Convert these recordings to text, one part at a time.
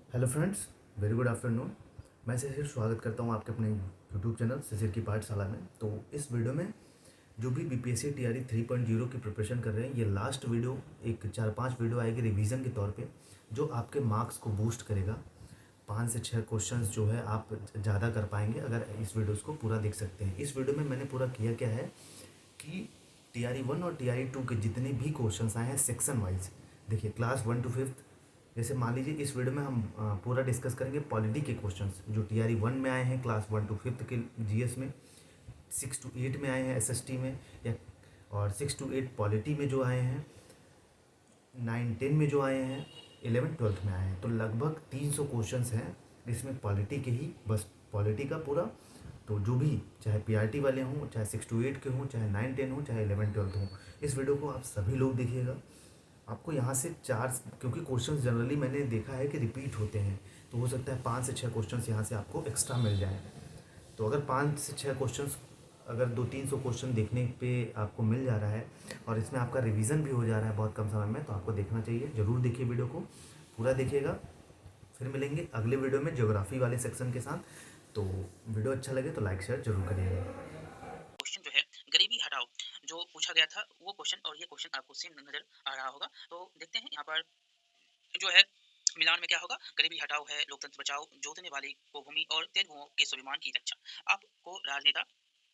Hello friends, very good afternoon. मैं शिशिर स्वागत करता हूं आपके अपने यूट्यूब चैनल शिशिर की पाठशाला में। तो इस वीडियो में जो भी बीपीएससी टीआरई 3.0 की प्रिपरेशन कर रहे हैं, ये लास्ट वीडियो एक 4-5 वीडियो आएगी रिवीजन के तौर पे, जो आपके मार्क्स को बूस्ट करेगा। 5 से 6 क्वेश्चंस जो है आप ज़्यादा कर पाएंगे अगर इस वीडियोस को पूरा देख सकते हैं। इस वीडियो में मैंने पूरा किया क्या है कि टीआरई 1 और टीआरई 2 के जितने भी क्वेश्चंस आए हैं सेक्शन वाइज, देखिए क्लास 1 to 5। जैसे मान लीजिए इस वीडियो में हम पूरा डिस्कस करेंगे पॉलिटी के क्वेश्चंस जो टीआरई 1 में आए हैं क्लास 1 to 5 के जीएस में, 6 to 8 में आए हैं एसएसटी में, या और 6 to 8 पॉलिटी में जो आए हैं, 9-10 में जो आए हैं, 11-12 में आए हैं। तो लगभग 300 क्वेश्चंस हैं इसमें पॉलिटी के ही, बस पॉलिटी का पूरा। तो जो भी चाहे पीआरटी वाले हों, चाहे 6 to 8 के हों, चाहे 9-10 हों, चाहे 11-12 हों, इस वीडियो को आप सभी लोग देखिएगा। आपको यहाँ से चार, क्योंकि क्वेश्चंस जनरली मैंने देखा है कि रिपीट होते हैं, तो हो सकता है 5 से 6 क्वेश्चंस यहाँ से आपको एक्स्ट्रा मिल जाए। तो अगर 5 से 6 क्वेश्चंस, अगर 200-300 क्वेश्चन देखने पे आपको मिल जा रहा है और इसमें आपका रिवीजन भी हो जा रहा है बहुत कम समय में, तो आपको देखना चाहिए। ज़रूर देखिए, वीडियो को पूरा देखिएगा। फिर मिलेंगे अगले वीडियो में ज्योग्राफी वाले सेक्शन के साथ। तो वीडियो अच्छा लगे तो लाइक शेयर जरूर करिएगा। क्वेश्चन जो है गरीबी हटाओ जो पूछा गया था वो क्वेश्चन और ये क्वेश्चन आपको सेम नजर आ रहा होगा। तो देखते हैं यहाँ पर जो है मिलान में क्या होगा। गरीबी हटाओ है लोकतंत्र बचाओ जोतने वाली को भूमि और तेलुगुओं के स्वाभिमान की रक्षा। आपको राजनेता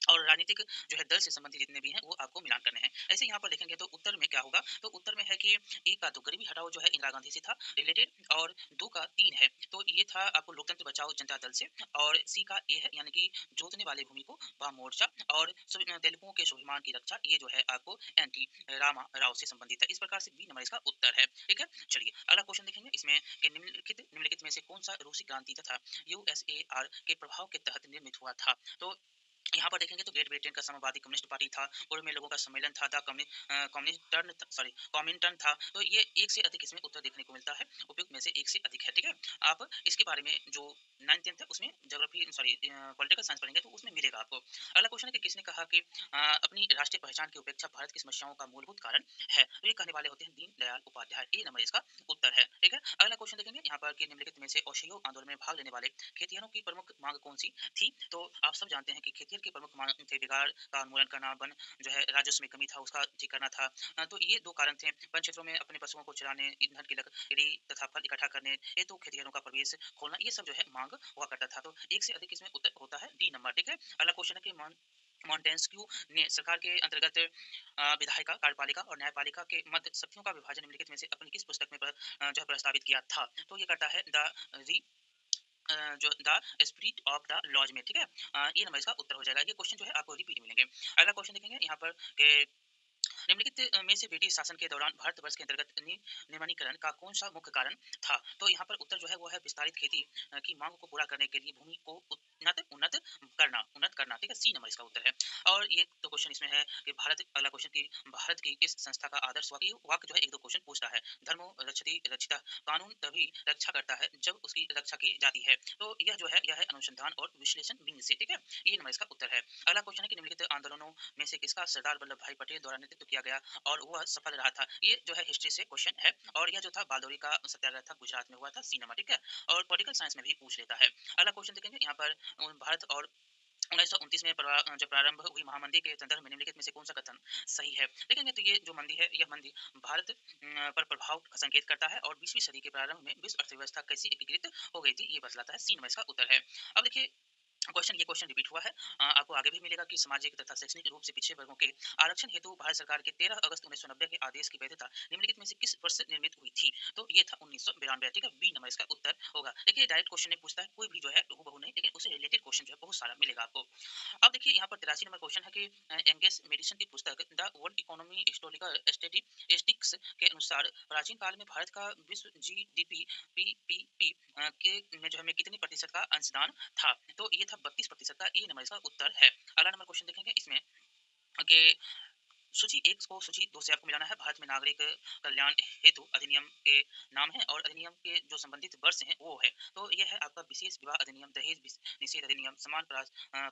और राजनीतिक जो है दल से संबंधित जितने भी हैं वो आपको मिलान करने हैं। ऐसे यहाँ पर देखेंगे तो उत्तर में क्या होगा, तो उत्तर में है कि एक का तो गरीबी हटाओ जो है इंदिरा गांधी से था रिलेटेड, और 2 का 3 है तो ये था आपको लोकतंत्र बचाओ जनता दल से, और सी का ए है यानी कि जोतने वाले भूमि को वाम मोर्चा, और तेलुगुओं के स्वाभिमान की रक्षा ये जो है आपको एनटी रामा राव से संबंधित है। इस प्रकार से बी नंबर इसका उत्तर है। ठीक है, चलिए अगला क्वेश्चन देखेंगे। इसमें कि निम्नलिखित में से कौन सा रूसी क्रांति तथा यूएसएआर के प्रभाव के तहत निर्मित हुआ था। तो यहाँ पर देखेंगे तो ग्रेट ब्रिटेन का समाजवादी कम्युनिस्ट पार्टी था, पूर्व में लोगों का सम्मेलन था, द कॉमिंटर्न था। तो ये एक से अधिक इसमें उत्तर देखने को मिलता है, उपयुक्त में से एक से अधिक है। ठीक है, आप इसके बारे में जो 9th-10th है उसमें ज्योग्राफी पॉलिटिकल साइंस पढ़ेंगे तो उसमें मिलेगा आपको। अगला क्वेश्चन है कि किसने कहा कि अपनी राष्ट्रीय पहचान की उपेक्षा भारत की समस्याओं का मूलभूत कारण है। तो ये कहने वाले होते हैं दीनदयाल उपाध्याय। ए नंबर इसका उत्तर है। ठीक है, अगला क्वेश्चन देखेंगे यहाँ पर कि निम्नलिखित में से असहयोग आंदोलन में भाग लेने वाले खेतिहरों की प्रमुख मांग कौन सी थी। तो आप सब जानते हैं कि खेतिहर की प्रमुख मांग थे बिगाड़ का उन्मूलन करना, वन जो है राजस्व में कमी था उसका ठीक करना था। तो ये 2 कारण थे। वन क्षेत्रों में अपने पशुओं को चराने, ईंधन की लकड़ी तथा फल इकट्ठा करने हेतु खेतिहरों का प्रवेश खोलना, ये सब जो है मांग हुआ करता था। तो एक से अधिक इसमें उत्तर होता है डी नंबर। ठीक है, अगला क्वेश्चन है कि मॉन्टेस्क्यू ने सरकार के अंतर्गत विधायिका, कार्यपालिका और न्यायपालिका के मध्य शक्तियों का विभाजन निम्नलिखित में से अपनी किस पुस्तक में जो है प्रस्तावित किया था। तो ये करता है द री जो the spirit of the laws में। ठीक है, ये नंबर इसका उत्तर हो जाएगा। ये क्वेश्चन जो है आपको रिपीट मिलेंगे। अगला क्वेश्चन देखेंगे यहाँ पर के निम्नलिखित में से ब्रिटिश शासन के दौरान भारतवर्ष के अंतर्गत नियमनीकरण का कौन सा मुख्य कारण था। तो यहाँ पर उत्तर जो है वो है विस्तारित खेती की मांग को पूरा करने के लिए भूमि को उन्नत करना। ठीक है, सी नंबर इसका उत्तर है। और ये तो क्वेश्चन इसमें है कि अगला क्वेश्चन की भारत की किस संस्था का आदर्श वाक्य जो है एक दो क्वेश्चन पूछता है। धर्मो रक्षति रक्षिता, कानून तभी रक्षा करता है जब उसकी रक्षा की जाती है। तो यह जो है यह है अनुसंधान और विश्लेषण विंग से। ठीक है, ये नंबर इसका उत्तर है। अगला क्वेश्चन है कि निम्नलिखित आंदोलनों में से किसका सरदार वल्लभ भाई पटेल द्वारा नेतृत्व किया गया और वह सफल रहा था। ये जो है हिस्ट्री से क्वेश्चन है, और यह जो था बारदौली का सत्याग्रह था, गुजरात में हुआ था। C number. ठीक है, और पॉलिटिकल साइंस में भी पूछ लेता है। अगला क्वेश्चन देखेंगे यहाँ पर भारत और 1929 में जब प्रारंभ हुई महामंदी के संदर्भ में निम्नलिखित में से कौन सा कथन सही है। देखेंगे तो ये जो मंदी है यह मंदी भारत पर प्रभाव का संकेत करता है, और 20वीं सदी के प्रारंभ में विश्व अर्थव्यवस्था कैसी एकीकृत हो गई थी ये बतलाता है। सी नंबर इसका उत्तर है। अब देखिए ये क्वेश्चन रिपीट हुआ है। आपको आगे भी मिलेगा कि सामाजिक तथा शैक्षणिक रूप से पिछड़े वर्गों के आरक्षण हेतु भारत सरकार के 13 अगस्त 1990 के आदेश की वैधता निम्नलिखित में से किस वर्ष निर्मित हुई थी। तो ये था 1992। ठीक है, बी नंबर इसका उत्तर होगा। देखिए डायरेक्ट क्वेश्चन नहीं पूछता है, कोई भी जो है हूबहू नहीं, लेकिन उससे रिलेटेड क्वेश्चन जो है बहुत सारा मिलेगा आपको। अब देखिए यहाँ पर 83 नंबर क्वेश्चन है कि एंगस मेडिसन की पुस्तक the world economy historical statistics के अनुसार प्राचीन काल में भारत का विश्व जीडीपी पीपीपी के में जो है कितने प्रतिशत का अंशदान था। तो ये था 32% का। ए नंबर इसका उत्तर है। अगला नंबर क्वेश्चन देखेंगे इसमें कि सूची 1 को सूची 2 से आपको मिलाना है। भारत में नागरिक कल्याण हेतु अधिनियम के नाम है, और अधिनियम के जो संबंधित वर्ष हैं वो है। तो यह है आपका विशेष विवाह अधिनियम, दहेज निषेध अधिनियम, समान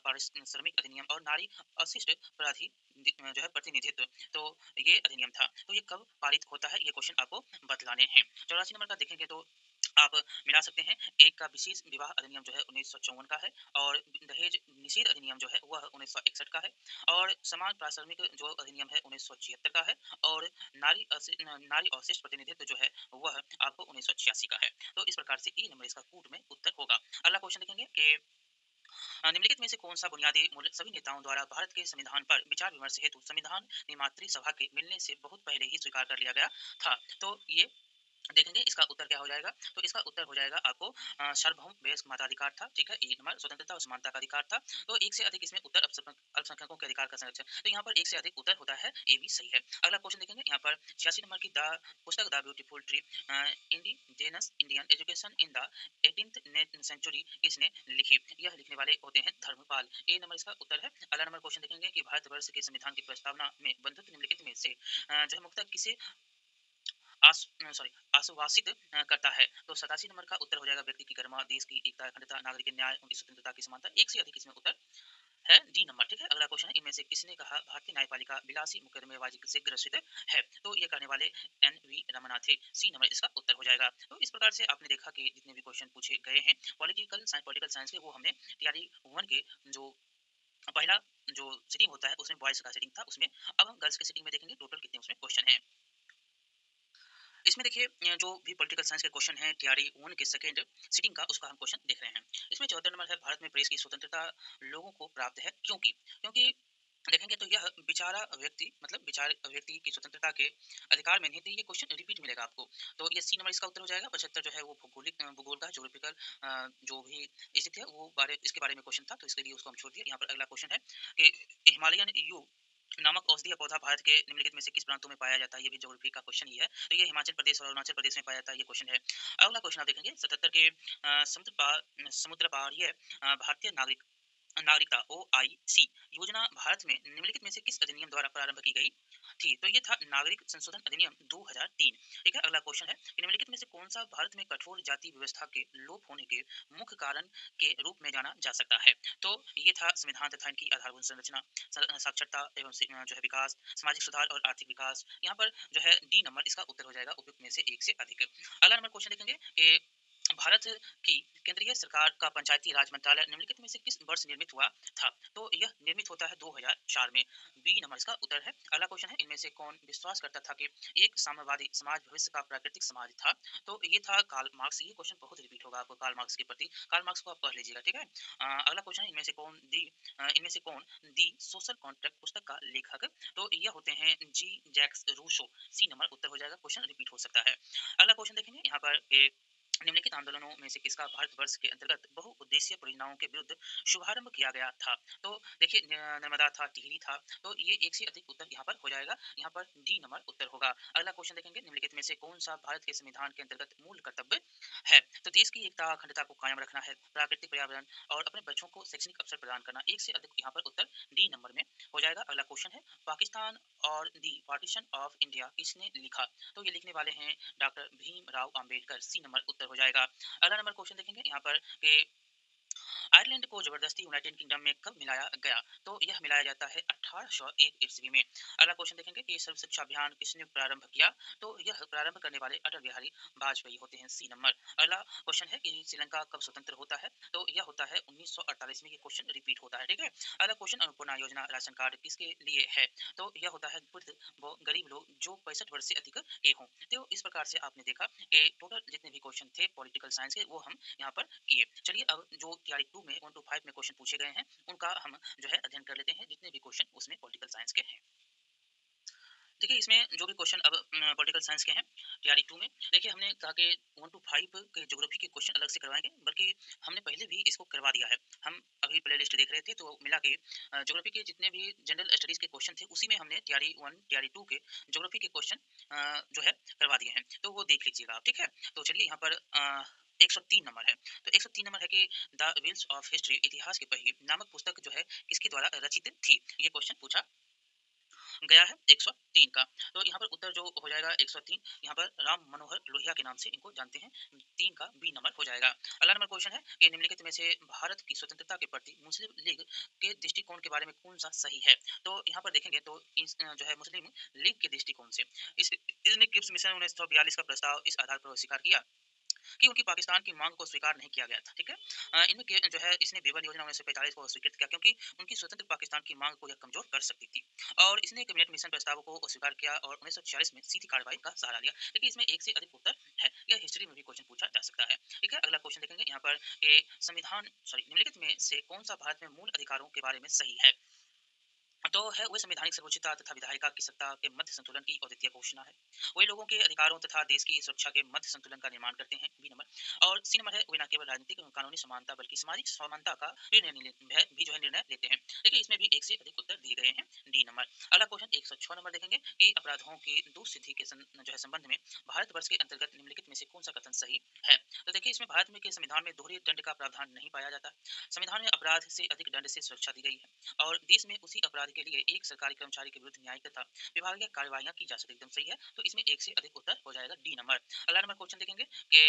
पारिश्रमिक अधिनियम और नारी अशिष्ट अपराधी जो है प्रतिनिधित्व। तो ये अधिनियम था। तो ये कब पारित होता है ये क्वेश्चन आपको बतलाने हैं। 84 नंबर का देखेंगे तो आप मिला सकते हैं। एक का विशेष विवाह अधिनियम जो है 1954 का है और दहेज निषेध अधिनियम जो है वह 1961 का है और समान प्रासंगिक जो अधिनियम है 1976 का है और नारी अवशिष्ट प्रतिनिधित्व जो है वह आपको 1986 का है। तो इस प्रकार से ई नंबर इसका कूट में उत्तर होगा। अगला क्वेश्चन देखेंगे कि निम्नलिखित में से कौन सा बुनियादी मूल्य सभी नेताओं द्वारा भारत के संविधान पर विचार विमर्श हेतु संविधान निर्मात्री सभा के मिलने से बहुत पहले ही स्वीकार कर लिया गया था। तो ये देखेंगे इसका उत्तर क्या हो जाएगा। तो इसका उत्तर हो जाएगा आपको सार्वभौम वयस्क मताधिकार था। ठीक है, एक नंबर स्वतंत्रता और समानता का अधिकार था। तो एक से अधिक इसमें उत्तर अल्पसंख्यकों के अधिकार का संरक्षण। तो यहाँ पर एक से अधिक उत्तर होता है, ये भी सही है। अगला क्वेश्चन देखेंगे यहाँ पर 86 नंबर की द पुस्तक the beautiful tree indigenous Indian education in the 18th century किसने लिखी। यह लिखने वाले होते हैं धर्मपाल। ए नंबर इसका उत्तर है। अगला नंबर क्वेश्चन देखेंगे कि भारतवर्ष के संविधान की प्रस्तावना में बंधुत्व निम्नलिखित में से जो है मुक्तक किसे आश्वासित करता है। तो 87 नंबर का उत्तर हो जाएगा व्यक्ति की गरिमा, देश की एकता, अखंडता, नागरिक के न्याय, उनकी स्वतंत्रता की समानता। एक से अधिक इसमें उत्तर है डी नंबर। ठीक है, अगला क्वेश्चन है इनमें से किसने कहा भारतीय न्यायपालिका विलासी मुकदमेबाजी से ग्रसित है। तो ये करने वाले एन वी रमना थे। सी नंबर इसका उत्तर हो जाएगा। तो इस प्रकार से आपने देखा कि जितने भी क्वेश्चन पूछे गए हैं पॉलिटिकल साइंस के, वो हमने तैयारी वन के जो पहला जो सिटिंग होता है उसमें बॉयज का सिटिंग था उसमें। अब हम गर्ल्स के सिटिंग में देखेंगे टोटल कितने उसमें क्वेश्चन है। इसमें देखिए जो भी पॉलिटिकल साइंस के क्वेश्चन है टीआरई 1 के सेकंड सिटिंग का उसका हम क्वेश्चन देख रहे हैं। इसमें 74 नंबर है भारत में प्रेस की स्वतंत्रता लोगों को प्राप्त है क्योंकि क्योंकि देखेंगे तो यह विचारा व्यक्ति मतलब विचार व्यक्ति की स्वतंत्रता के अधिकार में नहीं थी। ये क्वेश्चन रिपीट मिलेगा आपको। तो ये सी नंबर इसका उत्तर हो जाएगा। 75 जो है वो भूगोल का जोग्राफिकल जो भी स्थिति है वो इसके बारे में क्वेश्चन था, तो इसके लिए उसको हम छोड़ दिए। यहाँ पर अगला क्वेश्चन है कि हिमालयन यू नामक औषधीय पौधा भारत के निम्नलिखित में से किस प्रांतों में पाया जाता है। ये भी ज्योग्राफी का क्वेश्चन ही है। तो ये हिमाचल प्रदेश और अरुणाचल प्रदेश में पाया जाता है, ये क्वेश्चन है। अगला क्वेश्चन आप देखेंगे 77 के समुद्र पारीय भारतीय नागरिकता ओआईसी योजना भारत में निम्नलिखित में से किस अधिनियम द्वारा प्रारंभ की गई थी। तो ये था नागरिक संशोधन अधिनियम 2003। ठीक है, अगला क्वेश्चन है कि निम्नलिखित में से कौन सा भारत में कठोर जाति व्यवस्था के लोप होने के मुख्य कारण के रूप में जाना जा सकता है। तो ये था संविधान तथा इनकी आधारभूत संरचना, साक्षरता एवं जो है विकास, सामाजिक सुधार और आर्थिक विकास। यहाँ पर जो है डी नंबर इसका उत्तर हो जाएगा उपयुक्त में से एक से अधिक। अगला नंबर क्वेश्चन देखेंगे कि भारत की केंद्रीय सरकार का पंचायती राज मंत्रालय निम्नलिखित में से किस वर्ष निर्मित हुआ था। तो यह निर्मित होता है 2004 में। बी नंबर इसका उत्तर है। अगला क्वेश्चन है इनमें से कौन विश्वास करता था कि एक साम्यवादी समाज भविष्य का प्राकृतिक समाज था। तो ये था कार्ल मार्क्स। ये क्वेश्चन बहुत रिपीट होगा आपको कार्ल मार्क्स के प्रति। कार्ल मार्क्स को आप पढ़ लीजिएगा। ठीक है, अगला क्वेश्चन है इनमें से कौन दी सोशल कॉन्ट्रैक्ट पुस्तक का लेखक। तो ये होते हैं जी जैक्स रूसो। सी नंबर उत्तर हो जाएगा। क्वेश्चन रिपीट हो सकता है। अगला क्वेश्चन देखेंगे यहाँ पर निम्नलिखित आंदोलनों में से किसका भारतवर्ष के अंतर्गत बहुउद्देशीय परियोजनाओं के विरुद्ध शुभारंभ किया गया था। तो देखिए नर्मदा था, टिहरी था। तो ये एक से अधिक उत्तर यहाँ पर हो जाएगा। यहाँ पर डी नंबर उत्तर होगा। अगला क्वेश्चन देखेंगे निम्नलिखित में से कौन सा भारत के संविधान के अंतर्गत मूल कर्तव्य है। तो देश की एकता अखंडता को कायम रखना है, प्राकृतिक पर्यावरण और अपने बच्चों को शैक्षणिक अवसर प्रदान करना। एक से अधिक यहाँ पर उत्तर डी नंबर में हो जाएगा। अगला क्वेश्चन है पाकिस्तान और दी पार्टीशन ऑफ इंडिया किसने लिखा। तो ये लिखने वाले हैं doctor Bhimrao Ambedkar. C number उत्तर हो जाएगा। अगला नंबर क्वेश्चन देखेंगे यहाँ पर कि आयरलैंड को जबरदस्ती यूनाइटेड किंगडम में कब मिलाया गया। तो यह मिलाया जाता है 1801 ईस्वी में। अगला क्वेश्चन देखेंगे कि सर्व शिक्षा अभियान किसने प्रारंभ किया। तो यह प्रारंभ करने वाले अटल बिहारी वाजपेयी होते हैं। सी नंबर। अगला क्वेश्चन है कि श्रीलंका कब स्वतंत्र होता है। तो यह होता है 1948 में। ये क्वेश्चन रिपीट होता है। ठीक है, अगला क्वेश्चन अन्नपूर्णा योजना राशन कार्ड किसके लिए है। तो यह होता है वृद्ध वो गरीब लोग जो 65 वर्ष से अधिक के हों। तो इस प्रकार से आपने देखा कि टोटल जितने भी क्वेश्चन थे पॉलिटिकल साइंस के वो हम यहाँ पर किए। चलिए अब जो तैयारी 2 में 1 to 5 में क्वेश्चन पूछे गए हैं उनका हम जो है अध्ययन कर लेते हैं, जितने भी क्वेश्चन उसमें पॉलिटिकल साइंस के हैं। देखिए इसमें जो भी क्वेश्चन अब पॉलिटिकल साइंस के हैं तैयारी 2 में, देखिए हमने कहा कि 1 to 5 के ज्योग्राफी के क्वेश्चन अलग से करवाएंगे, बल्कि हमने पहले भी इसको करवा दिया है। हम अभी प्ले लिस्ट देख रहे थे तो मिला के ज्योग्राफी के जितने भी जनरल स्टडीज के क्वेश्चन थे उसी में हमने तैयारी 1 तैयारी 2 के ज्योग्राफी के क्वेश्चन जो है करवा दिए हैं। तो वो देख लीजिएगा आप। ठीक है, तो चलिए यहाँ पर 103 नंबर है। तो 103 नंबर है कि द व्हील्स ऑफ हिस्ट्री इतिहास के पहिए नामक पुस्तक जो है किसके द्वारा रचित थी। ये क्वेश्चन पूछा गया है 103 का। तो यहाँ पर उत्तर जो हो जाएगा 103, यहाँ पर राम मनोहर लोहिया के नाम से इनको जानते हैं। 3 का बी नंबर हो जाएगा। अगला नंबर क्वेश्चन है कि निम्नलिखित में से भारत की स्वतंत्रता के प्रति मुस्लिम लीग के दृष्टिकोण के बारे में कौन सा सही है। तो यहाँ पर देखेंगे तो जो है मुस्लिम लीग के दृष्टिकोण से इसने क्रिप्स मिशन 1942 का प्रस्ताव इस आधार पर स्वीकार किया कि उनकी पाकिस्तान की मांग को स्वीकार नहीं किया गया था। ठीक है, इनमें जो है इसने बीबल योजना 1945 को अस्वीकृत किया क्योंकि उनकी स्वतंत्र पाकिस्तान की मांग को यह कमजोर कर सकती थी, और इसने कैबिनेट मिशन प्रस्ताव को अस्वीकार किया और 1946 में सीधी कार्रवाई का सहारा लिया। देखिए इसमें एक से अधिक उत्तर है, यह हिस्ट्री में भी क्वेश्चन पूछा जा सकता है। ठीक है, अगला क्वेश्चन देखेंगे यहाँ पर कि संविधान निम्नलिखित में से कौन सा भारत में मूल अधिकारों के बारे में सही है। तो है वह संवैधानिक सर्वोच्चता तथा विधायिका की सत्ता के मध्य संतुलन की अद्वितीय घोषणा है। वही लोगों के अधिकारों तथा देश की सुरक्षा के मध्य संतुलन का निर्माण करते हैं, बी नंबर। और सी नंबर है वे न केवल राजनीतिक एवं कानूनी समानता बल्कि सामाजिक समानता का भी जो है निर्णय लेते हैं। देखिए इसमें भी एक से अधिक उत्तर दिए गए हैं, डी नंबर। अगला क्वेश्चन 106 नंबर देखेंगे कि अपराधों की दोषसिद्धि के जो है संबंध में भारतवर्ष के अंतर्गत निम्नलिखित में से कौन सा कथन सही है। तो देखिए इसमें भारत में के संविधान में दोहरे दंड का प्रावधान नहीं पाया जाता। संविधान में अपराध से अधिक दंड से सुरक्षा दी गई है, और देश में उसी अपराध के लिए एक सरकारी कर्मचारी के विरुद्ध न्यायिक तथा विभागीय कार्रवाइयां की जा सकती है, एकदम सही है। तो इसमें एक से अधिक उत्तर हो जाएगा, डी नंबर। अगला नंबर क्वेश्चन देखेंगे कि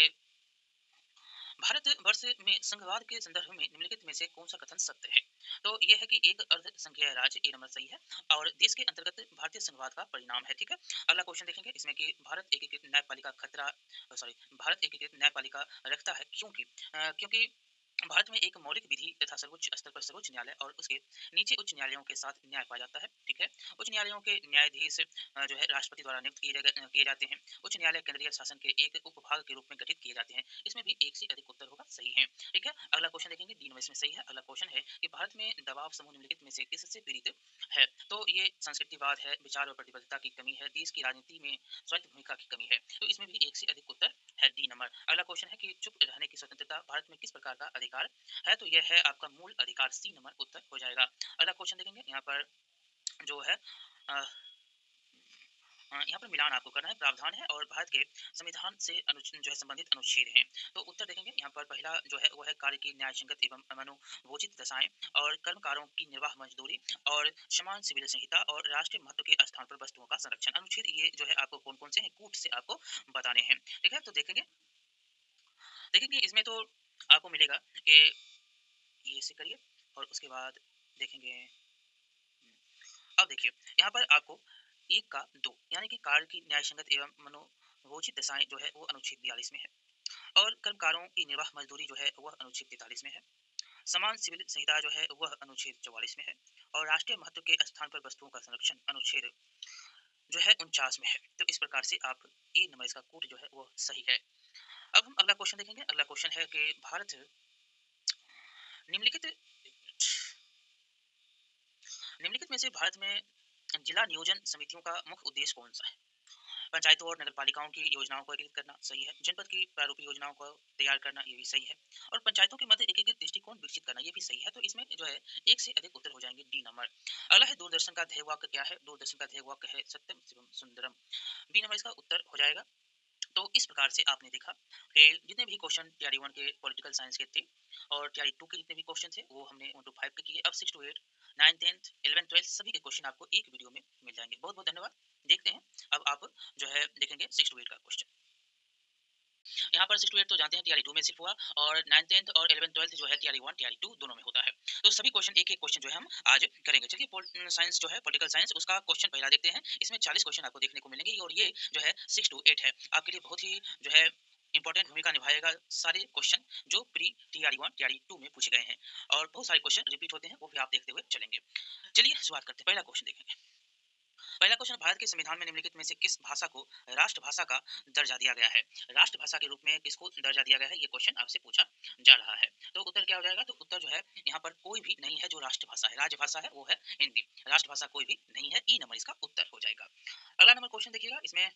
भारत वर्ष में संघवाद के संदर्भ में निम्नलिखित में से कौन सा कथन सत्य है। तो यह है कि एक अर्ध संघीय राज्य, ए नंबर सही है, और देश के अंतर्गत भारतीय संघवाद का परिणाम है। ठीक है, अगला क्वेश्चन देखेंगे इसमें कि भारत एकीकृत न्यायपालिका खतरा सॉरी भारत एकीकृत न्यायपालिका रखता है क्योंकि भारत में एक मौलिक विधि तथा सर्वोच्च स्तर पर सर्वोच्च न्यायालय और उसके नीचे उच्च न्यायालयों के साथ न्याय पाया जाता है। ठीक है, उच्च न्यायालयों के न्यायाधीश जो है राष्ट्रपति द्वारा नियुक्त किए जाते हैं। उच्च न्यायालय केंद्रीय शासन के एक उपभाग के रूप में गठित किए जाते हैं। इसमें भी एक से अधिक उत्तर होगा, सही है। ठीक है, अगला क्वेश्चन देखेंगे, डी नंबर इसमें सही है। अगला क्वेश्चन है कि भारत में दबाव समूह निम्नलिखित में से किससे पीड़ित है। तो ये संस्कृतिवाद है, विचार और प्रतिबद्धता की कमी है, देश की राजनीति में स्वायत्त भूमिका की कमी है। तो इसमें भी एक से अधिक उत्तर है, डी नंबर। अगला क्वेश्चन है कि चुप रहने की स्वतंत्रता भारत में किस प्रकार का अधिकार है। तो यह है आपका मूल अधिकार, सी नंबर उत्तर हो जाएगा। अगला क्वेश्चन देखेंगे यहाँ पर जो है यहाँ पर मिलान आपको करना है, प्रावधान है और भारत के संविधान से जो है संबंधित अनुच्छेद हैं। तो उत्तर देखेंगे यहाँ पर पहला जो है वो है कार्य की न्यायसंगत एवं मनोवोचित दशाएं और कर्मकारों की निर्वाह मजदूरी और समान सिविल संहिता और राष्ट्रीय महत्व के स्थान पर वस्तुओं का संरक्षण। अनुच्छेद ये जो है आपको कौन कौन से हैं, कूट से आपको बताने हैं। ठीक है, तो देखेंगे इसमें तो आपको मिलेगा कि ये ऐसे करिए और उसके बाद देखेंगे। अब देखिए यहाँ पर आपको एक का दो यानी कि कार्य की न्यायसंगत एवं मनोवोचित दशाएं जो है वो अनुच्छेद 42 में है, और कर्मकारों की निर्वाह मजदूरी जो है वह अनुच्छेद 43 में है, समान सिविल संहिता जो है वह अनुच्छेद 44 में है, और राष्ट्रीय महत्व के स्थान पर वस्तुओं का संरक्षण अनुच्छेद जो है 49 में है। तो इस प्रकार से आप ए नंबर इसका कोट जो है वो सही है। अब हम अगला क्वेश्चन देखेंगे। अगला क्वेश्चन है कि भारत निम्नलिखित निम्नलिखित में से भारत में जिला नियोजन समितियों का मुख्य उद्देश्य कौन सा है। पंचायतों और नगरपालिकाओं की योजनाओं को एकीकृत करना, सही है। जनपद की प्रारूप योजनाओं को तैयार करना, ये भी सही है। और पंचायतों के मध्य एकीकृत दृष्टिकोण विकसित करना, ये भी सही है। तो इसमें जो है एक से अधिक उत्तर हो जाएंगे, डी नंबर। अगला है दूरदर्शन का ध्येय वाक्य क्या है। दूरदर्शन का ध्येय वाक्य है सत्यम शिवम सुंदरम, बी नंबर इसका उत्तर हो जाएगा। तो इस प्रकार से आपने देखा कि जितने भी क्वेश्चन टीआरई 1 के पॉलिटिकल साइंस के थे और टीआरई 2 के जितने भी क्वेश्चन थे वो हमने 1 to 5 के किए। अब 6 to 8 9 10 11 12 सभी के क्वेश्चन आपको एक वीडियो में मिल जाएंगे। बहुत बहुत धन्यवाद। देखते हैं अब आप जो है देखेंगे 6 to 8 का क्वेश्चन। यहाँ पर 6 to 8 तो जानते हैं टीआरई 2 में सिर्फ हुआ, और 9 10 और 11 12 जो है टीआरई 1 टीआरई 2 दोनों में होता है। तो सभी क्वेश्चन एक एक क्वेश्चन जो है हम आज करेंगे। चलिए साइंस जो है पॉलिटिकल साइंस उसका क्वेश्चन पहला देखते हैं। इसमें 40 क्वेश्चन आपको देखने को मिलेंगे, और ये जो है 6 to 8 है आपके लिए बहुत ही जो है इंपॉर्टेंट भूमिका निभाएगा। सारे क्वेश्चन जो प्री टीआरई 1 टीआरई 2 में पूछे गए हैं, और बहुत सारे क्वेश्चन रिपीट होते हैं, वो भी आप देखते हुए चलेंगे। चलिए शुरुआत करते हैं, पहला क्वेश्चन देखेंगे। पहला क्वेश्चन, भारत के संविधान में निम्नलिखित में से किस भाषा को राष्ट्रभाषा का दर्जा दिया गया है। राष्ट्रभाषा के रूप में किसको दर्जा दिया गया है, ये क्वेश्चन आपसे पूछा जा रहा है। तो उत्तर क्या हो जाएगा। तो उत्तर जो है यहाँ पर कोई भी नहीं है जो राष्ट्रभाषा है। राज्यभाषा है वो है हिंदी, राष्ट्रभाषा कोई भी नहीं है। ई नंबर इसका उत्तर हो जाएगा। अगला नंबर क्वेश्चन देखिएगा इसमें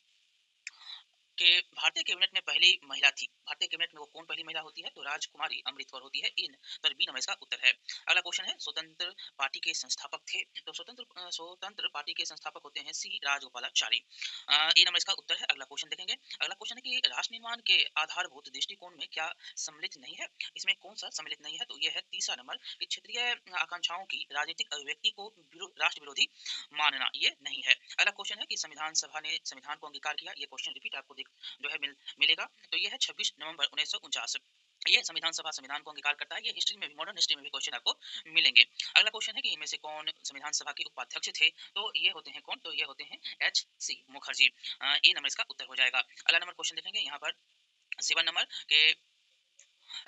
कि भारतीय कैबिनेट में पहली महिला थी। भारतीय कैबिनेट में वो कौन पहली महिला होती है। तो राजकुमारी अमृत कौर होती है। इन पर बी नंबर इसका उत्तर है। अगला क्वेश्चन है, स्वतंत्र पार्टी के संस्थापक थे। तो स्वतंत्र पार्टी के संस्थापक होते हैं सी राजगोपालाचारी। ए नंबर इसका उत्तर है। अगला क्वेश्चन देखेंगे। अगला क्वेश्चन है कि राष्ट्र निर्माण के आधारभूत दृष्टिकोण में क्या सम्मिलित नहीं है। इसमें कौन सा सम्मिलित नहीं है। तो यह है तीसरा नंबर कि क्षेत्रीय आकांक्षाओं की राजनीतिक अभिव्यक्ति को राष्ट्र विरोधी मानना, ये नहीं है। अगला क्वेश्चन है कि संविधान सभा ने संविधान को अंगीकार किया। ये क्वेश्चन रिपीट आपको जो है मिलेगा। तो ये है 26 नवंबर 1949, ये संविधान सभा संविधान को अंगीकार करता है। ये हिस्ट्री में भी, मॉडर्न हिस्ट्री में भी क्वेश्चन आपको मिलेंगे। अगला क्वेश्चन है कि इनमें से कौन संविधान सभा के उपाध्यक्ष थे। तो ये होते हैं कौन। तो ये होते हैं एच सी मुखर्जी। ए नंबर इसका उत्तर हो जाएगा। अगला नंबर क्वेश्चन देखेंगे यहाँ पर 7 नंबर के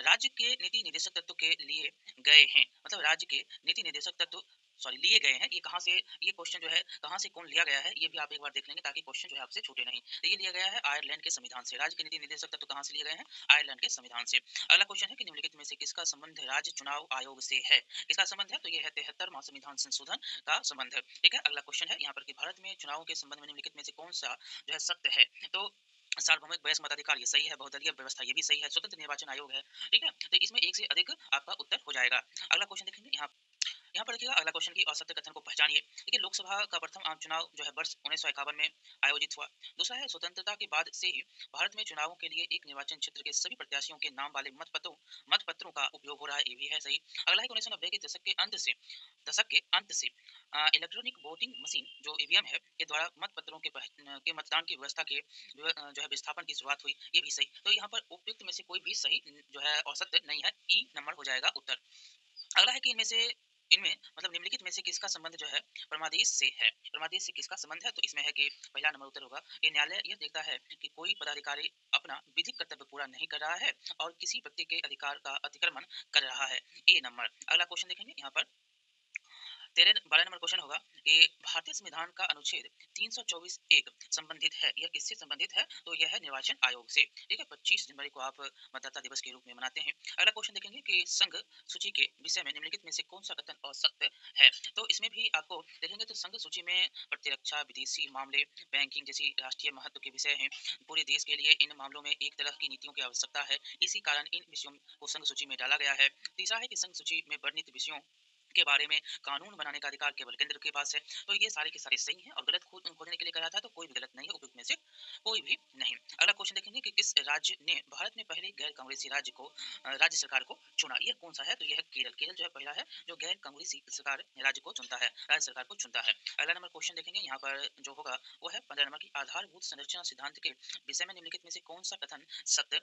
राज्य के नीति निर्देशक तत्व के लिए गए हैं, मतलब राज्य के नीति निर्देशक तत्व लिए गए हैं। ये कहाँ से, ये क्वेश्चन जो है कहाँ से कौन लिया गया है ये भी आप एक बार देख लेंगे ताकि क्वेश्चन जो है आपसे छूटे नहीं। तो ये लिया गया है आयरलैंड के संविधान से। राज्य के नीति निर्देशक तत्व कहाँ से लिए गए हैं? आयरलैंड के संविधान से। अगला क्वेश्चन है कि निम्नलिखित में से किसका संबंध राज्य चुनाव आयोग से है? किसका संबंध है? तो ये है 73वां संविधान संशोधन का संबंध है। ठीक है, अगला क्वेश्चन है यहाँ पर कि भारत में चुनावों के संबंध में निम्नलिखित में से कौन सा जो है सत्य है? तो सार्वभौमिक वयस्क मताधिकार ये सही है, बहुदलीय व्यवस्था ये भी सही है, स्वतंत्र निर्वाचन आयोग है। ठीक है, तो इसमें एक से अधिक आपका उत्तर हो जाएगा। अगला क्वेश्चन देखेंगे यहाँ पर देखिएगा, अगला क्वेश्चन की असत्य कथन को पहचानिए। देखिए, लोकसभा का प्रथम आम चुनाव जो है वर्ष 1951 में आयोजित हुआ। दूसरा है, स्वतंत्रता के बाद से ही भारत में चुनावों के लिए एक निर्वाचन क्षेत्र के सभी प्रत्याशियों के नाम वाले मतपत्रों का उपयोग हो रहा है, ये भी है सही। अगला है कि 1990 के दशक के अंत से इलेक्ट्रॉनिक वोटिंग मशीन जो ईवीएम है के द्वारा के मतदान की व्यवस्था के जो है विस्थापन की शुरुआत हुई, ये भी सही। तो यहाँ पर उपयुक्त में से कोई भी सही जो है औसत नहीं है, ई नंबर हो जाएगा उत्तर। अगला है कि इनमें मतलब निम्नलिखित में से किसका संबंध जो है परमादेश से है? परमादेश से किसका संबंध है? तो इसमें है कि पहला नंबर उत्तर होगा कि न्यायालय यह देखता है कि कोई पदाधिकारी अपना विधिक कर्तव्य पूरा नहीं कर रहा है और किसी व्यक्ति के अधिकार का अतिक्रमण कर रहा है, ए नंबर। अगला क्वेश्चन देखेंगे यहाँ पर 12 नंबर क्वेश्चन होगा कि भारतीय संविधान का अनुच्छेद 324 एक संबंधित है, यह किससे संबंधित है? तो यह है निर्वाचन आयोग से। ठीक है, 25 जनवरी को आप मतदाता दिवस के रूप में मनाते हैं। अगला क्वेश्चन देखेंगे कि संघ सूची के विषय में निम्नलिखित में से कौन सा कथन असत्य है? तो इसमें भी आपको देखेंगे तो संघ सूची में प्रतिरक्षा, विदेशी मामले, बैंकिंग जैसी राष्ट्रीय महत्व के विषय हैं। पूरे देश के लिए इन मामलों में एक तरह की नीतियों की आवश्यकता है, इसी कारण इन विषयों को संघ सूची में डाला गया है। तीसरा है कि संघ सूची में वर्णित विषयों के बारे में कानून बनाने का अधिकार केवल केंद्र के पास है। तो ये सारे के सारे सही हैं और गलत खोजने के लिए कहा था तो कोई भी गलत नहीं है, उपयुक्त में से कोई भी नहीं। अगला क्वेश्चन देखेंगे कि किस राज्य ने भारत में पहले गैर कांग्रेसी राज्य सरकार को चुना? यह कौन सा है? तो यह है केरल। केरल जो है पहला है जो गैर कांग्रेसी सरकार राज्य को चुनता है, राज्य सरकार को चुनता है। अगला नंबर क्वेश्चन देखेंगे यहाँ पर जो होगा वो है 15 नंबर की आधारभूत संरचना सिद्धांत के विषय में निम्नलिखित में से कौन सा कथन सत्य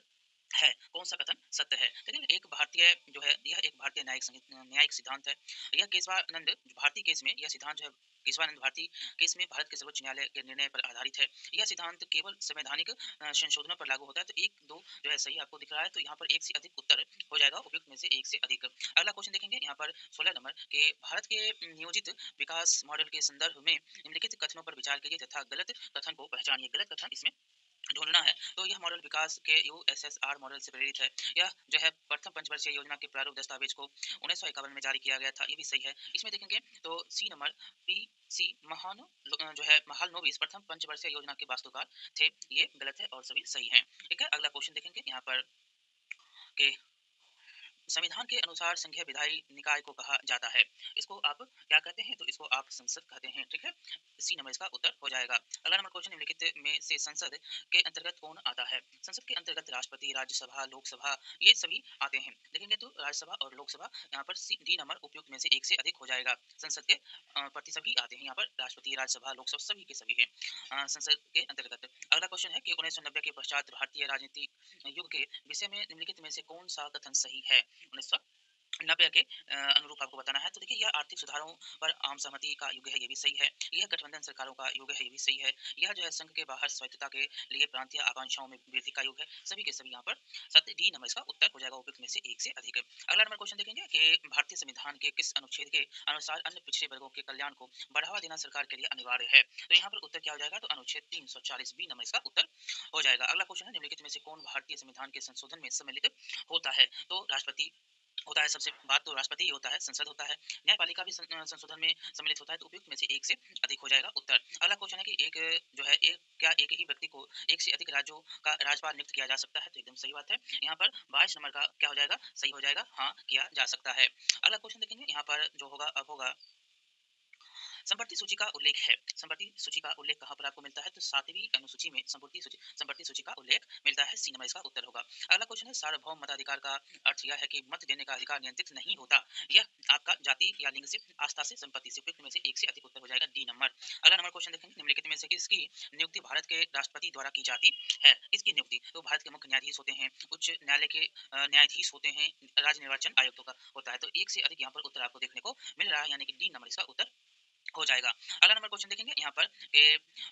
है? कौन सा कथन सत्य है? लेकिन एक भारतीय जो है यह एक भारतीय न्यायिक सिद्धांत है। यह केशवानंद भारती केस में यह सिद्धांत जो है केशवानंद भारती केस में भारत के सर्वोच्च न्यायालय के निर्णय पर आधारित है। यह सिद्धांत केवल संवैधानिक संशोधनों पर लागू होता है। तो एक दो जो है सही आपको दिख रहा है, तो यहाँ पर एक से अधिक उत्तर हो जाएगा, उपयुक्त में से एक से अधिक। अगला क्वेश्चन देखेंगे यहाँ पर 16 नंबर के भारत के नियोजित विकास मॉडल के संदर्भ में निम्नलिखित कथनों पर विचार कीजिए तथा गलत कथन को पहचानिए। गलत कथन इसमें ढूंढना है। तो यह मॉडल विकास के यूएसएसआर मॉडल से प्रेरित है। यह जो है प्रथम पंचवर्षीय योजना के प्रारूप दस्तावेज को 1951 में जारी किया गया था, ये भी सही है। इसमें देखेंगे तो सी नंबर पीसी जो है महालनोबिस प्रथम पंचवर्षीय योजना के वास्तुकार थे, ये गलत है और सभी सही हैं। ठीक है, अगला क्वेश्चन देखेंगे यहाँ पर के संविधान के अनुसार संघीय विधायी निकाय को कहा जाता है, इसको आप क्या कहते हैं? तो इसको आप संसद कहते हैं। ठीक है, सी नंबर इसका उत्तर हो जाएगा। अगला नंबर क्वेश्चन निम्नलिखित में से संसद के अंतर्गत कौन आता है? संसद के अंतर्गत राष्ट्रपति, राज्यसभा, लोकसभा ये सभी आते हैं। देखेंगे तो राज्यसभा और लोकसभा यहाँ पर सी डी नंबर उपयुक्त में से एक से अधिक हो जाएगा। संसद के प्रति सभी आते हैं, यहाँ पर राष्ट्रपति, राज्यसभा, लोकसभा सभी के सभी है संसद के अंतर्गत। अगला क्वेश्चन है कि 1990 के पश्चात भारतीय राजनीतिक युग के विषय में निम्नलिखित में से कौन सा कथन सही है? 1990 के अनुरूप आपको बताना है। तो देखिए, यह आर्थिक सुधारों पर आम सहमति का युग है, ये भी सही है। यह गठबंधन सरकारों का युग है, ये भी सही है। यह जो है संघ के बाहर स्वायत्तता के लिए प्रांतीय आकांक्षाओं में वृद्धि का युग है, सभी के सभी यहाँ पर सत्य डी नंबर इसका उत्तर हो जाएगा, उपयुक्त में से एक से अधिक। अगला नंबर क्वेश्चन देखेंगे कि भारतीय संविधान के किस अनुच्छेद के अनुसार अन्य पिछड़े वर्गों के कल्याण को बढ़ावा देना सरकार के लिए अनिवार्य है? तो यहाँ पर उत्तर क्या हो जाएगा? तो अनुच्छेद 340 बी नंबर इसका उत्तर हो जाएगा। अगला क्वेश्चन है निम्नलिखित में से कौन भारतीय संविधान के संशोधन में सम्मिलित होता है? तो राष्ट्रपति होता है, सबसे बात तो राष्ट्रपति ही होता है, संसद होता है। न्यायपालिका भी संशोधन में सम्मिलित होता है, तो उपयुक्त में से एक से अधिक हो जाएगा उत्तर। अगला क्वेश्चन है कि क्या एक ही व्यक्ति को एक से अधिक राज्यों का राज्यपाल नियुक्त किया जा सकता है? तो एकदम सही बात है। यहाँ पर 22 नंबर का क्या हो जाएगा? सही हो जाएगा, हाँ किया जा सकता है। अगला क्वेश्चन देखेंगे यहाँ पर जो होगा अब होगा संपत्ति सूची का उल्लेख है। संपत्ति सूची का उल्लेख कहाँ पर आपको मिलता है? तो 7वीं अनुसूची में संपत्ति सूची का उल्लेख मिलता है, सी नंबर इसका उत्तर होगा। अगला क्वेश्चन है सार्वभौम मताधिकार का अर्थ यह है कि मत देने का अधिकार नियंत्रित नहीं होता, यह आपका जाति या लिंग से, आस्था से, संपत्ति से, उपयुक्त में से एक से अधिक उत्तर हो जाएगा, डी नंबर। अगला नंबर क्वेश्चन देखेंगे निम्नलिखित में से किसकी नियुक्ति भारत के राष्ट्रपति द्वारा की जाती है? किसकी नियुक्ति? तो भारत के मुख्य न्यायाधीश होते हैं, उच्च न्यायालय के न्यायाधीश होते हैं, राज्य निर्वाचन आयुक्त का होता है। तो एक से अधिक यहाँ पर उत्तर आपको देखने को मिल रहा है, यानी कि डी नंबर इसका उत्तर हो जाएगा। अगला नंबर क्वेश्चन देखेंगे यहाँ पर कि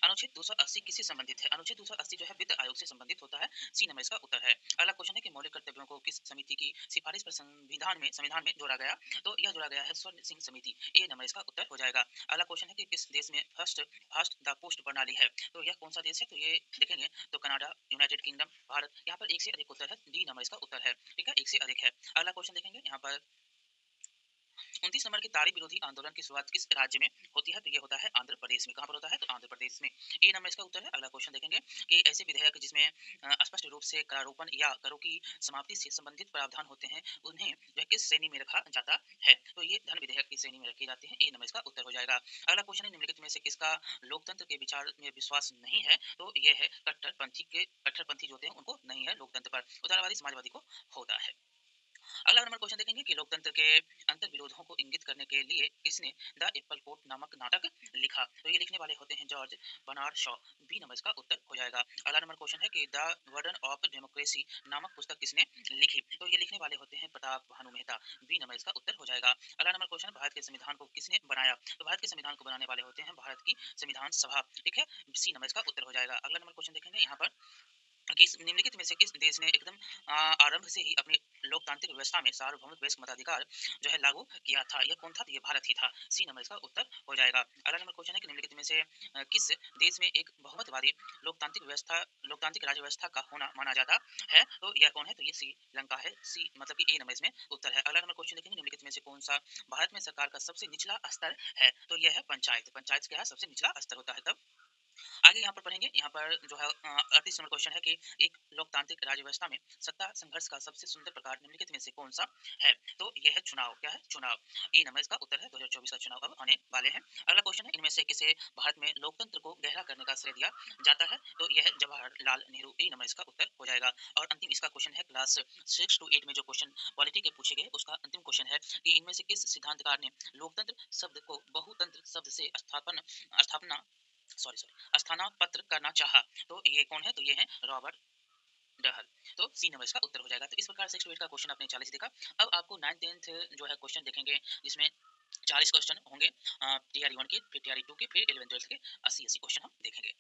अनुच्छेद 280 किससे संबंधित है? अनुच्छेद 280 जो है वित्त आयोग से संबंधित होता है। सी नंबर इसका उत्तर है। अगला क्वेश्चन है कि मौलिक कर्तव्यों को किस समिति की सिफारिश पर संविधान में जोड़ा गया? तो यह जोड़ा गया है स्वर्ण सिंह समिति। ए नंबर इसका उत्तर हो जाएगा। अगला क्वेश्चन है कि किस देश में फर्स्ट फास्ट द पोस्ट प्रणाली है? तो यह कौन सा देश है? तो ये देखेंगे तो कनाडा, यूनाइटेड किंगडम, भारत। यहाँ पर एक से अधिक उत्तर है। डी नंबर इसका उत्तर है। ठीक है, एक से अधिक है। अगला क्वेश्चन देखेंगे यहाँ पर 29 नंबर की तारीख विरोधी आंदोलन की शुरुआत किस राज्य में होती है? तो ये होता है आंध्र प्रदेश में। कहाँ पर होता है? तो आंध्र प्रदेश में। ए नंबर इसका उत्तर है। अगला क्वेश्चन देखेंगे कि ऐसे विधेयक जिसमें स्पष्ट रूप से करारोपण या करों की समाप्ति से संबंधित प्रावधान होते हैं, उन्हें वह किस श्रेणी में रखा जाता है? तो ये धन विधेयक की श्रेणी में रखे जाते हैं। ए नंबर इसका उत्तर हो जाएगा। अगला क्वेश्चन है निम्नलिखित में से किसका लोकतंत्र के विचार में विश्वास नहीं है? तो यह है कट्टरपंथी जो होते हैं उनको नहीं है लोकतंत्र पर, उदारवादी समाजवादी को होता है। अगला नंबर क्वेश्चन देखेंगे कि लोकतंत्र के अंतर विरोधों को इंगित करने के लिए किसने द एप्पल कोर्ट नामक नाटक लिखा? तो ये लिखने वाले होते हैं George Bernard Shaw. B number इसका उत्तर हो जाएगा। अगला नंबर क्वेश्चन है कि द वर्डन ऑफ डेमोक्रेसी नामक पुस्तक किसने लिखी? तो ये लिखने वाले होते हैं प्रताप भानु मेहता। बी नंबर इसका उत्तर हो जाएगा। अगला नंबर क्वेश्चन भारत के संविधान को किसने बनाया? तो भारत के संविधान को बनाने वाले होते हैं भारत की संविधान सभा। ठीक है, सी नंबर इसका उत्तर हो जाएगा। अगला नंबर क्वेश्चन देखेंगे यहाँ पर किस निम्नलिखित में से किस देश ने एकदम आरंभ से ही अपनी लोकतांत्रिक व्यवस्था में सार्वभौमिक वयस्क मताधिकार जो है लागू किया था? यह कौन था? तो ये भारत ही था। सी नंबर इसका उत्तर हो जाएगा। अगला नंबर क्वेश्चन है कि निम्नलिखित में से किस देश में एक बहुमतवादी लोकतांत्रिक राज्य व्यवस्था का होना माना जाता है? तो यह कौन है? तो ये श्रीलंका है। सी मतलब कि ए नंबर इसमें उत्तर है। अगला नंबर क्वेश्चन देखेंगे निम्नलिखित में से कौन सा भारत में सरकार का सबसे निचला स्तर है? तो यह है पंचायत। पंचायत क्या है? सबसे निचला स्तर होता है। तब आगे यहाँ पर पढ़ेंगे। यहाँ पर जो है 38 नंबर क्वेश्चन है कि एक लोकतांत्रिक राज्य व्यवस्था में सत्ता संघर्ष का सबसे सुंदर प्रकार निम्नलिखित में से कौन सा है? तो यह है चुनाव। क्या है? चुनाव। ए नंबर इसका उत्तर है। 2024 का चुनाव अब आने वाले हैं। अगला क्वेश्चन है इनमें से किसे भारत में लोकतंत्र को गहरा करने का श्रेय दिया जाता है? तो यह है जवाहरलाल नेहरू। ए नंबर इसका उत्तर हो जाएगा। और अंतिम इसका क्वेश्चन है क्लास 6 to 8 में जो क्वेश्चन पॉलिटी के पूछे गए उसका अंतिम क्वेश्चन है कि इनमें से किस सिद्धांतकार ने लोकतंत्र शब्द को बहुतंत्र शब्द से स्थापना स्थानापन्न करना चाहा? तो ये कौन है? तो ये है रॉबर्ट डहल। तो सी नंबर इसका उत्तर हो जाएगा। तो इस प्रकार 6 to 8 का क्वेश्चन आपने 40 देखा। अब आपको 9th 10th जो है क्वेश्चन देखेंगे जिसमें 40 क्वेश्चन होंगे टीआरई 1 के, फिर टीआरई 2 के, फिर 11th 12th के 80 क्वेश्चन हम देखेंगे।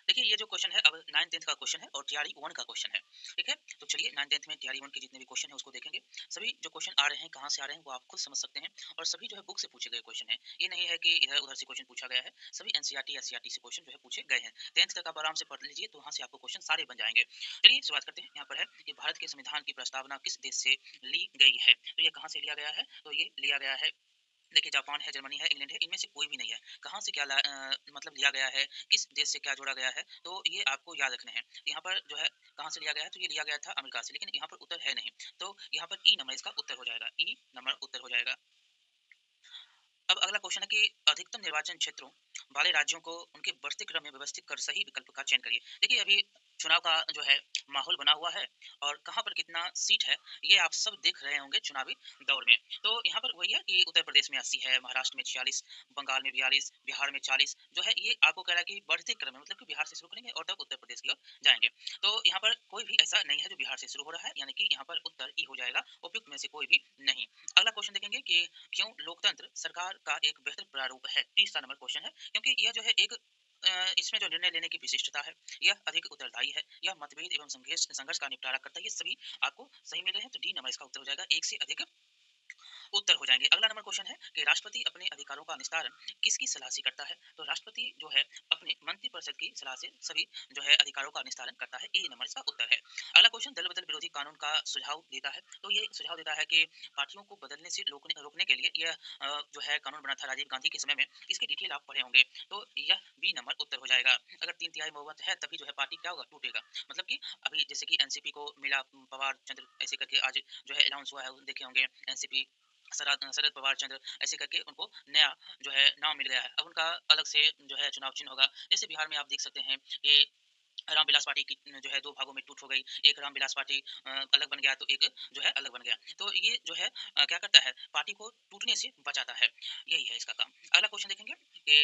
देखिए ये जो क्वेश्चन है अब 9th 10th का क्वेश्चन है और टीआरई 1 का क्वेश्चन है। ठीक है, तो चलिए 9th 10th में टीआरई 1 के जितने भी क्वेश्चन है उसको देखेंगे। सभी जो क्वेश्चन आ रहे हैं कहाँ से आ रहे हैं वो आप खुद समझ सकते हैं और सभी जो है बुक से पूछे गए क्वेश्चन है। ये नहीं है कि इधर उधर से क्वेश्चन पूछा गया है। सभी एनसीईआरटी एससीईआरटी से क्वेश्चन जो है पूछे गए हैं। 10th तक आप आराम से पढ़ लीजिए तो वहाँ से आपको क्वेश्चन सारे बन जाएंगे। चलिए शुरुआत करते हैं। यहाँ पर है कि भारत के संविधान की प्रस्तावना किस देश से ली गई है? तो ये कहाँ से लिया गया है? तो ये लिया गया है, देखिए जापान है, जर्मनी है, इंग्लैंड है, इनमें से कोई भी नहीं है। कहाँ से क्या मतलब लिया गया है, किस देश से क्या जोड़ा गया है, तो ये आपको याद रखने हैं। यहाँ पर जो है कहाँ से लिया गया है, तो ये लिया गया था अमेरिका से, लेकिन यहाँ पर उत्तर है नहीं। तो यहाँ पर ई नंबर इसका उत्तर हो जाएगा। ई नंबर उत्तर हो जाएगा। अब अगला क्वेश्चन है कि अधिकतम निर्वाचन क्षेत्रों वाले राज्यों को उनके बढ़ते क्रम में व्यवस्थित कर सही विकल्प का चयन करिए। देखिए अभी चुनाव का जो है माहौल बना हुआ है और कहाँ पर कितना सीट है ये आप सब देख रहे होंगे चुनावी दौर में। तो यहाँ पर वही है कि उत्तर प्रदेश में 80 है, महाराष्ट्र में 46, बंगाल में 42, बिहार में 40 जो है ये आपको कह रहा है कि बढ़ते क्रम में, मतलब कि बिहार से शुरू करेंगे और तब उत्तर प्रदेश की ओर जाएंगे। तो यहाँ पर कोई भी ऐसा नहीं है जो बिहार से शुरू हो रहा है, यानी कि यहाँ पर उत्तर ई हो जाएगा, उपयुक्त में से कोई भी नहीं। अगला क्वेश्चन देखेंगे कि क्यों लोकतंत्र सरकार का एक बेहतर प्रारूप है? तीसरा नंबर क्वेश्चन है क्योंकि यह जो है एक इसमें जो निर्णय लेने की विशिष्टता है यह अधिक उत्तरदायी है, यह मतभेद एवं संघर्ष का निपटारा करता है। ये सभी आपको सही मिले हैं, तो डी नंबर इसका उत्तर हो जाएगा। एक से अधिक उत्तर हो जाएंगे। अगला नंबर क्वेश्चन है कि राष्ट्रपति अपने अधिकारों का निस्तारण किसकी सलाह से करता है? तो राष्ट्रपति जो है अपने मंत्रिपरिषद की सलाह से सभी जो है अधिकारों का निस्तारण करता है। ए नंबर इसका उत्तर है। अगला क्वेश्चन दल बदल विरोधी कानून का सुझाव देता है। तो ये सुझाव देता है कि पार्टियों को बदलने से रोकने के लिए यह जो है कानून बना था राजीव गांधी के समय में। इसकी डिटेल आप पढ़े होंगे, तो यह बी नंबर उत्तर हो जाएगा। अगर 3/3 बहुमत है तभी जो है पार्टी क्या होगा, टूटेगा। मतलब कि अभी जैसे कि एनसीपी को मिला पवार चंद्र ऐसे करके आज जो है अनाउंस हुआ है, देखे होंगे एनसीपी शरद पवार चंद्र ऐसे करके उनको नया जो है नाम मिल गया है। अब उनका अलग से जो है चुनाव चिन्ह होगा। जैसे बिहार में आप देख सकते हैं कि रामविलास पार्टी की जो है 2 भागों में टूट हो गई। एक रामविलास पार्टी अलग बन गया तो एक जो है अलग बन गया। तो ये जो है क्या करता है, पार्टी को टूटने से बचाता है। यही है इसका काम। अगला क्वेश्चन देखेंगे कि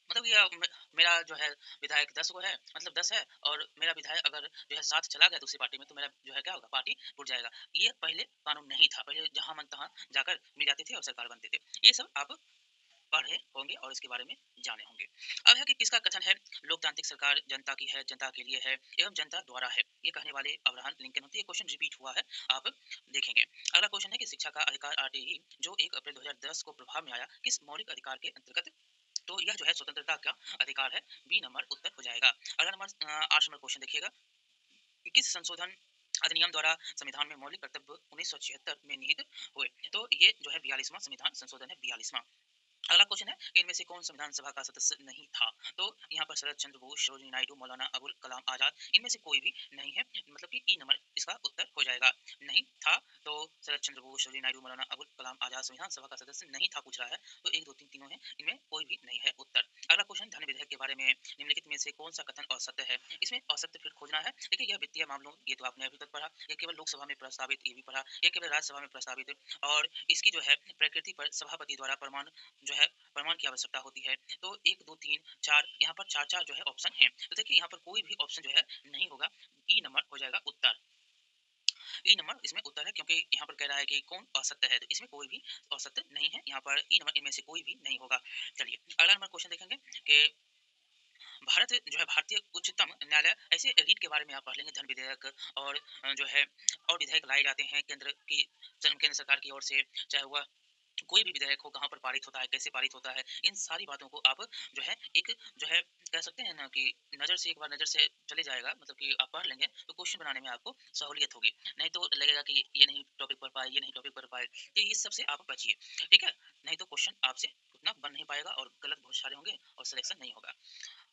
मतलब ये मेरा जो है विधायक 10 गो है, मतलब 10 है, और मेरा विधायक अगर जो है साथ चला गया दूसरी पार्टी में, तो मेरा जो है क्या होगा, पार्टी टूट जाएगा। ये पहले कानून नहीं था, पहले जहाँ मन तहाँ जाकर मिल जाते थे और सरकार बनते थे। ये सब आप पढ़े होंगे और इसके बारे में जाने होंगे। अब है कि किसका कथन है, लोकतांत्रिक सरकार जनता की है, जनता के लिए है एवं जनता द्वारा है। ये कहने वाले अब्राहम लिंकन होते हैं। ये क्वेश्चन रिपीट हुआ है, आप देखेंगे। अगला क्वेश्चन है कि शिक्षा का अधिकार आरटीई जो 1 अप्रैल 2010 को प्रभाव में आया, किस मौलिक अधिकार के अंतर्गत? तो यह जो है स्वतंत्रता का अधिकार है। बी नंबर उत्तर हो जाएगा। अगला नंबर 8 नंबर क्वेश्चन देखिएगा, कि किस संशोधन अधिनियम द्वारा संविधान में मौलिक कर्तव्य 1976 में निहित हुए? तो ये जो है 42वां संविधान संशोधन है, 42वां। अगला क्वेश्चन है कि इनमें से कौन संविधान सभा का सदस्य नहीं था? तो यहाँ पर शरद चंद्र बोस, सरोजिनी नायडू, मौलाना अबुल कलाम आजाद, इनमें से कोई भी नहीं है, मतलब कि ई नंबर इसका उत्तर हो जाएगा। नहीं था, तो शरद चंद्र बोस, सरोजिनी नायडू, मौलाना अबुल कलाम आजाद संविधान सभा का सदस्य नहीं था पूछ रहा है, तो 1 2 3 तीनों है, इनमें कोई भी नहीं है उत्तर। अगला क्वेश्चन, धन विधेयक के बारे में निम्नलिखित में से कौन सा कथन असत्य है? इसमें असत्य फिर खोजना है। देखिए, यह वित्तीय मामलों, ये तो आपने अभी तक पढ़ा, ये केवल लोकसभा में प्रस्तावित, ये भी पढ़ा, ये केवल राज्यसभा में प्रस्तावित, और इसकी जो है प्रकृति पर सभापति द्वारा प्रमाण जो है प्रमाण की आवश्यकता होती है। तो 1 2 3 4, यहाँ पर 4 जो है ऑप्शन हैं। तो देखिए, यहाँ पर कोई भी ऑप्शन जो है नहीं होगा, ई नंबर हो जाएगा उत्तर। ई नंबर इसमें उत्तर है, क्योंकि यहाँ पर कह रहा है कि कौन असत्य है, तो इसमें कोई भी असत्य नहीं है। यहाँ पर ई नंबर इनमें से कोई भी नहीं होगा। चलिए अगला नंबर क्वेश्चन देखेंगे कि भारत जो है भारतीय उच्चतम न्यायालय, ऐसे रीट के बारे में आप पढ़ लेंगे, धन विधेयक और जो है और विधेयक लाए जाते हैं केंद्र सरकार की ओर से, चाहे वह कोई भी विधेयक हो, कहाँ पर पारित होता है, कैसे पारित होता है, इन सारी बातों को आप जो है एक जो है कह सकते हैं ना कि नज़र से, एक बार नज़र से चले जाएगा, मतलब कि आप पढ़ लेंगे तो क्वेश्चन बनाने में आपको सहूलियत होगी। नहीं तो लगेगा कि ये नहीं टॉपिक पढ़ पाए, ये नहीं टॉपिक पढ़ पाए, तो इस सब से आप बचिए, ठीक है? नहीं तो क्वेश्चन आपसे उतना बन नहीं पाएगा और गलत बहुत सारे होंगे और सिलेक्शन नहीं होगा।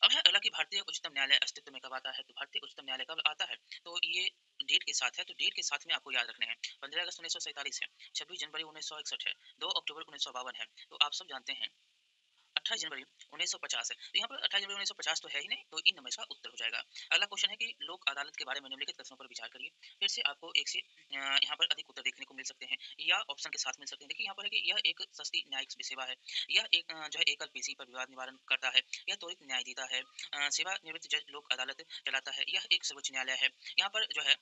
अब है अगला कि भारतीय उच्चतम न्यायालय अस्तित्व में कब आता है? तो भारतीय उच्चतम न्यायालय कब आता है? तो ये डेट के साथ है, तो डेट के साथ में आपको याद रखने हैं। 15 अगस्त 1947 है, 26 जनवरी 1961 है, 2 अक्टूबर 1952 है, तो आप सब जानते हैं 28 जनवरी 1950 है। तो यहाँ पर 28 जनवरी 1950 तो है ही नहीं, तो इन नंबर का उत्तर हो जाएगा। अगला क्वेश्चन है कि लोक अदालत के बारे में निम्नलिखित कथनों पर विचार करिए। फिर से आपको एक से यहाँ पर अधिक उत्तर देखने को मिल सकते हैं या ऑप्शन के साथ मिल सकते हैं। देखिए, यहाँ पर है कि यह एक सस्ती न्यायिक सेवा है, यह एक जो है एकल पेशी पर विवाद निवारण करता है, यह त्वरित न्याय देता है, सेवानिवृत्त जज लोक अदालत चलाता है, यह एक सर्वोच्च न्यायालय है। यहाँ पर जो है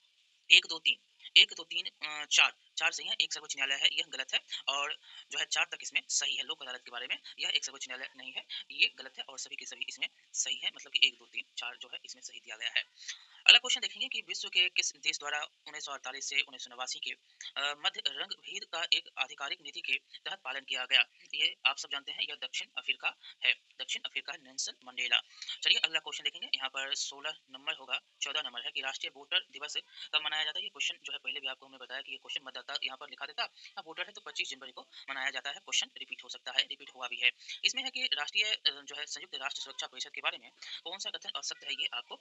1 2 3 1 2 3 4 सही है, एक सर्वोच्च न्यायालय है, यह गलत है, और जो है 4 तक इसमें सही है। लोक अदालत के बारे में यह एक सर्वोच्च न्यायालय नहीं है, ये गलत है, और सभी के सभी इसमें सही है, मतलब कि 1 2 3 4 जो है इसमें सही दिया गया है। अगला क्वेश्चन देखेंगे कि विश्व के किस देश द्वारा 1948 से 1989 के मध्य रंग भेद का एक आधिकारिक नीति के तहत पालन किया गया? ये आप सब जानते हैं, यह दक्षिण अफ्रीका है, दक्षिण अफ्रीका, नेल्सन मंडेला। चलिए अगला क्वेश्चन देखेंगे, यहाँ पर 16 नंबर होगा, 14 नंबर है कि राष्ट्रीय वोटर दिवस कब मनाया जाता है? ये क्वेश्चन जो है पहले भी आपको हमने बताया कि ये क्वेश्चन मतदाता यहाँ पर लिखा देता, हाँ वोटर है तो 25 जनवरी को मनाया जाता है। क्वेश्चन रिपीट हो सकता है, रिपीट हुआ भी है। इसमें है कि राष्ट्रीय जो है संयुक्त राष्ट्र सुरक्षा परिषद के बारे में कौन सा कथन असत्य है, ये आपको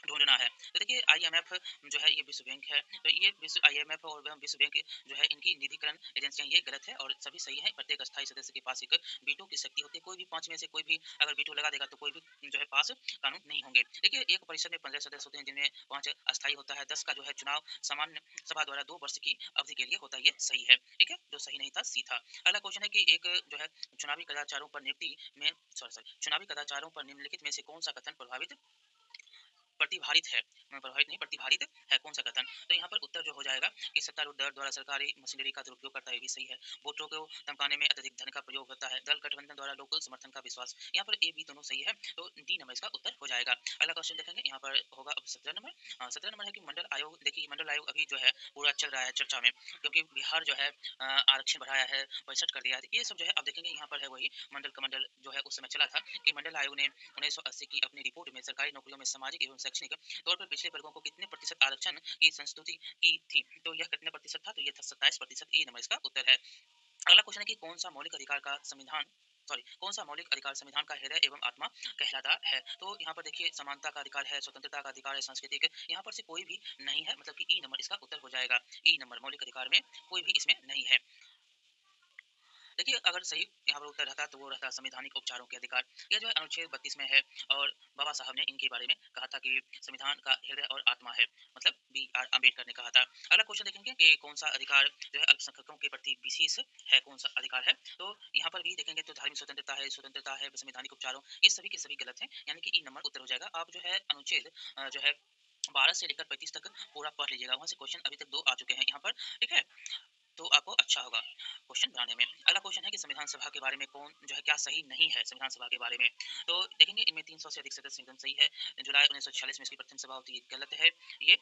ढूँढना है। तो देखिए, आईएमएफ जो है ये विश्व बैंक है, तो ये विश्व आईएमएफ और विश्व बैंक जो है इनकी निधिकरण एजेंसियाँ, ये गलत है और सभी सही है। प्रत्येक अस्थायी सदस्य के पास एक वीटो की शक्ति होती है, कोई भी 5 में से कोई भी अगर वीटो लगा देगा तो कोई भी जो है पास कानून नहीं होंगे। देखिए, एक परिषद में 15 सदस्य होते हैं, जिनमें 5 अस्थायी होता है, 10 का जो है चुनाव सामान्य सभा द्वारा 2 वर्ष की अवधि के लिए होता है, ये सही है, ठीक है? जो सही नहीं था, सी था। अगला क्वेश्चन है कि एक जो है चुनावी कदाचारों पर नियुक्ति में चुनावी कदाचारों पर निम्नलिखित में से कौन सा कथन प्रभावित प्रतिभारित है, प्रभावित नहीं प्रतिभारित है, कौन सा कथन? तो यहाँ पर उत्तर जो हो जाएगा कि सत्तारूढ़ दल द्वारा सरकारी मशीनरी का दुरुपयोग करता है, ये भी सही है। वोटरों को धमकाने में अत्यधिक धन का प्रयोग होता है, दल गठबंधन द्वारा लोक समर्थन का विश्वास, यहाँ पर ए बी दोनों सही है, तो डी नंबर इसका उत्तर हो जाएगा। अगला क्वेश्चन देखेंगे, यहाँ पर होगा अब 17 नंबर। 17 नंबर है कि मंडल आयोग, देखिए मंडल आयोग अभी जो है पूरा चल रहा है चर्चा में, क्योंकि बिहार जो है आरक्षण बढ़ाया है, 65 कर दिया है, ये सब जो है आप देखेंगे यहाँ पर है वही मंडल कमंडल जो है उस समय चला था कि मंडल आयोग ने 1980 की अपनी रिपोर्ट में सरकारी नौकरियों में सामाजिक एवं शैक्षणिक तौर पर पिछड़े वर्गों को कितने प्रतिशत आरक्षण की संस्तुति की थी? तो यह कितने प्रतिशत था? तो यह था 27%, ए नंबर इसका उत्तर है। अगला क्वेश्चन है कि कौन सा मौलिक अधिकार का संविधान कौन सा मौलिक अधिकार संविधान का हृदय एवं आत्मा कहलाता है? तो यहाँ पर देखिए, समानता का अधिकार है, स्वतंत्रता का अधिकार है, सांस्कृतिक, यहाँ पर से कोई भी नहीं है, मतलब कि ई नंबर इसका उत्तर हो जाएगा। ई नंबर मौलिक अधिकार में कोई भी इसमें नहीं है। देखिए, अगर सही यहाँ पर उत्तर रहता तो वो रहता संवैधानिक उपचारों के अधिकार। यह जो है अनुच्छेद 32 में है और बाबा साहब ने इनके बारे में कहा था कि संविधान का हृदय और आत्मा है, मतलब B.R. अम्बेडकर ने कहा था। अगला क्वेश्चन देखेंगे कि कौन सा अधिकार जो है अल्पसंख्यकों के प्रति विशेष है, कौन सा अधिकार है? तो यहाँ पर भी देखेंगे तो धार्मिक स्वतंत्रता है, संवैधानिक उपचारों, ये सभी के सभी गलत हैं, यानी कि ई नंबर उत्तर हो जाएगा। आप जो है अनुच्छेद जो है 12 से लेकर 35 तक पूरा पढ़ लीजिएगा, वहाँ से क्वेश्चन अभी तक 2 आ चुके हैं यहाँ पर, ठीक है? तो आपको अच्छा होगा क्वेश्चन बनाने में। अगला क्वेश्चन है कि संविधान सभा के बारे में कौन जो है क्या सही नहीं है संविधान सभा के बारे में? तो देखेंगे इनमें 300 से अधिक सदस्य एकदम सही है। जुलाई 1946 में इसकी प्रथम सभा होती है, गलत है ये।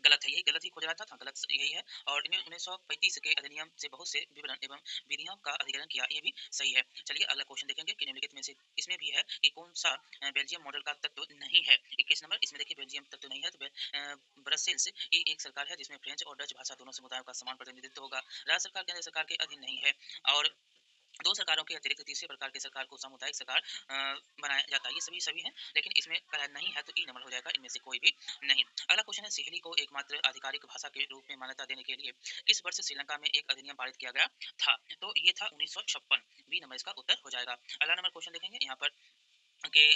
गलत है, यही गलत ही खोज रहा था, गलत यही है। और इन्हें 1935 के अधिनियम से बहुत से विवरण एवं विधियों का अधिग्रहण किया, ये भी सही है। चलिए अगला क्वेश्चन देखेंगे कि निम्नलिखित में से इसमें भी है कि कौन सा बेल्जियम मॉडल का तत्व नहीं है। 21 नंबर, इसमें देखिए बेल्जियम तत्व नहीं है, तो ब्रसेल्स ये एक सरकार है जिसमें फ्रेंच और डच भाषा दोनों समुदायों का समान प्रतिनिधित्व होगा। राज्य सरकार केंद्र सरकार के अधीन नहीं है और दो सरकारों के अतिरिक्त तीसरे प्रकार की सरकार को सामुदायिक सरकार बनाया जाता है। ये सभी सभी हैं, लेकिन इसमें कहा नहीं है तो ई नंबर हो जाएगा, इनमें से कोई भी नहीं। अगला क्वेश्चन है सिहली को एकमात्र आधिकारिक भाषा के रूप में मान्यता देने के लिए किस वर्ष श्रीलंका में एक अधिनियम पारित किया गया था? तो ये था 1956, बी नंबर इसका उत्तर हो जाएगा। अगला नंबर क्वेश्चन देखेंगे यहाँ पर कि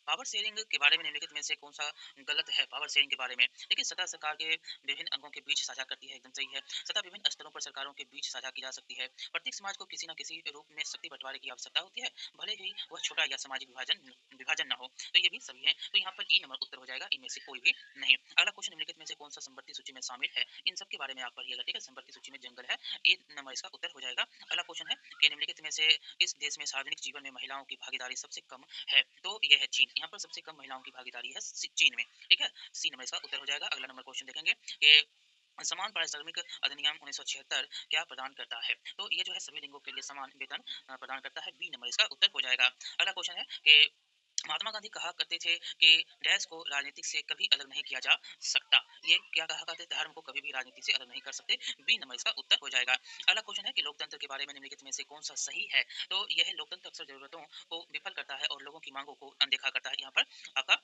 पावर शेयरिंग के बारे में निम्नलिखित में से कौन सा गलत है? पावर शेयरिंग के बारे में देखिए, सत्ता सरकार के विभिन्न अंगों के बीच साझा करती है, एकदम सही है। सत्ता विभिन्न स्तरों पर सरकारों के बीच साझा की जा सकती है। प्रत्येक समाज को किसी न किसी रूप में शक्ति बंटवारे की आवश्यकता होती है, भले ही वह छोटा या सामाजिक विभाजन विभाजन न हो। तो ये भी सभी है, तो यहाँ पर ई नंबर उत्तर हो जाएगा, इनमें से कोई भी नहीं। अगला क्वेश्चन निम्नलिखित में से कौन सा संपत्ति सूची में शामिल है? इन सब के बारे में आप पढ़िएगा, ठीक है? संपत्ति सूची में जंगल है, ये नंबर इसका उत्तर हो जाएगा। अगला क्वेश्चन है कि निम्नलिखित में से किस देश में सार्वजनिक जीवन में महिलाओं की भागीदारी सबसे कम है? तो यह है चीन। यहाँ पर सबसे कम महिलाओं की भागीदारी है चीन में, ठीक है? सी नंबर इसका उत्तर हो जाएगा। अगला नंबर क्वेश्चन देखेंगे कि समान पारिश्रमिक अधिनियम 1976 क्या प्रदान करता है? तो ये जो है सभी लिंगों के लिए समान वेतन प्रदान करता है, बी नंबर इसका उत्तर हो जाएगा। अगला क्वेश्चन है कि महात्मा गांधी कहा करते थे कि डैश को राजनीतिक से कभी अलग नहीं किया जा सकता। ये क्या कहा करते थे? धर्म को कभी भी राजनीति से अलग नहीं कर सकते, बी नंबर इसका उत्तर हो जाएगा। अगला क्वेश्चन है कि लोकतंत्र के बारे में निम्नलिखित में से कौन सा सही है? तो यह लोकतंत्र अक्सर जरूरतों को विफल करता है और लोगों की मांगों को अनदेखा करता है। यहाँ पर आपका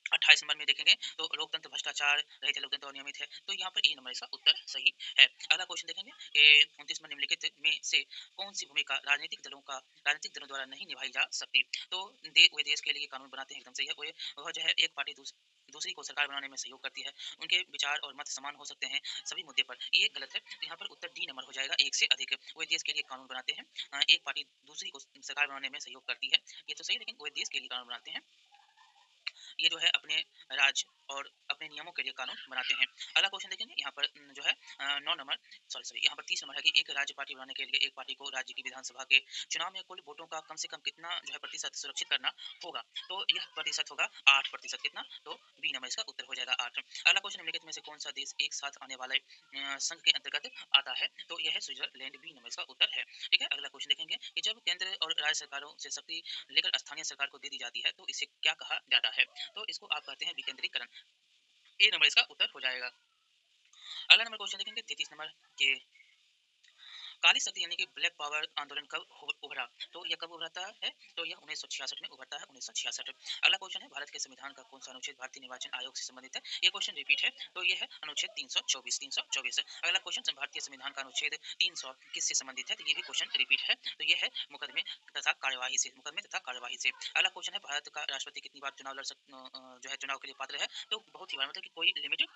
28 नंबर में देखेंगे तो लोकतंत्र भ्रष्टाचार रहित है, लोकतंत्र अनियमित है, तो यहाँ पर ए नंबर इसका उत्तर सही है। अगला क्वेश्चन देखेंगे कि 29 में निम्नलिखित में से कौन सी भूमिका राजनीतिक दलों द्वारा नहीं निभाई जा सकती? तो वे देश के लिए कानून बनाते हैं, एकदम सही है। वह जो है एक पार्टी दूसरी को सरकार बनाने में सहयोग करती है, उनके विचार और मत समान हो सकते हैं सभी मुद्दे पर, ये गलत है। तो यहाँ पर उत्तर डी नंबर हो जाएगा, एक से अधिक। वे देश के लिए कानून बनाते हैं, एक पार्टी दूसरी को सरकार बनाने में सहयोग करती है, ये तो सही, लेकिन वे देश के लिए कानून बनाते हैं, ये जो है अपने राज्य और अपने नियमों के लिए कानून बनाते हैं। अगला क्वेश्चन देखेंगे यहाँ पर जो है 9 नंबर सॉरी यहाँ पर 30 नंबर है कि एक राज्य पार्टी बनाने के लिए एक पार्टी को राज्य की विधानसभा के चुनाव में कुल वोटों का कम से कम कितना जो है प्रतिशत सुरक्षित करना होगा? तो यह प्रतिशत होगा 8%। कितना? तो बी नंबर इसका उत्तर हो जाएगा 8। अगला क्वेश्चन निम्नलिखित में से कौन सा देश एक साथ आने वाले संघ के अंतर्गत आता है? तो यह है स्विट्जरलैंड, बी नंबर इसका उत्तर है, ठीक है। अगला क्वेश्चन देखेंगे कि जब केंद्र और राज्य सरकारों से शक्ति लेकर स्थानीय सरकार को दे दी जाती है तो इसे क्या कहा जाता है? तो इसको आप कहते हैं विकेंद्रीकरण, ए नंबर इसका उत्तर हो जाएगा। अगला नंबर क्वेश्चन देखेंगे 33 नंबर के काली शक्ति यानी कि ब्लैक पावर आंदोलन कब उभरा? तो यह कब उभरता है? तो यह 1966 में उभरता है, 1966। अगला क्वेश्चन है भारत के संविधान का कौन सा अनुच्छेद भारतीय निर्वाचन आयोग से संबंधित है? ये क्वेश्चन रिपीट है, तो यह है अनुच्छेद 324। अगला क्वेश्चन भारतीय संविधान का अनुच्छेद 300 किससे संबंधित है? तो ये भी क्वेश्चन रिपीट है, तो यह है मुकदमे तथा कार्यवाही से, अगला क्वेश्चन है भारत का राष्ट्रपति कितनी बार चुनाव जो है चुनाव के लिए पात्र है? तो बहुत ही बार, मतलब कि कोई लिमिट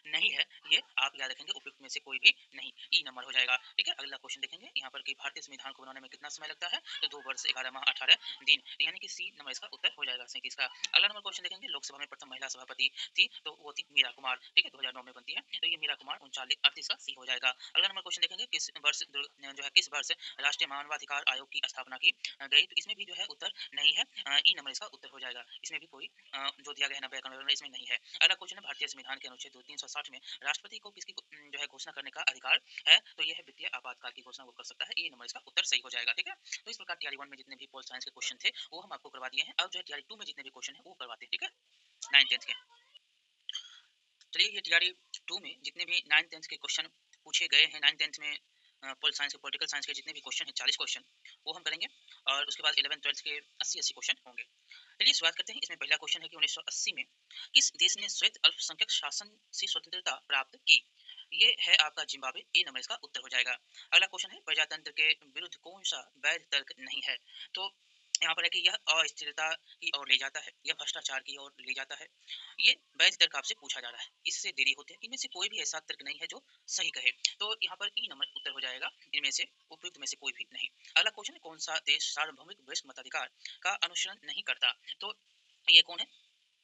नहीं है, ये आप याद रखेंगे, उपयुक्त में से कोई भी नहीं, ई नंबर हो जाएगा, ठीक है। अगला क्वेश्चन देखेंगे यहाँ पर कि भारतीय संविधान को बनाने में कितना समय लगता है? तो 2 वर्ष 11 माह 18 दिन, यानी कि सी नंबर इसका उत्तर हो जाएगा, 37 का। अगला नंबर क्वेश्चन देखेंगे लोकसभा में प्रथम महिला सभापति थी, तो वो थी मीरा कुमार, ठीक है, 2009 में बनती है, तो ये मीरा कुमार 39 का सी हो जाएगा। अगला नंबर क्वेश्चन देखेंगे किस वर्ष राष्ट्रीय मानवाधिकार आयोग की स्थापना की गई? तो इसमें भी जो है उत्तर नहीं है, ई नंबर इसका उत्तर हो जाएगा, इसमें भी कोई जो दिया गया है 90 इसमें नहीं है। अगला क्वेश्चन है भारतीय संविधान के अनुच्छेद 360 में राष्ट्रपति को किसकी जो है घोषणा करने का अधिकार है? तो यह है वित्तीय आपातकाल की घोषणा वो कर सकता है, ए नंबर इसका उत्तर सही हो जाएगा, ठीक है। तो इस प्रकार टीआरई 1 में जितने भी पोल साइंस के क्वेश्चन थे वो हम आपको करवा दिए हैं, अब जो है टीआरई 2 में जितने भी क्वेश्चन है वो करवाते हैं, ठीक है, 9th 10th के। चलिए ये टीआरई 2 में जितने भी 9th 10th के क्वेश्चन पूछे गए हैं, 9th 10th में पोल साइंस के पॉलिटिकल साइंस के जितने भी क्वेश्चन हैं 40 क्वेश्चन वो हम करेंगे, और उसके बाद 11th 12th के 80 क्वेश्चन होंगे। चलिए शुरुआत करते हैं। इसमें पहला क्वेश्चन है कि 1980 में किस देश ने श्वेत अल्पसंख्यक शासन से स्वतंत्रता प्राप्त की? ये है आपका जिम्बाब्वे, ए नंबर इसका उत्तर हो जाएगा। अगला क्वेश्चन है प्रजातंत्र के विरुद्ध कौन-सा वैध तर्क नहीं है? तो यहाँ पर है कि यह अस्थिरता की ओर ले जाता है, यह भ्रष्टाचार की ओर ले जाता है। ये वैध तर्क आपसे पूछा जा रहा है, इससे देरी होती है। इनमें से कोई भी ऐसा तर्क नहीं है जो सही कहे। तो यहाँ पर ई नंबर उत्तर हो जाएगा, इनमें से उपयुक्त में से कोई भी नहीं। अगला क्वेश्चन है कौन-सा देश सार्वभौमिक वयस्क मताधिकार का अनुसरण नहीं करता? तो ये कौन है?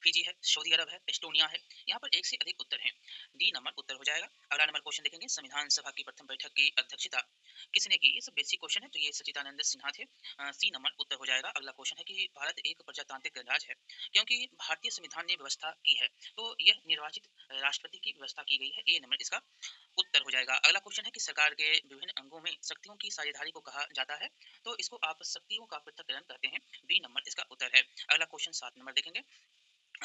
फिजी है, सऊदी अरब है, एस्टोनिया है। यहाँ पर एक से अधिक उत्तर हैं। डी नंबर उत्तर हो जाएगा। अगला नंबर क्वेश्चन देखेंगे, संविधान सभा की प्रथम बैठक की अध्यक्षता किसने की? ये सब बेसिक क्वेश्चन है, तो ये सच्चिदानंद सिन्हा थे। सी नंबर उत्तर हो जाएगा। अगला क्वेश्चन है कि भारत एक प्रजातांत्रिक गणराज्य है क्योंकि भारतीय संविधान ने व्यवस्था की है, तो यह निर्वाचित राष्ट्रपति की व्यवस्था की गई है। ए नंबर इसका उत्तर हो जाएगा। अगला क्वेश्चन है कि सरकार के विभिन्न अंगों में शक्तियों की साझेदारी को कहा जाता है, तो इसको आप शक्तियों का पृथक्करण कहते हैं। बी नंबर इसका उत्तर है। अगला क्वेश्चन 7 नंबर देखेंगे।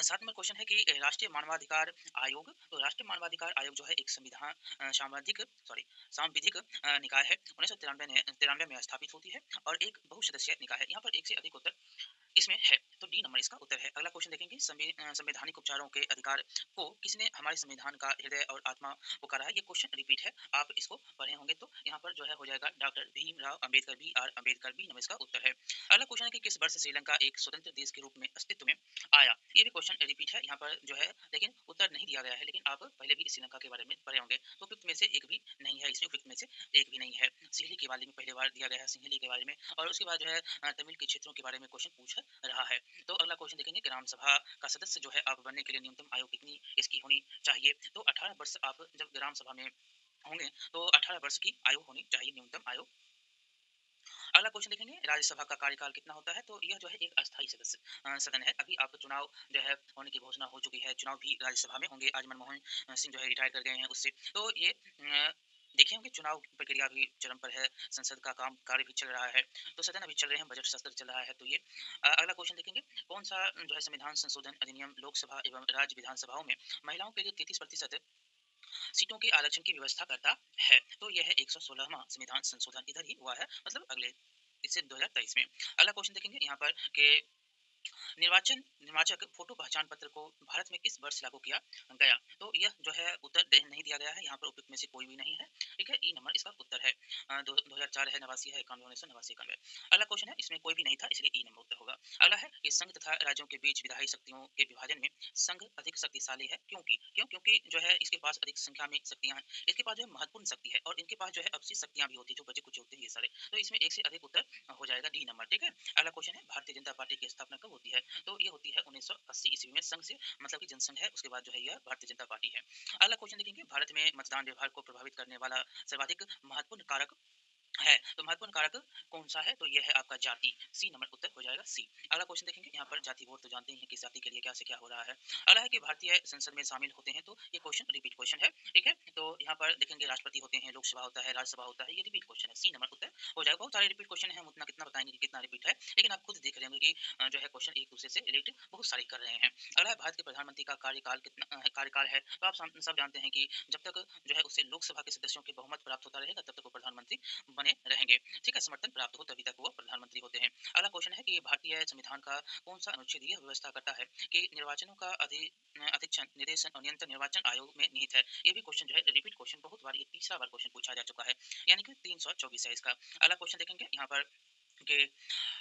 7 नंबर क्वेश्चन है कि राष्ट्रीय मानवाधिकार आयोग, तो राष्ट्रीय मानवाधिकार आयोग जो है एक संविधान सांविधिक निकाय है। 1993 में स्थापित होती है और एक बहुसदस्यीय निकाय है। यहाँ पर एक से अधिक उत्तर इसमें है, तो डी नंबर इसका उत्तर है। अगला क्वेश्चन देखेंगे, संवैधानिक उपचारों के अधिकार को किसने हमारे संविधान का हृदय और आत्मा पुकारा है? ये क्वेश्चन रिपीट है, आप इसको पढ़े होंगे, तो यहाँ पर जो है हो जाएगा doctor Bhimrao Ambedkar, B R Ambedkar, B number इसका उत्तर है। अगला क्वेश्चन है कि किस वर्ष श्रीलंका एक स्वतंत्र देश के रूप में अस्तित्व में आया? ये भी क्वेश्चन रिपीट है, यहाँ पर जो है लेकिन उत्तर नहीं दिया गया है, लेकिन आप पहले भी श्रीलंका के बारे में पढ़े होंगे, तो उपयुक्त में से एक भी नहीं है, इसमें उपयुक्त में से एक भी नहीं है। सिंहली के बारे में पहले बार दिया गया है, सिंहली के बारे में, और उसके बाद जो है तमिल के क्षेत्रों के बारे में क्वेश्चन पूछ रहा है। तो अगला क्वेश्चन देखेंगे, ग्राम सभा का सदस्य जो है आप बनने के लिए न्यूनतम आयु कितनी इसकी होनी चाहिए? तो 18 वर्ष आप जब ग्राम सभा में होंगे तो 18 वर्ष की आयु होनी चाहिए, न्यूनतम आयु। अगला क्वेश्चन देखेंगे, राज्यसभा का कार्यकाल कितना होता है? तो यह जो है एक अस्थायी सदन है। अभी आप चुनाव जो है होने की घोषणा हो चुकी है, चुनाव भी राज्यसभा में होंगे। आज मनमोहन सिंह जो है रिटायर कर गए हैं उससे, तो ये देखे होंगे चुनाव प्रक्रिया भी चरम पर है, संसद का काम कार्य भी चल रहा है, तो सदन अभी चल रहे हैं, बजट सत्र चल रहा है। तो ये अगला क्वेश्चन देखेंगे, कौन सा जो है संविधान संशोधन अधिनियम लोकसभा एवं राज्य विधानसभाओं में महिलाओं के लिए 33% सीटों के आरक्षण की व्यवस्था करता है? तो यह है 116वां संविधान संशोधन, इधर ही हुआ है, मतलब अगले इससे 2023 में। अगला क्वेश्चन देखेंगे यहाँ पर कि निर्वाचक फोटो पहचान पत्र को भारत में किस वर्ष लागू किया गया? तो यह जो है उत्तर नहीं दिया गया है, यहाँ पर उपयुक्त में से कोई भी नहीं है। ठीक है, ई नंबर इसका उत्तर है। 2004 है, 89 है, 91, 1989, 91। अगला क्वेश्चन है, इसमें कोई भी नहीं था, इसलिए ई नंबर उत्तर होगा। अगला है कि संघ तथा राज्यों के बीच विधायी शक्तियों के विभाजन में संघ अधिक शक्तिशाली है, क्योंकि जो है इसके पास अधिक संख्या में शक्तियां हैं, इसके पास जो है महत्वपूर्ण शक्ति है, और इनके पास जो है अपसी शक्तियां भी होती है, जो बचे कुछ होते हैं ये सारे। तो इसमें एक से अधिक उत्तर हो जाएगा, डी नंबर। ठीक है, अगला क्वेश्चन है, भारतीय जनता पार्टी की स्थापना कब होती है? तो ये होती है 1980 ईस्वी में, संघ से मतलब कि जनसंघ है, उसके बाद जो है यह भारतीय जनता पार्टी है। अगला क्वेश्चन देखेंगे, भारत में मतदान व्यवहार को प्रभावित करने वाला सर्वाधिक महत्वपूर्ण कारक है, तो महत्वपूर्ण कारक कौन सा है? तो यह है आपका जाति, सी नंबर उत्तर हो जाएगा, सी। अगला क्वेश्चन देखेंगे, यहाँ पर जाति वोट तो जानते ही हैं किस जाति के लिए क्या से क्या हो रहा है। अगला है कि भारतीय संसद में शामिल होते हैं, तो ये क्वेश्चन रिपीट क्वेश्चन है। ठीक है, तो यहाँ पर देखेंगे राष्ट्रपति होते हैं, लोकसभा होता है, राज्यसभा होता है, ये रिपीट क्वेश्चन है, सी नंबर उत्तर हो जाएगा। बहुत सारे रिपीट क्वेश्चन है, हम उतना कितना बताएंगे कि कितना रिपीट है, लेकिन आप खुद देख रहे होंगे कि जो है क्वेश्चन एक दूसरे से रिलेटेड बहुत सारे कर रहे हैं। अगला है भारत के प्रधानमंत्री का कार्यकाल कितना कार्यकाल है? तो आप सब जानते हैं कि जब तक जो है उसे लोकसभा के सदस्यों के बहुमत प्राप्त होता रहेगा, तब तक वो प्रधानमंत्री बने रहेंगे। ठीक है, समर्थन प्राप्त हो तभी तक वो प्रधानमंत्री होते हैं। अगला क्वेश्चन है कि भारतीय संविधान का कौन सा अनुच्छेद यह व्यवस्था करता है कि निर्वाचनों का अधीक्षण निर्देशन और नियंत्रण निर्वाचन आयोग में निहित है? ये भी क्वेश्चन जो है रिपीट क्वेश्चन, बहुत बार, ये तीसरा बार क्वेश्चन पूछा जा चुका है, यानी कि 324 है इसका। अगला क्वेश्चन देखेंगे यहाँ पर कि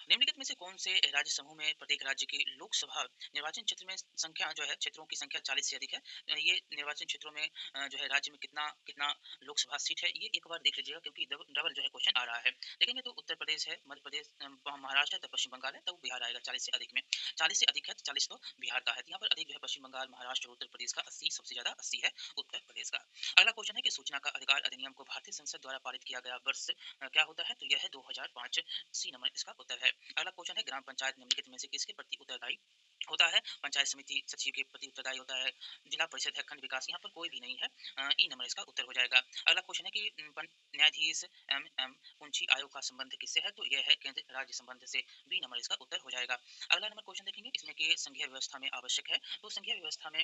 निम्नलिखित में से कौन से राज्य समूह में प्रत्येक राज्य की लोकसभा निर्वाचन क्षेत्र में संख्या जो है, क्षेत्रों की संख्या 40 से अधिक है? ये निर्वाचन क्षेत्रों में जो है राज्य में कितना कितना लोकसभा सीट है, ये एक बार देख लीजिएगा, क्योंकि डबल जो है क्वेश्चन आ रहा है। देखेंगे तो उत्तर प्रदेश है, मध्य प्रदेश, महाराष्ट्र है, तो पश्चिम बंगाल है, तब बिहार आएगा 40 से अधिक में। 40 से अधिक है तो 40 तो बिहार का है, तो यहाँ पर अधिक जो है पश्चिम बंगाल, महाराष्ट्र, उत्तर प्रदेश का 80, सबसे ज्यादा 80 है उत्तर प्रदेश का। अगला क्वेश्चन है कि सूचना का अधिकार अधिनियम को भारतीय संसद द्वारा पारित किया गया वर्ष क्या होता है? तो यह है 2005, सी नंबर इसका उत्तर है। अगला क्वेश्चन है, ग्राम पंचायत निम्नलिखित में से किसके प्रति उत्तरदायी होता है? पंचायत समिति सचिव के प्रति उत्तरदायी होता है, जिला परिषद है, खंड विकास, यहाँ पर कोई भी नहीं है, ई नंबर इसका उत्तर हो जाएगा। अगला क्वेश्चन है कि न्यायाधीश एम एम मुंशी आयोग का संबंध किससे है? तो यह है केंद्र राज्य संबंध से, बी नंबर इसका उत्तर हो जाएगा। अगला नंबर क्वेश्चन देखेंगे, इसमें कि संघीय व्यवस्था में आवश्यक है, तो संघीय व्यवस्था में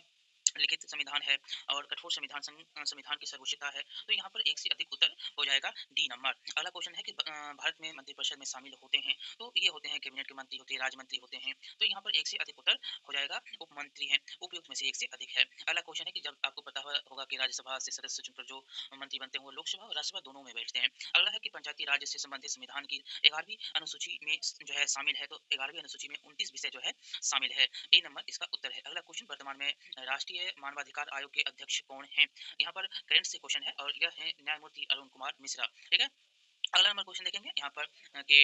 लिखित संविधान है और कठोर संविधान की सर्वोच्चता है, तो यहाँ पर एक से अधिक उत्तर हो जाएगा डी नंबर। अगला क्वेश्चन है कि भारत में मंत्रिपरिषद में शामिल होते हैं, तो ये होते हैं कैबिनेट के मंत्री होते हैं, राज्य मंत्री होते हैं, तो यहाँ पर एक से अधिक उत्तर हो जाएगा उप मंत्री हैं, उपयुक्त में से एक से अधिक है। अगला क्वेश्चन है कि जब आपको पता होगा कि राज्यसभा से सदस्य चुनकर जो मंत्री बनते हैं वो लोकसभा और राज्यसभा दोनों में बैठते हैं। अगला है कि पंचायती राज से संबंधित संविधान की 11वीं अनुसूची में जो है शामिल है, तो 11वीं अनुसूची में 29 विषय जो है शामिल है। ए नंबर इसका उत्तर है। अगला क्वेश्चन, वर्तमान में राष्ट्रीय मानवाधिकार आयोग के अध्यक्ष कौन हैं? यहाँ पर करंट से क्वेश्चन है और यह है न्यायमूर्ति अरुण कुमार मिश्रा। ठीक है। अगला नंबर क्वेश्चन देखेंगे यहाँ पर कि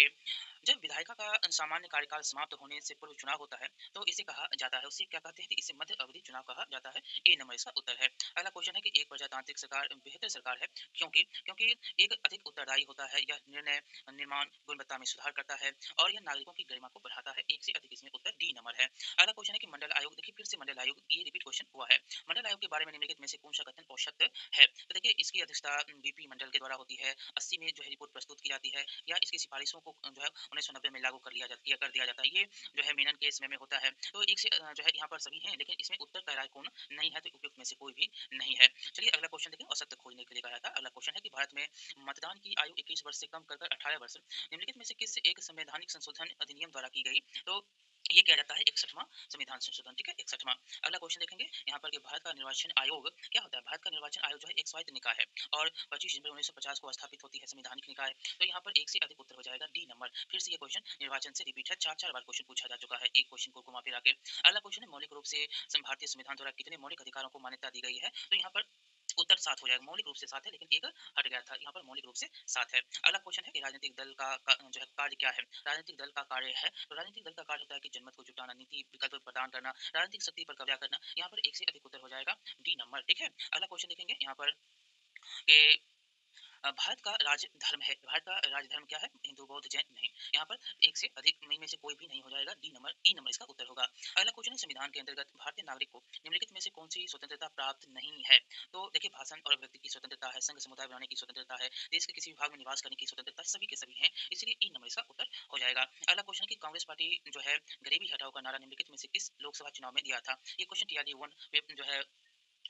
जब विधायिका का सामान्य कार्यकाल समाप्त होने से पूर्व चुनाव होता है, तो इसे कहा जाता है, उसे क्या कहते हैं? तो इसे मध्य अवधि चुनाव कहा जाता है। ए नंबर इसका उत्तर है। अगला क्वेश्चन है कि एक प्रजातांत्रिक सरकार बेहतर सरकार है, क्योंकि क्योंकि एक अधिक उत्तरदायी होता है, यह निर्णय निर्माण गुणवत्ता में सुधार करता है और यह नागरिकों की गरिमा को बढ़ाता है। एक से अधिक इसमें उत्तर डी नंबर है। अगला क्वेश्चन है कि मंडल आयोग, देखिए फिर से मंडल आयोग, ये रिपीट क्वेश्चन हुआ है। मंडल आयोग के बारे में निम्नलिखित में से कौन सा कथन औसत है? तो देखिए इसकी अध्यक्षता बीपी मंडल के द्वारा होती है, 80 में जो है रिपोर्ट प्रस्तुत की जाती है, या इसकी सिफारिशों को जो है 1990 में लागू कर दिया जाता है। ये जो है मेनन के समय में होता है। तो एक से जो है यहाँ पर सभी हैं, लेकिन इसमें उत्तर का राय कौन नहीं है, तो उपयुक्त में से कोई भी नहीं है। चलिए अगला क्वेश्चन देखें, औसत खोजने के लिए कहा था। अगला क्वेश्चन है कि भारत में मतदान की आयु 21 वर्ष से कम कर 18 वर्ष निम्नलिखित में से किस एक संवैधानिक संशोधन अधिनियम द्वारा की गई? तो ये किया जाता है 61वां संविधान संशोधन। ठीक है, 61वां। अगला क्वेश्चन देखेंगे यहाँ पर कि भारत का निर्वाचन आयोग क्या होता है? भारत का निर्वाचन आयोग जो है एक स्वायत्त निकाय है और 25 जनवरी 1950 को स्थापित होती है संवैधानिक निकाय। तो यहाँ पर एक से अधिक उत्तर हो जाएगा डी नंबर। फिर से ये क्वेश्चन निर्वाचन से रिपीट है, चार बार क्वेश्चन पूछा जा चुका है एक क्वेश्चन को घुमा फिरा के। अगला क्वेश्चन है मौलिक रूप से भारतीय संविधान द्वारा कितने मौलिक अधिकारों को मान्यता दी गई है? तो यहाँ पर उत्तर 7 हो जाएगा। मौलिक रूप से 7 है, लेकिन एक हट गया था, यहाँ पर मौलिक रूप से 7 है। अगला क्वेश्चन है कि राजनीतिक दल का जो है कार्य क्या है? राजनीतिक दल का कार्य है, तो राजनीतिक दल का कार्य होता है कि जनमत को जुटाना, नीति विकल्प प्रदान करना, राजनीतिक शक्ति पर कब्जा करना। यहाँ पर एक से अधिक उत्तर हो जाएगा डी नंबर। ठीक है। अगला क्वेश्चन देखेंगे यहाँ पर कि भारत का राज धर्म है, भारत का राज धर्म क्या है? हिंदू, बौद्ध, जैन नहीं। यहाँ पर एक से अधिक में से कोई भी नहीं हो जाएगा, डी नंबर, ई नंबर इसका उत्तर होगा। अगला क्वेश्चन है संविधान के अंतर्गत भारतीय नागरिक को निम्नलिखित में से कौन सी स्वतंत्रता प्राप्त नहीं है? तो देखिए भाषण और व्यक्ति की स्वतंत्रता है, संघ समुदाय बनाने की स्वतंत्रता है, देश के किसी विभाग में निवास करने की स्वतंत्रता, सभी के सभी हैं, इसलिए ई नंबर इसका उत्तर हो जाएगा। अगला क्वेश्चन है कि कांग्रेस पार्टी जो है गरीबी हटाओ का नारा निम्नलिखित में से किस लोकसभा चुनाव में दिया था? ये क्वेश्चन टीआरडी 1 जो है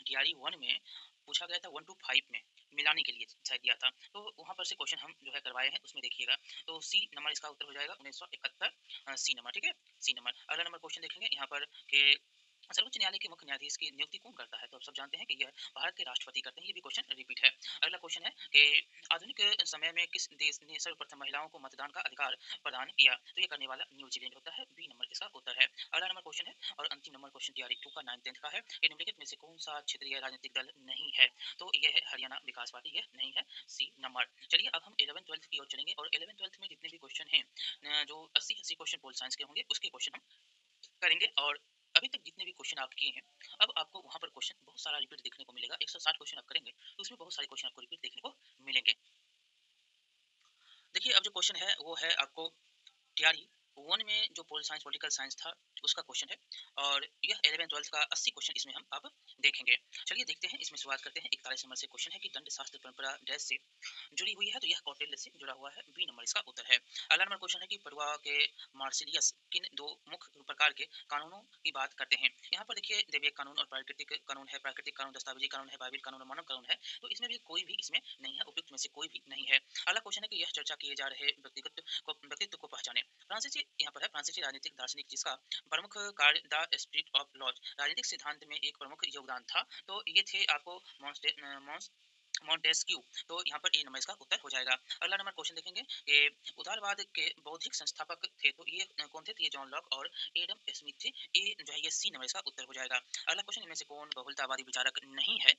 टीआरई 1 में पूछा गया था, 1 to 5 में मिलाने के लिए शायद दिया था, तो वहाँ पर से क्वेश्चन हम जो है करवाए हैं, उसमें देखिएगा। तो सी नंबर इसका उत्तर हो जाएगा 1971, सी नंबर। ठीक है, सी नंबर। अगला नंबर क्वेश्चन देखेंगे यहाँ पर कि सर्वोच्च न्यायालय के मुख्य न्यायाधीश की नियुक्ति कौन करता है? तो आप सब जानते हैं कि यह भारत के राष्ट्रपति करते हैं, ये भी क्वेश्चन रिपीट है। अगला क्वेश्चन है कि आधुनिक समय में किस देश ने सर्वप्रथम महिलाओं को मतदान का अधिकार प्रदान किया? तो ये करने वाला न्यूजीलैंड होता है, बी नंबर इसका उत्तर है। अगला नंबर क्वेश्चन है और अंतिम नंबर क्वेश्चन टीआरई 2 का 9th 10th का है कि निम्नलिखित में से कौन सा क्षेत्रीय राजनीतिक दल नहीं है? तो यह है हरियाणा विकास पार्टी, यह नहीं है, सी नंबर। चलिए अब हम 11th 12th की ओर चलेंगे और 11th 12th में जितने भी क्वेश्चन हैं जो 80 क्वेश्चन पोल साइंस के होंगे, उसके क्वेश्चन हम करेंगे। और अभी तक जितने भी क्वेश्चन आप किए हैं, अब आपको वहाँ पर क्वेश्चन बहुत सारा रिपीट देखने को मिलेगा। 160 क्वेश्चन आप करेंगे तो उसमें बहुत सारे क्वेश्चन आपको रिपीट देखने को मिलेंगे। देखिए अब जो क्वेश्चन है वो है आपको टीआरई 1 में जो पोल साइंस पॉलिटिकल साइंस था उसका क्वेश्चन है, और यह 11th 12th का 80 क्वेश्चन इसमें हम अब देखेंगे। चलिए देखते हैं, इसमें शुरुआत करते हैं। 41 नंबर से क्वेश्चन है कि दंड शास्त्र परंपरा डैश से जुड़ी हुई है, तो यह कौटिल्य से जुड़ा हुआ है, बी नंबर इसका उत्तर है। अगला नंबर क्वेश्चन है कि पड़ुआ के मार्सिलियस किन दो मुख्य प्रकार के कानूनों की बात करते हैं? यहाँ पर देखिए दैविक कानून और प्राकृतिक कानून है, प्राकृतिक कानून दस्तावेजी कानून है, बाइबिल कानून और मानव कानून है, तो इसमें भी कोई भी इसमें नहीं है, उपयुक्त में से कोई भी नहीं है। अगला क्वेश्चन है कि यह चर्चा किए जा रहे व्यक्तित्व को पहचाने। फ्रांसीसी यहाँ पर है, फ्रांसीसी राजनीतिक दार्शनिक जिसका प्रमुख कार्य द स्पिरिट ऑफ लॉज राजनीतिक सिद्धांत में एक प्रमुख योगदान था, तो ये थे आपको मॉन्टेस्क्यू। तो यहाँ पर ए नंबर इसका उत्तर हो जाएगा। अगला नंबर क्वेश्चन देखेंगे कि उदारवाद के बौद्धिक संस्थापक थे, तो ये कौन थे? तो ये जॉन लॉक और एडम स्मिथ थे। ए जो है ये सी नंबर इसका उत्तर हो जाएगा। अगला क्वेश्चन, इनमें से कौन बहुलतावादी विचारक नहीं है?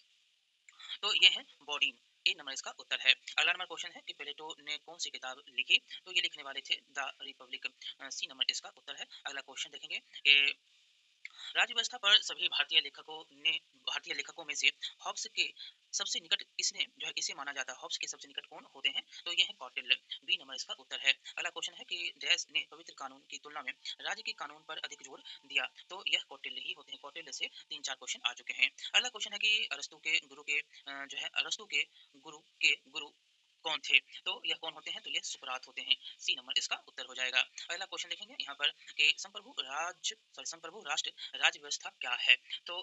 तो ये है बॉडीन, ए नंबर इसका उत्तर है। अगला नंबर क्वेश्चन है कि प्लेटो ने कौन सी किताब लिखी? तो ये लिखने वाले थे द रिपब्लिक, सी नंबर इसका उत्तर है। अगला क्वेश्चन देखेंगे कि राज्य व्यवस्था पर सभी भारतीय लेखकों में से हॉब्स के सबसे निकट किसने जो है किसे माना जाता है? हॉब्स के सबसे निकट कौन होते हैं? तो ये है कौटिल्य, बी नंबर इसका उत्तर है। अगला क्वेश्चन है कि डैश ने पवित्र कानून की तुलना में राज्य के कानून पर अधिक जोर दिया, तो यह कौटिल्य ही होते हैं। कौटिल्य से 3-4 क्वेश्चन आ चुके हैं। अगला क्वेश्चन है कि अरस्तु के गुरु कौन थे? तो यह कौन होते हैं? तो यह सुकरात होते हैं, सी नंबर इसका उत्तर हो जाएगा। अगला क्वेश्चन देखेंगे यहाँ पर कि संप्रभु राष्ट्र राज्य व्यवस्था क्या है? तो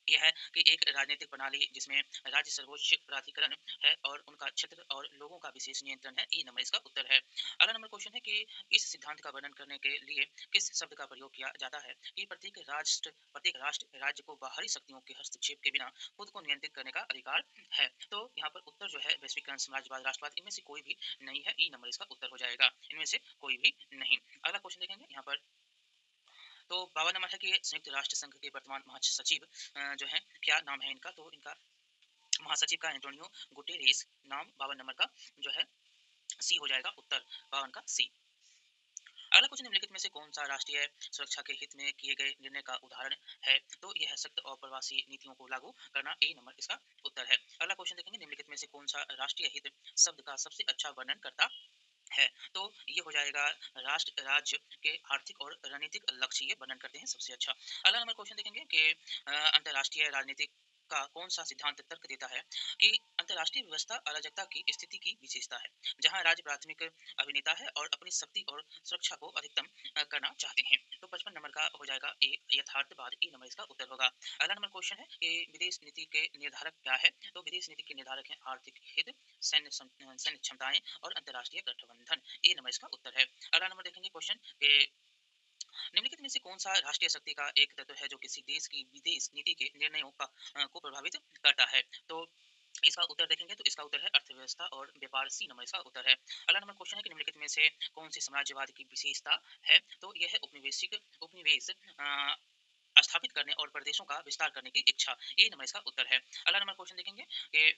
ये है कि एक राजनीतिक प्रणाली जिसमें राज्य सर्वोच्च प्राधिकरण है और उनका क्षेत्र और लोगों का विशेष नियंत्रण है। ई नंबर इसका उत्तर है। अगला नंबर क्वेश्चन है कि इस सिद्धांत का वर्णन करने के लिए किस शब्द का प्रयोग किया जाता है कि प्रत्येक राष्ट्र राज्य को बाहरी शक्तियों के हस्तक्षेप के बिना खुद को नियंत्रित करने का अधिकार है। तो यहाँ पर उत्तर जो है वैश्वीकरण, साम्राज्यवाद, राष्ट्रवाद, इनमें से कोई भी नहीं है। ई नंबर इसका उत्तर हो जाएगा, इनमें से कोई भी नहीं। अगला क्वेश्चन देखेंगे यहाँ पर। तो 52 नंबर है कि संयुक्त राष्ट्र संघ के वर्तमान महासचिव जो है क्या नाम है इनका। तो इनका महासचिव का एंटोनियो गुटेरेस नाम 52 नंबर का जो है सी हो जाएगा उत्तर, 52 का सी। अगला क्वेश्चन, निम्नलिखित में से कौन सा राष्ट्रीय सुरक्षा के हित में किए गए निर्णय का उदाहरण है। तो यह है सख्त और प्रवासी नीतियों को लागू करना। ए नंबर इसका उत्तर है। अगला क्वेश्चन देखेंगे, निम्नलिखित में से कौन सा राष्ट्रीय हित शब्द का सबसे अच्छा वर्णन करता है। तो ये हो जाएगा राष्ट्र राज्य के आर्थिक और रणनीतिक लक्ष्य ये वर्णन करते हैं सबसे अच्छा। अगला नंबर क्वेश्चन देखेंगे कि अंतर्राष्ट्रीय राजनीतिक का कौन सा सिद्धांत तर्क देता है कि अंतर्राष्ट्रीय व्यवस्था अराजकता की स्थिति की विशेषता है जहां राज्य प्राथमिक अभिनेता है और अपनी शक्ति और सुरक्षा को अधिकतम करना चाहते हैं। तो 55 नंबर का हो जाएगा ए यथार्थवाद। ई नंबर इसका उत्तर होगा। अगला नंबर क्वेश्चन है कि विदेश नीति के निर्धारक क्या है। तो विदेश नीति के निर्धारक हैं आर्थिक हित, सैन्य क्षमताएं और अंतर्राष्ट्रीय गठबंधन। ए नंबर इसका उत्तर है। अगला नंबर देखेंगे क्वेश्चन के निम्नलिखित में से कौन सा राष्ट्रीय शक्ति का एक तत्व है जो किसी देश की विदेश नीति के निर्णयों को प्रभावित करता है। तो इसका उत्तर देखेंगे तो इसका उत्तर है अर्थव्यवस्था और व्यापार। सी नंबर इसका उत्तर है। अगला नंबर क्वेश्चन है कि निम्नलिखित में से कौन सी साम्राज्यवाद की विशेषता है। तो यह है उपनिवेश स्थापित करने और प्रदेशों का विस्तार करने की इच्छा। ए नंबर इसका उत्तर है। अगला नंबर क्वेश्चन देखेंगे कि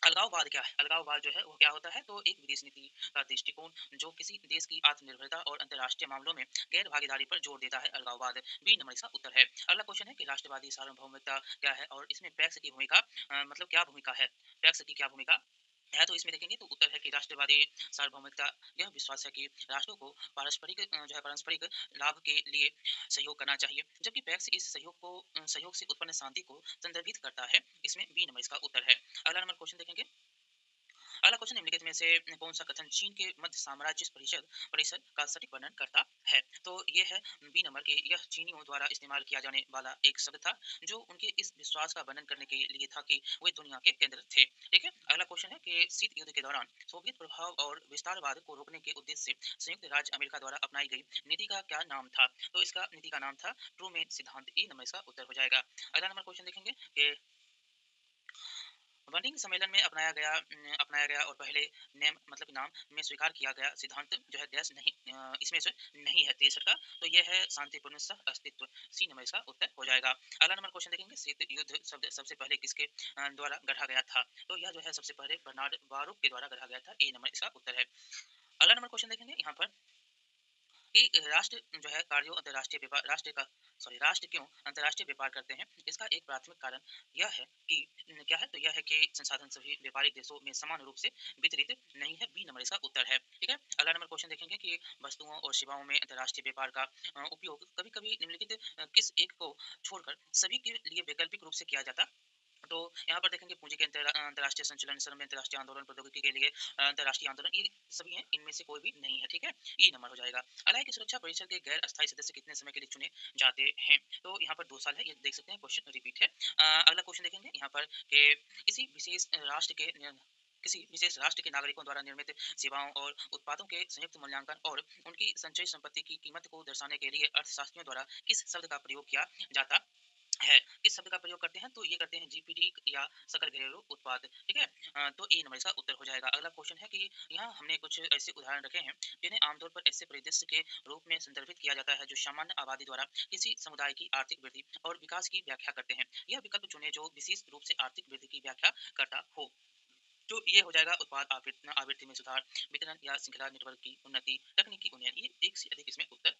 अलगाववाद क्या है। अलगाववाद जो है वो क्या होता है। तो एक विदेश नीति का दृष्टिकोण जो किसी देश की आत्मनिर्भरता और अंतर्राष्ट्रीय मामलों में गैर भागीदारी पर जोर देता है, अलगाववाद। बी नंबर इसका उत्तर है। अगला क्वेश्चन है कि राष्ट्रवादी सार्वभौमिकता क्या है और इसमें पैक्स की भूमिका मतलब क्या भूमिका है, पैक्स की क्या भूमिका है। तो इसमें देखेंगे तो उत्तर है कि राष्ट्रवादी सार्वभौमिकता यह विश्वास है कि राष्ट्रों को पारस्परिक लाभ के लिए सहयोग करना चाहिए, जबकि पैक्स इस सहयोग से उत्पन्न शांति को संदर्भित करता है। इसमें बी नंबर इसका उत्तर है। अगला नंबर क्वेश्चन देखेंगे। अगला क्वेश्चन, निम्नलिखित में से कौन सा कथन चीन के मध्य साम्राज्य परिषद का सटीक वर्णन करता है। तो ये है बी नंबर के, यह चीनियों द्वारा इस्तेमाल किया जाने वाला एक शब्द था जो उनके इस विश्वास का वर्णन करने के लिए था कि वे दुनिया के केंद्र थे। ठीक है। अगला क्वेश्चन है कि शीत युद्ध के दौरान सोवियत प्रभाव और विस्तारवाद को रोकने के उद्देश्य से संयुक्त राज्य अमेरिका द्वारा अपनाई गई नीति का क्या नाम था। तो इसका नीति का नाम था ट्रूमेन सिद्धांत। ई नंबर इसका उत्तर हो जाएगा। अगला नंबर क्वेश्चन देखेंगे कि वर्निंग सम्मेलन में अपनाया गया और पहले नेम मतलब नाम में स्वीकार किया गया सिद्धांत जो है डैश नहीं, इसमें से नहीं है 63 का। तो यह है शांतिपूर्ण सह अस्तित्व। सी नंबर इसका उत्तर हो जाएगा। अगला नंबर क्वेश्चन देखेंगे, शीत युद्ध शब्द सबसे पहले किसके द्वारा गढ़ा गया था। तो यह जो है सबसे पहले बर्नार्ड बारूक के द्वारा गढ़ा गया था। ए नंबर इसका उत्तर है। अगला नंबर क्वेश्चन देखेंगे यहाँ पर कि राष्ट्र जो है कार्यों अंतर्राष्ट्रीय व्यापार राष्ट्र क्यों अंतर्राष्ट्रीय व्यापार करते हैं। इसका एक प्राथमिक कारण यह है कि क्या है। तो यह है कि संसाधन सभी व्यापारिक देशों में समान रूप से वितरित नहीं है। बी नंबर इसका उत्तर है। ठीक है। अगला नंबर क्वेश्चन देखेंगे कि वस्तुओं और सेवाओं में अंतर्राष्ट्रीय व्यापार का उपयोग कभी कभी निम्नलिखित किस एक को छोड़कर सभी के लिए वैकल्पिक रूप से किया जाता। तो यहाँ पर देखेंगे पूंजी के अंतर्राष्ट्रीय संचलन, श्रम में अंतर्राष्ट्रीय आंदोलन, प्रौद्योगिकी के लिए अंतर्राष्ट्रीय आंदोलन, ये सभी हैं, इनमें से कोई भी नहीं है। ठीक है। ई नंबर हो जाएगा। अलाय की सुरक्षा परिषद के गैर अस्थायी सदस्य कितने समय के लिए चुने जाते हैं। तो यहाँ पर 2 साल है, ये देख सकते हैं, क्वेश्चन रिपीट है। अगला क्वेश्चन देखेंगे यहाँ पर कि किसी विशेष राष्ट्र के नागरिकों द्वारा निर्मित सेवाओं और उत्पादों के संयुक्त मूल्यांकन और उनकी संचयी संपत्ति की कीमत को दर्शाने के लिए अर्थशास्त्रियों द्वारा किस शब्द का प्रयोग किया जाता है। किस शब्द का प्रयोग करते हैं। तो ये करते हैं जीपीडी या सकल घरेलू उत्पाद। ठीक है। तो ए नंबर इसका उत्तर हो जाएगा। अगला क्वेश्चन है कि यहाँ हमने कुछ ऐसे उदाहरण रखे हैं जिन्हें आमतौर पर ऐसे परिदृश्य के रूप में संदर्भित किया जाता है जो सामान्य आबादी द्वारा किसी समुदाय की आर्थिक वृद्धि और विकास की व्याख्या करते हैं। यह विकल्प चुने जो विशेष रूप से आर्थिक वृद्धि की व्याख्या करता हो। तो ये हो जाएगा उत्पाद आवृत्ति में सुधार, वितरण या श्रृंखला नेटवर्क की उन्नति, तकनीकी उन्नयन। ये एक से अधिक इसमें उत्तर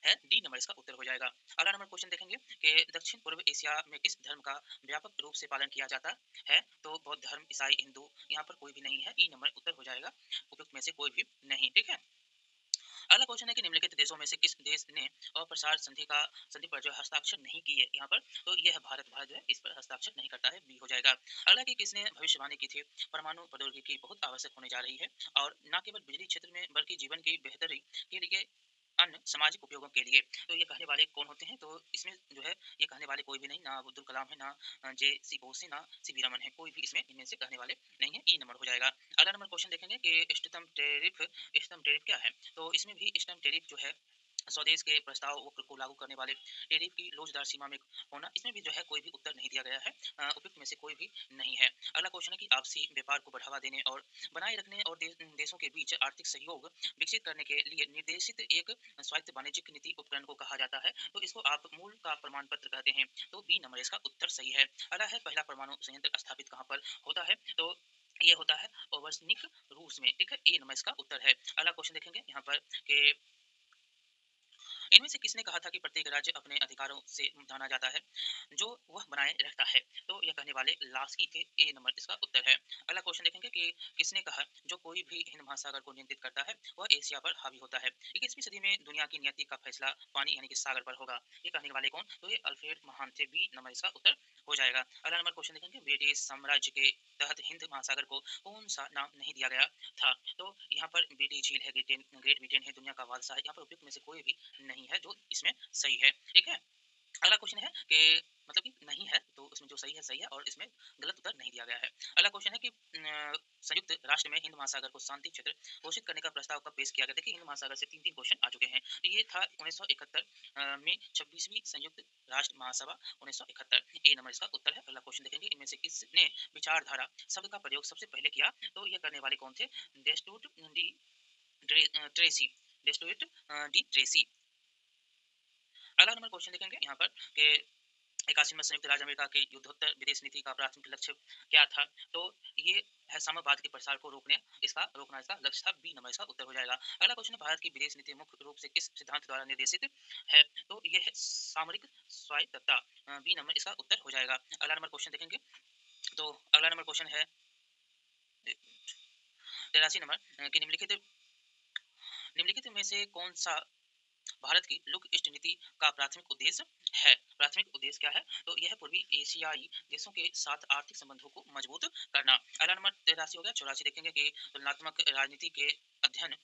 है। डी नंबर इसका उत्तर हो जाएगा। अगला नंबर क्वेश्चन देखेंगे कि दक्षिण पूर्व एशिया में किस धर्म का व्यापक रूप से पालन किया जाता है। तो बौद्ध धर्म, ईसाई, हिंदू, यहाँ पर कोई भी नहीं है। ई नंबर उत्तर हो जाएगा, उपयुक्त में से कोई भी नहीं। ठीक है। अगला क्वेश्चन है कि निम्नलिखित देशों में से किस देश ने अप्रसार संधि पर जो है हस्ताक्षर नहीं किए यहाँ पर। तो ये है भारत जो है इस पर हस्ताक्षर नहीं करता है। बी हो जाएगा। अगला कि किसने भविष्यवाणी की थी परमाणु प्रौद्योगिकी बहुत आवश्यक होने जा रही है और न केवल बिजली क्षेत्र में बल्कि जीवन की बेहतरी के लिए अन्य सामाजिक उपयोगों के लिए। तो ये कहने वाले कौन होते हैं? तो इसमें जो है ये कहने वाले कोई भी नहीं, ना अब्दुल कलाम है, ना जे.सी. बोस है, ना सी.वी. रमन है, कोई भी इसमें इनमें से कहने वाले नहीं है। ई नंबर हो जाएगा। अगला नंबर क्वेश्चन देखेंगे कि इष्टतम टैरिफ क्या है? तो इसमें भी इष्टतम टैरिफ जो है स्वदेश के प्रस्ताव को लागू करने वाले टैरिफ की लोचदार सीमा में होना, इसमें भी जो है कोई भी उत्तर नहीं दिया गया है। उपयुक्त में से कोई भी नहीं है। अगला क्वेश्चन है कि आपसी व्यापार को बढ़ावा देने और बनाए रखने और देशों के बीच आर्थिक सहयोग विकसित करने के लिए निर्देशित एक स्वायत्त वाणिज्यिक नीति उपकरण को कहा जाता है। तो इसको आप मूल का प्रमाण पत्र कहते हैं। तो बी नंबर इसका उत्तर सही है। अगला है पहला परमाणु संयंत्र स्थापित कहाँ पर होता है? तो ये होता है ओवर्सनिक रूस में। ठीक है, ए नंबर इसका उत्तर है। अगला क्वेश्चन देखेंगे यहाँ पर कि इनमें से किसने कहा था कि प्रत्येक राज्य अपने अधिकारों से जाना जाता है जो वह बनाए रखता है? तो यह कहने वाले लास्की थे। ए नंबर इसका उत्तर है। अगला क्वेश्चन देखेंगे कि किसने कहा जो कोई भी हिंद महासागर को नियंत्रित करता है वह एशिया पर हावी होता है? 21वीं सदी में दुनिया की नियति का फैसला पानी यानी कि सागर पर होगा। ये कहने वाले कौन? तो ये अल्फ्रेड महान थे। बी नंबर इसका उत्तर हो जाएगा। अगला नंबर क्वेश्चन देखेंगे ब्रिटिश साम्राज्य के तहत हिंद महासागर को कौन सा नाम नहीं दिया गया था? तो यहाँ पर बीटी झील है, ग्रेट ब्रिटेन है, दुनिया का वालसा है। यहाँ पर उपयुक्त में से कोई भी नहीं है जो इसमें सही है। ठीक है, अगला क्वेश्चन है कि मतलब कि नहीं है तो उसमें जो सही है और इसमें गलत उत्तर नहीं दिया गया है। अगला क्वेश्चन है कि संयुक्त राष्ट्र में हिंद महासागर को शांति क्षेत्र घोषित करने का प्रस्ताव कब पेश किया गया? देखिए हिंद महासागर से तीन तीन क्वेश्चन आ चुके हैं। तो ये था 1971 में 26वीं संयुक्त राष्ट्र महासभा 1971। ए नंबर इसका उत्तर है। अगला क्वेश्चन देखेंगे इनमें से किसने विचारधारा शब्द का प्रयोग सबसे पहले किया? तो ये करने वाले कौन थे? Destutt de Tracy. Destutt de Tracy. अगला नंबर क्वेश्चन देखेंगे यहाँ पर कि 81 में संयुक्त राज्य अमेरिका की युद्धोत्तर विदेश नीति का प्राथमिक लक्ष्य क्या था? तो ये है साम्यवाद के प्रसार को रोकना इसका लक्ष्य था। बी नंबर इसका उत्तर हो जाएगा। अगला क्वेश्चन है भारत की विदेश नीति मुख्य रूप से किस सिद्धांत द्वारा निर्देशित है? तो ये है सामरिक स्वायत्तता। बी नंबर इसका उत्तर हो जाएगा। अगला नंबर क्वेश्चन देखेंगे। तो अगला नंबर क्वेश्चन है 83 नंबर कि निम्नलिखित में से कौन सा भारत की लुक ईस्ट नीति का प्राथमिक उद्देश्य है? प्राथमिक उद्देश्य क्या है? तो यह पूर्वी एशियाई देशों के साथ आर्थिक संबंधों को मजबूत करना। अगला नंबर 83 हो गया। 84 देखेंगे कि तुलनात्मक राजनीति के अध्ययन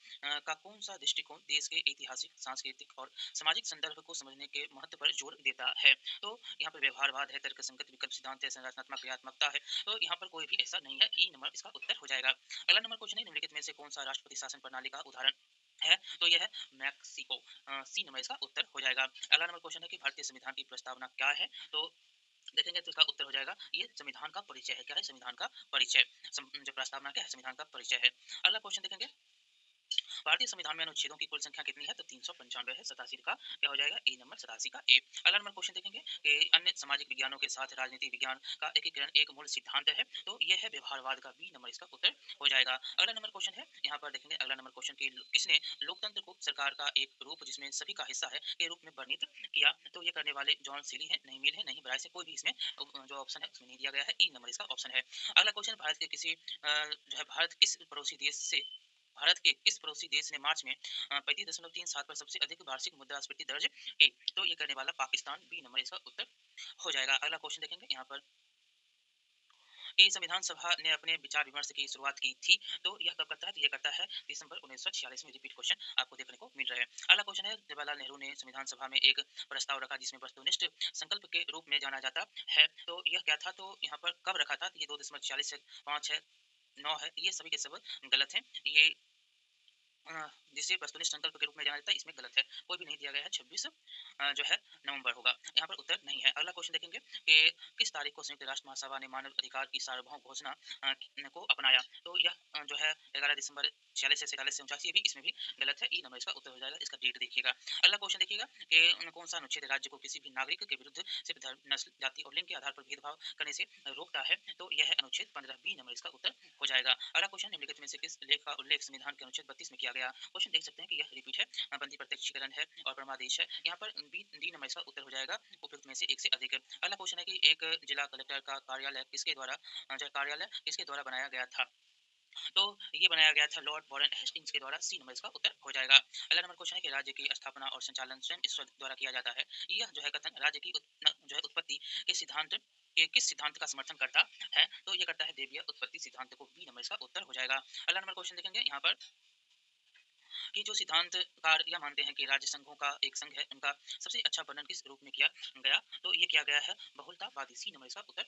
का कौन सा दृष्टिकोण देश के ऐतिहासिक, सांस्कृतिक और सामाजिक संदर्भ को समझने के महत्व पर जोर देता है? तो यहाँ पर व्यवहारवाद है, तर्क संगत विकल्प सिद्धांत है, संरचनात्मक क्रियात्मकता है। तो यहाँ पर कोई भी ऐसा नहीं है। ई नंबर इसका उत्तर हो जाएगा। अगला नंबर क्वेश्चन है निम्नलिखित में से कौन सा राष्ट्रपति शासन प्रणाली का उदाहरण है? तो यह है मैक्सिको। सी नंबर इसका उत्तर हो जाएगा। अगला नंबर क्वेश्चन है कि भारतीय संविधान की प्रस्तावना क्या है? तो देखेंगे तो इसका उत्तर हो जाएगा ये संविधान का परिचय है। क्या है? संविधान का परिचय। जो प्रस्तावना क्या है? संविधान का परिचय है। अगला क्वेश्चन देखेंगे भारतीय संविधान में अनुच्छेदों की कुल संख्या कितनी है? तो 395 है। 87 का क्या हो जाएगा? ए नंबर 87 का ए। अगला नंबर क्वेश्चन देखेंगे कि अन्य सामाजिक विज्ञानों के साथ राजनीति विज्ञान का एकीकरण एक मूल सिद्धांत है। तो यह है व्यवहारवाद का। बी नंबर इसका उत्तर हो जाएगा। अगला नंबर क्वेश्चन है यहाँ पर देखेंगे। अगला नंबर क्वेश्चन की किसने लोकतंत्र को सरकार का एक रूप जिसमें सभी का हिस्सा है के रूप में वर्णित किया? तो ये करने वाले जॉन सीली है, नहीं मिल है, नहीं ब्राइस है, कोई भी इसमें जो ऑप्शन है उसमें नहीं दिया गया है। ई नंबर इसका ऑप्शन है। अगला क्वेश्चन भारत के किसी जो है भारत के किस पड़ोसी देश ने मार्च में 35.37 पर सबसे अधिक वार्षिक मुद्रास्फीति दर्ज की? तो ये करने वाला पाकिस्तान। बी नंबर इसका उत्तर हो जाएगा। अगला क्वेश्चन देखेंगे यहाँ पर कि संविधान सभा ने अपने विचार विमर्श की शुरुआत की थी। तो यह कब करता है? तो यह करता है दिसंबर 1946 में। रिपीट क्वेश्चन आपको देखने को मिल रहे हैं। अगला क्वेश्चन है जवाहरलाल नेहरू ने संविधान सभा में एक प्रस्ताव रखा जिसमें वस्तुनिष्ठ संकल्प के रूप में जाना जाता है। तो यह क्या था? तो यहाँ पर कब रखा था? ये 2.40 है, 5 है, 9 है, ये सभी के सब गलत हैं। ये जिसे वस्तुनिष्ठ संकल्प के रूप में जाना जाता है इसमें गलत है। कोई भी नहीं दिया गया है। 26 जो है नवंबर होगा। यहाँ पर उत्तर नहीं है। अगला क्वेश्चन देखेंगे कि किस तारीख को संयुक्त राष्ट्र महासभा ने मानव अधिकार की सार्वभौम घोषणा को अपनाया? तो यह जो है 11 दिसंबर 46 से 47 से 49। ये भी इसमें भी गलत है। ई नंबर इसका उत्तर हो जाएगा। इसका डेट देखिएगा। अगला क्वेश्चन देखिएगा कि कौन सा अनुच्छेद राज्य को किसी भी नागरिक के विरुद्ध सिर्फ धर्म, नस्ल, जाति और लिंग के आधार पर भेदभाव करने से रोकता है? तो यह है अनुच्छेद 15। बी नंबर इसका उत्तर हो जाएगा। अगला क्वेश्चन निम्नलिखित में से किस लेख का उल्लेख संविधान के अनुच्छेद 32 में किया गया? क्वेश्चन देख सकते हैं कि यह रिपीट है, बंदी प्रत्यक्षीकरण है और परमादेश है। यहाँ पर डी नंबर इसका उत्तर हो जाएगा उपयुक्त में से एक से अधिक। अगला क्वेश्चन है कि एक जिला कलेक्टर का कार्यालय किसके द्वारा बनाया गया था? तो ये बनाया गया था लॉर्ड वॉरेन हेस्टिंग्स के द्वारा। सी नंबर इसका उत्तर हो जाएगा। अगला नंबर क्वेश्चन है कि राज्य की स्थापना और संचालन स्वयं ईश्वर द्वारा किया जाता है। यह जो है कथन राज्य की जो है उत्पत्ति के सिद्धांत के किस सिद्धांत का समर्थन करता है? तो ये करता है देवीय उत्पत्ति सिद्धांत को। बी नंबर इसका उत्तर हो जाएगा। अगला नंबर क्वेश्चन देखेंगे यहाँ पर कि जो सिद्धांतकार यह मानते हैं कि राज्य संघों का एक संघ है, उनका सबसे अच्छा वर्णन किस रूप में किया गया? तो ये किया गया है बहुलतावादी। सी नंबर इसका उत्तर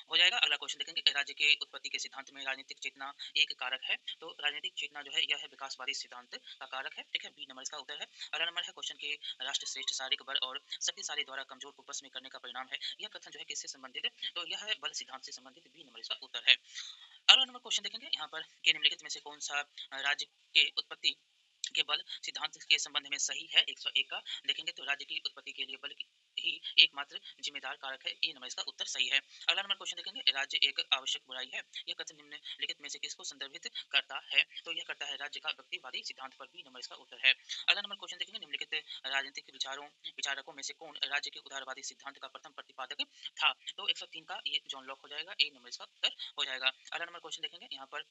हो जाएगा। अगला क्वेश्चन देखेंगे, राज्य के उत्पत्ति के सिद्धांत में राजनीतिक चेतना एक कारक है। तो राजनीतिक चेतना जो है यह है विकासवादी सिद्धांत का कारक है। ठीक है, बी नंबर इसका उत्तर है। अगला नंबर है क्वेश्चन के राष्ट्र श्रेष्ठ शारीरिक बल और शक्तिशाली द्वारा कमजोर को बस में करने का परिणाम है। यह कथन जो है किससे संबंधित है? तो यह है बल सिद्धांत से संबंधित। बी नंबर इसका उत्तर है। अगला नंबर क्वेश्चन देखेंगे यहाँ पर कि निम्नलिखित में से कौन सा राज्य के उत्पत्ति के बल सिद्धांत के संबंध में सही है? 101 का देखेंगे तो राज्य की उत्पत्ति के लिए बल ही एकमात्र जिम्मेदार कारक है। ए नंबर इसका उत्तर सही है। अगला नंबर क्वेश्चन देखेंगे, राज्य एक आवश्यक बुराई है। यह कथन निम्नलिखित में से किसको संदर्भित करता है? तो यह करता है राज्य का व्यक्तिवादी सिद्धांत पर। बी नंबर इसका उत्तर है। अगला नंबर क्वेश्चन देखेंगे, निम्नलिखित राजनीतिक विचारकों में से कौन राज्य के उदारवादी सिद्धांत का प्रथम प्रतिपादक था? तो 103 का ये जॉन लॉक हो जाएगा। ए नंबर इसका उत्तर हो जाएगा। अगला नंबर क्वेश्चन देखेंगे यहाँ पर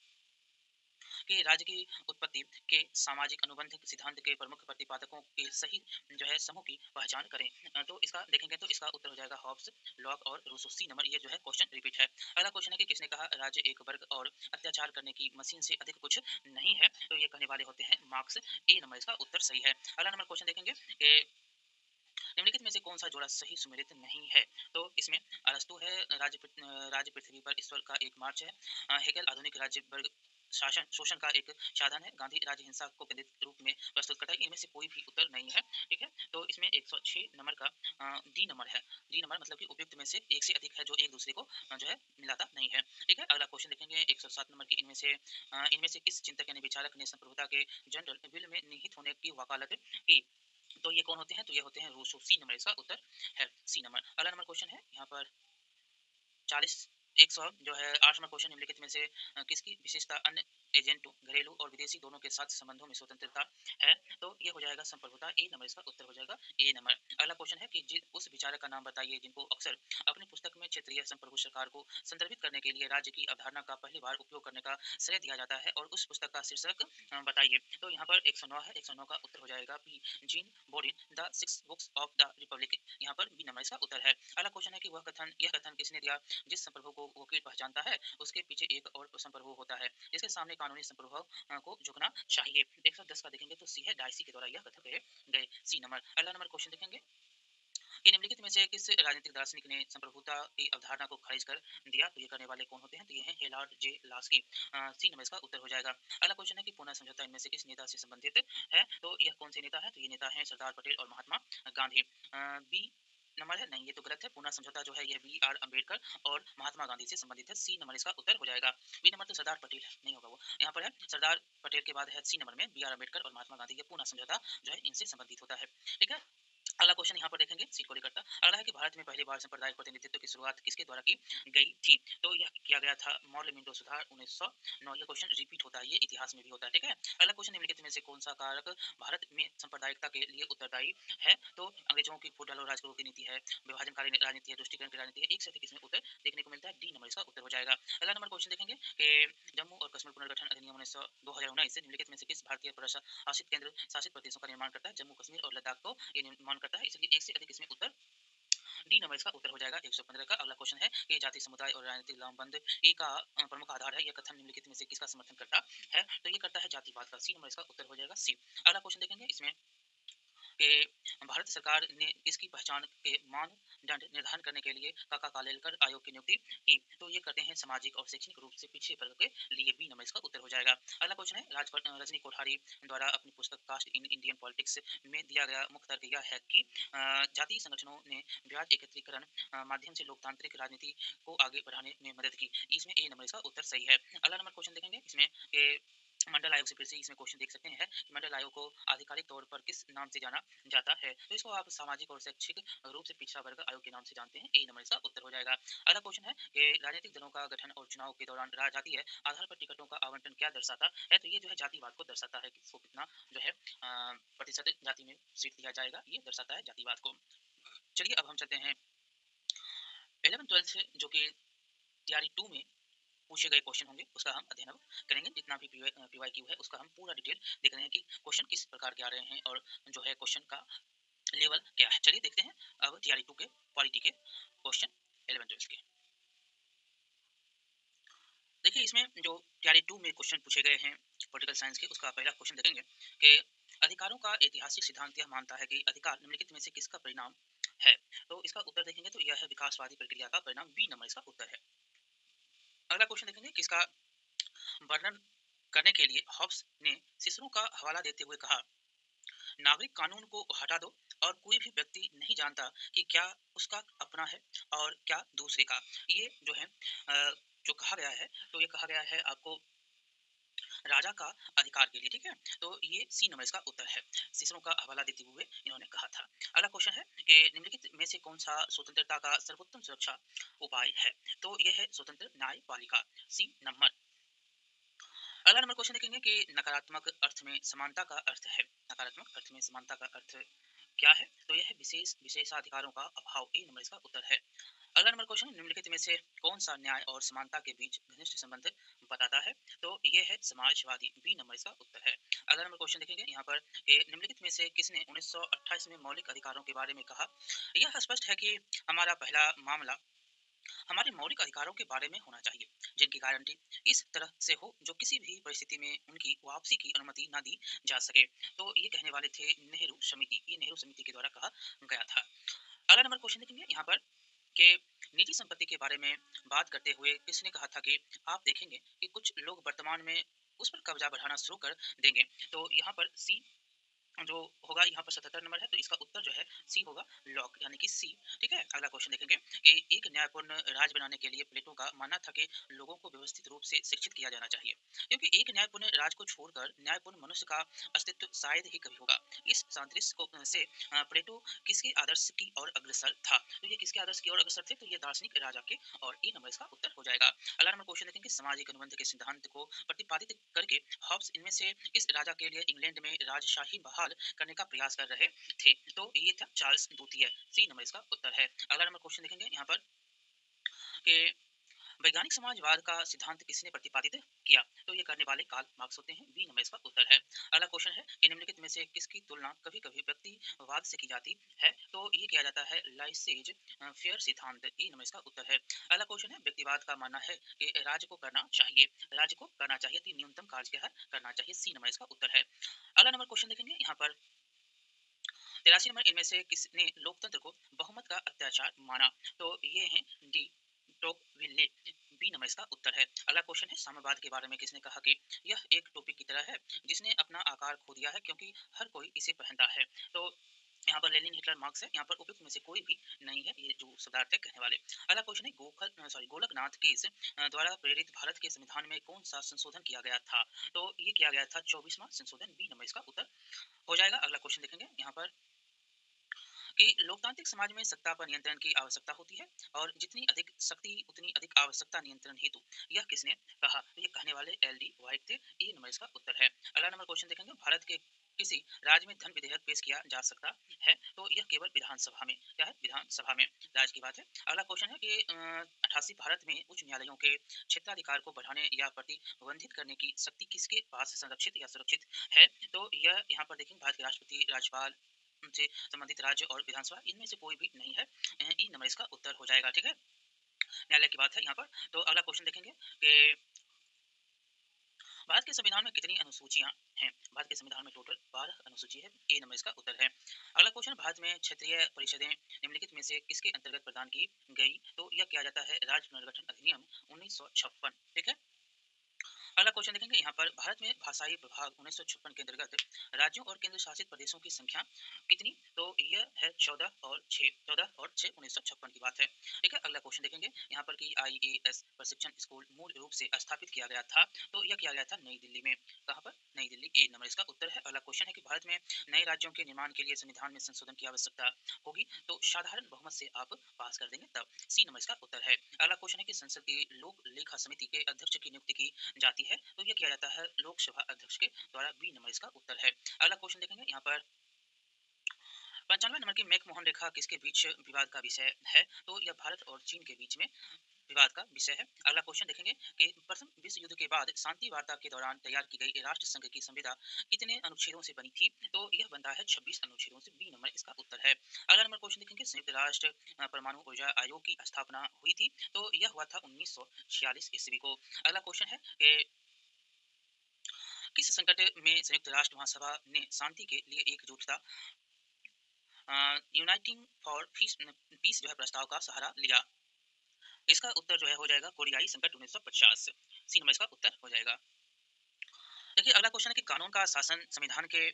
कि राज्य की उत्पत्ति के सामाजिक अनुबंध सिद्धांत के प्रमुख प्रतिपादकों के सही जो है समूह की पहचान करें। तो इसका देखेंगे तो इसका उत्तर हो जाएगा हॉब्स, लॉक और रूसो। सी नंबर ये जो है क्वेश्चन रिपीट है। अगला क्वेश्चन है कि किसने कहा राज्य एक वर्ग और अत्याचार करने की मशीन से अधिक कुछ नहीं है? तो ये कहने वाले होते हैं मार्क्स। ए नंबर इसका उत्तर सही है। अगला नंबर क्वेश्चन देखेंगे कि निम्नलिखित में से कौन सा जोड़ा सही सुमेलित नहीं है? तो इसमें अरस्तु है, राज्य पृथ्वी पर ईश्वर का एक मार्च है, हेगल आधुनिक राज्य वर्ग शासन शोषण का एक साधन है, गांधी राज्य हिंसा को केंद्रित रूप में प्रस्तुत करता है। इनमें से कोई भी उत्तर नहीं है। ठीक है, तो इसमें 106 नंबर का डी नंबर है। डी नंबर मतलब कि उपयुक्त में से एक से अधिक है जो एक दूसरे को जो है मिलाता नहीं है। ठीक है, अगला क्वेश्चन देखेंगे 107 नंबर की, इनमें से किस चिंतक यानी विचारक ने संप्रभुता के जनरल विल में निहित होने की वकालत की? तो ये कौन होते हैं? तो ये होते हैं रूसो। सी नंबर इसका उत्तर है। C number. अगला नंबर क्वेश्चन है यहाँ पर 40 100 जो है 8 नंबर क्वेश्चन, निम्नलिखित में से किसकी विशेषता अन्य एजेंटों घरेलू और विदेशी दोनों के साथ संबंधों में स्वतंत्रता है? तो ये हो जाएगा संप्रभुता। ए नंबर इसका उत्तर हो जाएगा। ए नंबर। अगला क्वेश्चन है कि उस विचारक का नाम बताइए जिनको अक्सर अपनी पुस्तक में क्षेत्रीय संप्रभु सरकार को संदर्भित करने के लिए राज्य की अवधारणा का पहली बार उपयोग करने का श्रेय दिया जाता है, और उस पुस्तक का शीर्षक बताइए। तो यहाँ पर 109 है, 109 का उत्तर हो जाएगा B, Jean Bodin, the six books of the republic. यहाँ पर बी नंबर इसका उत्तर है। अगला क्वेश्चन है कि यह कथन किसने दिया? जिस संप्रभु को वकील पहचानता है उसके पीछे एक और संप्रभु होता है जिसके सामने कानूनी संप्रभु को झुकना चाहिए। 110 का देखेंगे तो सी है, डायसी के द्वारा यह कथन कहे गए। C number. अगला नंबर क्वेश्चन देखेंगे कि निम्नलिखित में से किस राजनीतिक दार्शनिक ने संप्रभुता की अवधारणा को खारिज कर दिया? तो ये करने वाले कौन होते हैं? तो ये हैं हेलार्ड जे लास्की। सी नंबर इसका उत्तर हो जाएगा। अगला क्वेश्चन है कि पुनः समझौता इनमें से किस नेता से संबंधित है? तो यह कौन से नेता है? तो ये नेता है सरदार पटेल और महात्मा गांधी। बी नंबर है, नहीं ये तो गलत है। पुनः समझौता जो है यह बी आर अम्बेडकर और महात्मा गांधी से संबंधित है। सी नंबर इसका उत्तर हो जाएगा। बी नंबर तो सरदार पटेल नहीं होगा, वो यहाँ पर है सरदार पटेल के बाद है सी नंबर में बी आर अम्बेडकर और महात्मा गांधी। ये पुनः समझौता जो है इनसे संबंधित होता है। ठीक है, अगला क्वेश्चन यहाँ पर देखेंगे सीट को लेकर था। अगला है कि भारत में पहली बार सांप्रदायिक प्रतिनिधित्व की शुरुआत किसके द्वारा की गई थी? तो यह किया गया था मॉडल मिंटो सुधार 1909। ये क्वेश्चन रिपीट होता है, ये इतिहास में भी होता है। ठीक है, अगला क्वेश्चन निम्नलिखित में से कौन सा कारक भारत में सांप्रदायिकता के लिए उत्तरदायी है? तो अंग्रेजों की फूट डालो राजगुरु की नीति है, विभाजनकारी राजनीति है, तुष्टिकरण की राजनीति है। एक से अधिक इसमें उत्तर देखने को मिलता है। डी नंबर इसका उत्तर हो जाएगा। अगला नंबर क्वेश्चन देखेंगे कि जम्मू और कश्मीर पुनर्गठन अधिनियम 2019 निम्नलिखित में से किस भारतीय प्रशासित केंद्र शासित प्रदेशों का निर्माण करता है? जम्मू कश्मीर और लद्दाख को ये निर्माण करता है, इसलिए एक से अधिक इसमें उत्तर डी नंबर इसका उत्तर हो जाएगा। 115 का अगला क्वेश्चन है कि जाति समुदाय और राजनीतिक लामबंद ए का प्रमुख आधार है, यह कथन निम्नलिखित में से किसका समर्थन करता है? तो ये करता है जातिवाद का। सी नंबर इसका उत्तर हो जाएगा। सी। अगला क्वेश्चन देखेंगे इसमें कि भारत सरकार ने किसकी पहचान के मानदंड निर्धारण करने के लिए काका कालेलकर आयोग की नियुक्ति की? तो ये करते हैं सामाजिक और शैक्षणिक रूप से पिछड़े वर्ग के लिए। बी नंबर इसका उत्तर हो जाएगा। अगला क्वेश्चन है रजनी कोठारी द्वारा अपनी पुस्तक कास्ट इन इंडियन पॉलिटिक्स में दिया गया मुख्य तर्क यह है कि जातीय संगठनों ने ब्याज एकत्रीकरण माध्यम से लोकतांत्रिक राजनीति को आगे बढ़ाने में मदद की। इसमें ए नंबर इसका उत्तर सही है। अगला नंबर क्वेश्चन देखेंगे इसमें मंडल आयोग से फिर से इसमें क्वेश्चन देख सकते हैं कि मंडल आयोग को आधिकारिक तौर पर किस नाम से जाना जाता है? तो इसको आप सामाजिक और शैक्षिक रूप से पिछड़ा वर्ग आयोग के नाम से जानते हैं। ए नंबर इसका उत्तर हो जाएगा। अगला क्वेश्चन है कि राजनीतिक दलों का गठन और चुनाव के दौरान जातीय आधार पर टिकटों का आवंटन क्या दर्शाता है? तो ये जो है जातिवाद को दर्शाता है, किसको कितना जो है प्रतिशत जाति में सीट दिया जाएगा, ये दर्शाता है जातिवाद को। चलिए अब हम चलते हैं 11th 12th जो कि तैयारी 2 में पूछे गए क्वेश्चन होंगे उसका हम अध्ययन अब करेंगे। जितना भी पीवाईक्यू है उसका हम पूरा डिटेल देख रहे हैं कि क्वेश्चन किस प्रकार के आ रहे हैं और जो है क्वेश्चन का लेवल क्या है। चलिए देखते हैं अब तैयारी 2 के पॉलिटी के क्वेश्चन 11th 12th के। देखिए इसमें जो तैयारी 2 में क्वेश्चन पूछे गए हैं पॉलिटिकल साइंस के, उसका पहला क्वेश्चन देखेंगे कि अधिकारों का ऐतिहासिक सिद्धांत यह मानता है कि अधिकार निम्नलिखित में से किसका परिणाम है? तो इसका उत्तर देखेंगे तो यह है विकासवादी प्रक्रिया का परिणाम, बी नंबर इसका उत्तर है। अगला क्वेश्चन देखेंगे किसका वर्णन करने के लिए हॉब्स ने सिसरो का हवाला देते हुए कहा, नागरिक कानून को हटा दो और कोई भी व्यक्ति नहीं जानता कि क्या उसका अपना है और क्या दूसरे का। ये जो है जो कहा गया है, तो ये कहा गया है आपको राजा का अधिकार के लिए, ठीक है? तो ये सी नंबर इसका उत्तर है। सिसरो का हवाला देते हुए इन्होंने कहा था। अगला क्वेश्चन है कि निम्नलिखित में से कौन-सा स्वतंत्रता का सर्वोत्तम सुरक्षा उपाय है? तो ये है स्वतंत्र न्यायपालिका, सी नंबर। अगला नंबर क्वेश्चन देखेंगे कि नकारात्मक अर्थ में समानता का अर्थ है। नकारात्मक अर्थ में समानता का अर्थ क्या है? तो यह है विशेषाधिकारों का अभाव, ए नंबर इसका उत्तर है। अगला नंबर क्वेश्चन है, निम्नलिखित में से कौन सा न्याय और समानता के बीच घनिष्ठ संबंध बताता है? तो ये है समाजवादी, बी नंबर इसका उत्तर है। अगला नंबर क्वेश्चन देखेंगे यहाँ पर कि निम्नलिखित में से किसने 1928 में मौलिक अधिकारों के बारे में कहा? यह स्पष्ट है कि हमारा पहला मामला हमारे मौलिक अधिकारों के बारे में होना चाहिए, जिनकी गारंटी इस तरह से हो जो किसी भी परिस्थिति में उनकी वापसी की अनुमति ना दी जा सके। तो ये कहने वाले थे नेहरू समिति, ये नेहरू समिति के द्वारा कहा गया था। अगला नंबर क्वेश्चन देखेंगे यहाँ पर कि निजी संपत्ति के बारे में बात करते हुए किसने कहा था कि आप देखेंगे कि कुछ लोग वर्तमान में उस पर कब्जा बढ़ाना शुरू कर देंगे। तो यहाँ पर सी जो होगा यहाँ पर 77 नंबर है, तो इसका उत्तर जो है सी होगा, लॉक यानी कि सी। ठीक है, अगला क्वेश्चन देखेंगे कि एक न्यायपूर्ण राज्य बनाने के लिए प्लेटो का मानना था कि लोगों को व्यवस्थित रूप से शिक्षित किया जाना चाहिए, क्योंकि एक न्यायपूर्ण राज्य को छोड़कर न्यायपूर्ण मनुष्य का अस्तित्व शायद ही कभी होगा। इस सादृश्य को से प्लेटो किसके आदर्श की ओर अग्रसर था? तो ये किसके आदर्श की ओर अग्रसर थे? तो ये दार्शनिक राजा के, और ए नंबर इसका उत्तर हो जाएगा। अगला नंबर क्वेश्चन देखेंगे सामाजिक अनुबंध के सिद्धांत को प्रतिपादित करके हॉब्स इनमें से किस राजा के लिए इंग्लैंड में राजशाही बहाल करने का प्रयास कर रहे थे? तो ये था चार्ल्स द्वितीय, सी नंबर इसका उत्तर है। अगला नंबर क्वेश्चन देखेंगे यहाँ पर कि वैज्ञानिक समाजवाद का सिद्धांत किसने प्रतिपादित किया? तो ये करने वाले कार्ल मार्क्स होते हैं, बी नंबर इसका उत्तर है। अगला क्वेश्चन है कि निम्नलिखित में से किसकी तुलना कभी-कभी व्यक्तिवाद से की जाती है? तो ये किया जाता है लाइसेज फेयर सिद्धांत, ए नंबर इसका उत्तर है। अगला क्वेश्चन है व्यक्तिवाद का मानना है कि राज्य को करना चाहिए, राज्य को करना चाहिए तो न्यूनतम कार्य क्या है? करना चाहिए, सी नंबर इसका उत्तर है। अगला नंबर क्वेश्चन देखेंगे यहाँ पर 83 नंबर, इनमें से किसने लोकतंत्र को बहुमत का अत्याचार माना? तो ये हैं डी टोकविले, बी नंबर इसका उत्तर है। अगला क्वेश्चन है साम्यवाद के बारे में किसने कहा कि यह एक टोपी की तरह है जिसने अपना आकार खो दिया है क्योंकि हर कोई इसे पहनता है। तो यहाँ पर लेनिन, हिटलर, मार्क्स है, यहाँ पर उपयुक्त में से कोई भी नहीं है, ये जो शब्दार्थ है कहने वाले। अगला क्वेश्चन है गोलकनाथ केस द्वारा प्रेरित भारत के संविधान में कौन सा संशोधन किया गया था? तो ये किया गया था 24वां संशोधन, बी नंबर इसका उत्तर हो जाएगा। अगला क्वेश्चन देखेंगे यहाँ पर कि लोकतांत्रिक समाज में सत्ता पर नियंत्रण की आवश्यकता होती है और जितनी अधिक शक्ति उतनी अधिक आवश्यकता नियंत्रण हेतु, यह किसने कहा? तो ये कहने वाले एल डी वाइट थे, ए नंबर इसका उत्तर है। अगला नंबर क्वेश्चन देखेंगे भारत के किसी राज्य में धन विधेयक पेश किया जा सकता है? तो यह केवल विधानसभा में, क्या है? विधानसभा में राज्य की बात है। अगला क्वेश्चन है कि 88 भारत में उच्च न्यायालयों के क्षेत्राधिकार को बढ़ाने या प्रतिबंधित करने की शक्ति किसके पास संरक्षित या सुरक्षित है? तो यह यहाँ पर देखेंगे भारत के राष्ट्रपति, राज्यपाल से संबंधित राज्य और विधानसभा, इनमें से कोई भी नहीं है। ई नंबर इसका उत्तर हो जाएगा, ठीक है? न्यायालय की बात है यहाँ पर। तो अगला क्वेश्चन देखेंगे कि भारत के संविधान में कितनी अनुसूचियां हैं? भारत के संविधान में टोटल 12 अनुसूची है, ए नंबर इसका उत्तर है। अगला क्वेश्चन, भारत में क्षेत्रीय परिषदें निम्नलिखित में से किसके अंतर्गत प्रदान की गई? तो यह किया जाता है राज्य पुनर्गठन अधिनियम 1956, ठीक है? अगला क्वेश्चन देखेंगे यहाँ पर भारत में भाषाई प्रभाग 1956 के अंतर्गत राज्यों और केंद्र शासित प्रदेशों की संख्या कितनी? तो यह है 14 और 6 1956 की बात है, ठीक है? अगला क्वेश्चन देखेंगे यहाँ पर कि आईएएस प्रशिक्षण स्कूल मूल रूप से स्थापित किया गया था, तो यह किया गया था नई दिल्ली में। कहाँ पर? नई दिल्ली, ए नंबर इसका उत्तर है। अगला क्वेश्चन है कि भारत में नए राज्यों के निर्माण के लिए संविधान में संशोधन की आवश्यकता होगी, तो साधारण बहुमत से आप पास कर देंगे तब, सी नंबर इसका उत्तर है। अगला क्वेश्चन है कि संसद की लोक लेखा समिति के अध्यक्ष की नियुक्ति की जाती है, तो यह किया जाता है लोकसभा अध्यक्ष के द्वारा, बी नंबर इसका उत्तर है। अगला क्वेश्चन देखेंगे यहाँ पर 95 नंबर की मैक मोहन रेखा किसके बीच विवाद का विषय है? तो यह भारत और चीन के बीच में विवाद का विषय है। अगला क्वेश्चन देखेंगे कि प्रथम विश्व युद्ध के बाद शांति वार्ता के दौरान तैयार की गई राष्ट्र संघ की संविधा कितने अनुच्छेदों से बनी थी? तो यह बनता है 26 अनुच्छेदों से। बी नंबर इसका उत्तर है। अगला नंबर क्वेश्चन देखेंगे, संयुक्त राष्ट्र परमाणु ऊर्जा आयोग की स्थापना हुई थी? तो यह हुआ था 1946 ईस्वी को। अगला क्वेश्चन है कि किस संकट में संयुक्त राष्ट्र महासभा ने शांति के लिए एकजुटता यूनाइटिंग फॉर पीस जो है प्रस्ताव का सहारा लिया? इसका उत्तर जो है हो जाएगा कोरियाई संकट 1950। सी नंबर इसका उत्तर हो जाएगा। देखिए अगला क्वेश्चन है कि कानून का शासन संविधान के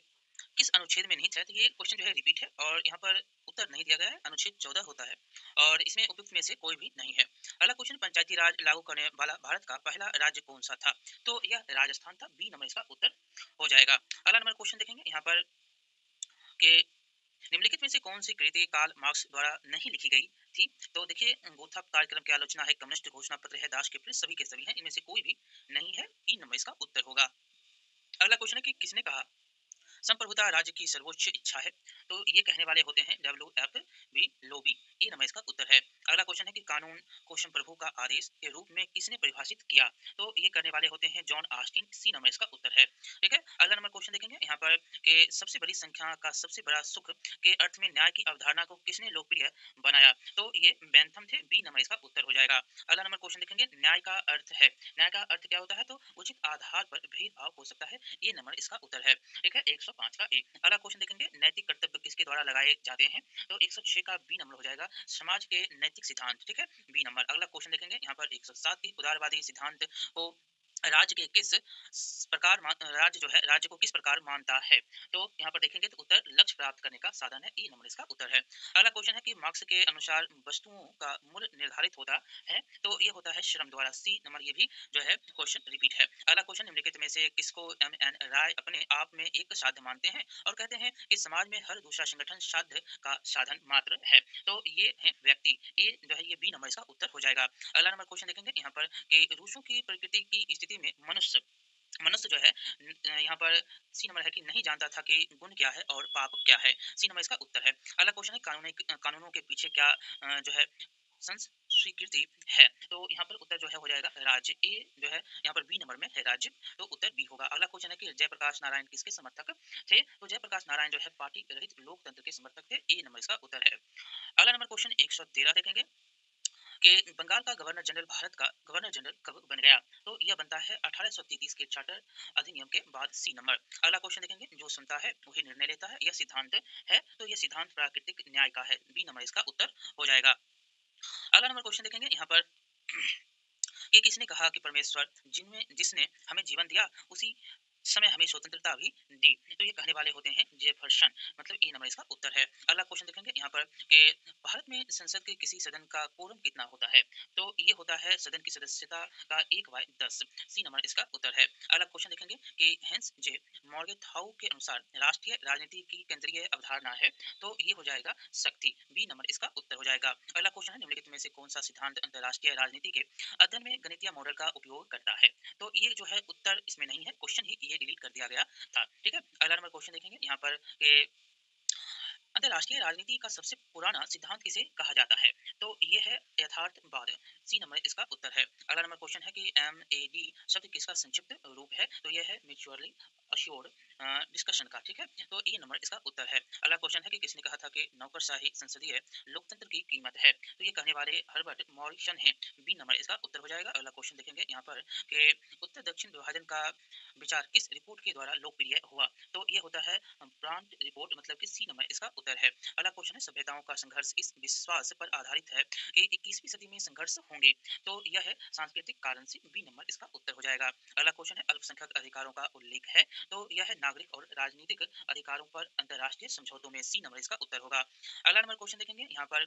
किस अनुच्छेद में निहित है? तो ये क्वेश्चन जो है रिपीट है और यहाँ पर उत्तर नहीं दिया गया है। अनुच्छेद 14 होता है और इसमें उपयुक्त में से कोई भी नहीं है। अगला क्वेश्चन, पंचायती राज लागू करने वाला भारत का पहला राज्य कौन सा था? तो यह राजस्थान था। बी नंबर इसका उत्तर हो जाएगा। अगला नंबर क्वेश्चन देखेंगे यहाँ पर कि निम्नलिखित में से कौन सी कृति कार्ल मार्क्स द्वारा नहीं लिखी गई थी? तो देखिए गोथा कार्यक्रम की आलोचना है, कम्युनिस्ट घोषणा पत्र है, दास के प्रेस, सभी के सभी हैं, इनमें से कोई भी नहीं है। ई नंबर इसका उत्तर होगा। अगला क्वेश्चन है कि किसने कहा संप्रभुता राज्य की सर्वोच्च इच्छा है? तो ये कहने वाले होते हैं WFB लोबी। ये नंबर इसका उत्तर है। अगला क्वेश्चन है कि कानून को संप्रभु का आदेश के रूप में किसने परिभाषित किया? तो ये करने वाले होते हैं जॉन ऑस्टिन। सी नंबर इसका उत्तर है। ठीक है, अगला नंबर क्वेश्चन देखेंगे यहाँ पर कि सबसे बड़ी संख्या का सबसे बड़ा सुख के अर्थ में न्याय की अवधारणा को किसने लोकप्रिय बनाया? तो ये बेंथम थे। बी नंबर इसका उत्तर हो जाएगा। अगला नंबर क्वेश्चन देखेंगे, न्याय का अर्थ है, न्याय का अर्थ क्या होता है? तो उचित आधार पर भेदभाव हो सकता है। ये नंबर इसका उत्तर है। ठीक है, 105 का ए। अगला क्वेश्चन देखेंगे, नैतिक कर्तव्य किसके द्वारा लगाए जाते हैं? तो 106 का बी नंबर हो जाएगा, समाज के नैतिक सिद्धांत। ठीक है, बी नंबर। अगला क्वेश्चन देखेंगे यहाँ पर 107 की उदारवादी सिद्धांत को राज्य के किस प्रकार राज्य जो है राज्य को किस प्रकार मानता है? तो यहाँ पर देखेंगे तो उत्तर लक्ष्य प्राप्त करने का साधन है। ई नंबर इसका उत्तर है। अगला क्वेश्चन है कि मार्क्स के अनुसार वस्तुओं का मूल्य निर्धारित होता है? तो ये होता है श्रम द्वारा। सी नंबर ये भी जो है क्वेश्चन रिपीट है। अगला क्वेश्चन, निम्नलिखित में से किसको MN राय अपने आप में एक साध्य मानते हैं और कहते हैं कि समाज में हर दूसरा संगठन साध्य का साधन मात्र है? तो ये है व्यक्ति। ये जो है ये बी नंबर इसका उत्तर हो जाएगा। अगला नंबर क्वेश्चन देखेंगे यहाँ पर कि रूसों की प्रकृति की स्थिति में मनुष्य मनुष्य जो है यहाँ पर सी नंबर है कि नहीं जानता था कि गुण क्या है और पाप क्या है। सी नंबर इसका उत्तर है। अगला क्वेश्चन है कानूनों के पीछे क्या जो है स्वीकृति है? तो यहाँ पर उत्तर जो है हो जाएगा राज्य। ए जो है यहाँ पर बी नंबर में है राज्य, तो उत्तर बी होगा। अगला क्वेश्चन है कि जयप्रकाश नारायण किसके समर्थक थे? तो जयप्रकाश नारायण जो है पार्टी रहित लोकतंत्र के समर्थक थे। ए नंबर इसका उत्तर है। अगला नंबर क्वेश्चन 113 देखेंगे कि बंगाल का गवर्नर जनरल भारत का गवर्नर जनरल कब बन गया? तो यह बनता है 1833 के चार्टर अधिनियम के बाद। सी नंबर। अगला क्वेश्चन देखेंगे, जो सुनता है वही निर्णय लेता है, यह सिद्धांत है? तो यह सिद्धांत प्राकृतिक न्याय का है। बी नंबर इसका उत्तर हो जाएगा। अगला नंबर क्वेश्चन देखेंगे यहाँ पर कि किसने कहा कि परमेश्वर जिसने हमें जीवन दिया उसी समय हमें स्वतंत्रता भी दी? तो ये कहने वाले होते हैं जेफरसन। मतलब ए नंबर इसका उत्तर है। अगला क्वेश्चन देखेंगे यहाँ पर कि भारत में संसद के किसी सदन का कोरम कितना होता है? तो ये होता है सदन की सदस्यता का 1/10। सी नंबर इसका उत्तर है। अगला क्वेश्चन देखेंगे कि हेंस जे मॉर्गेथाउ के अनुसार राष्ट्रीय राजनीति की केंद्रीय अवधारणा है? तो ये हो जाएगा शक्ति। बी नंबर इसका उत्तर हो जाएगा। अगला क्वेश्चन है, निम्नलिखित में से कौन सा सिद्धांत अंतरराष्ट्रीय राजनीति के अध्ययन में गणितीय मॉडल का उपयोग करता है? तो ये जो है उत्तर इसमें नहीं है, क्वेश्चन ही ये डिलीट कर दिया गया था। ठीक है, अगला नंबर क्वेश्चन देखेंगे यहाँ पर कि अंतरराष्ट्रीय राजनीति का सबसे पुराना सिद्धांत किसे कहा जाता है? तो ये है यथार्थवाद। सी नंबर इसका उत्तर है। अगला नंबर क्वेश्चन है कि MAD शब्द किसका संक्षिप्त रूप है? तो यह है म्यूचुअली अश्योर्ड डिस्कशन का। ठीक है, तो ये नंबर इसका उत्तर है। अगला क्वेश्चन है कि किसने कहा था कि नौकरशाही संसदीय लोकतंत्र की कीमत है? तो ये कहने वाले हर्बर्ट मॉरिसन हैं। बी नंबर इसका उत्तर हो जाएगा। अगला क्वेश्चन देखेंगे यहाँ पर कि उत्तर दक्षिण विभाजन का विचार किस रिपोर्ट के द्वारा लोकप्रिय हुआ? तो ये होता है ब्रांड रिपोर्ट। मतलब कि सी नंबर इसका उत्तर है। अगला क्वेश्चन है, सभ्यताओं का संघर्ष इस विश्वास पर आधारित है कि 21वीं सदी में संघर्ष होंगे? तो यह है सांस्कृतिक कारण से। बी नंबर इसका उत्तर हो जाएगा। अगला क्वेश्चन है, अल्पसंख्यक अधिकारों का उल्लेख है? तो यह है नागरिक और राजनीतिक अधिकारों पर अंतर्राष्ट्रीय समझौतों में। सी नंबर इसका उत्तर होगा। अगला नंबर क्वेश्चन देखेंगे यहाँ पर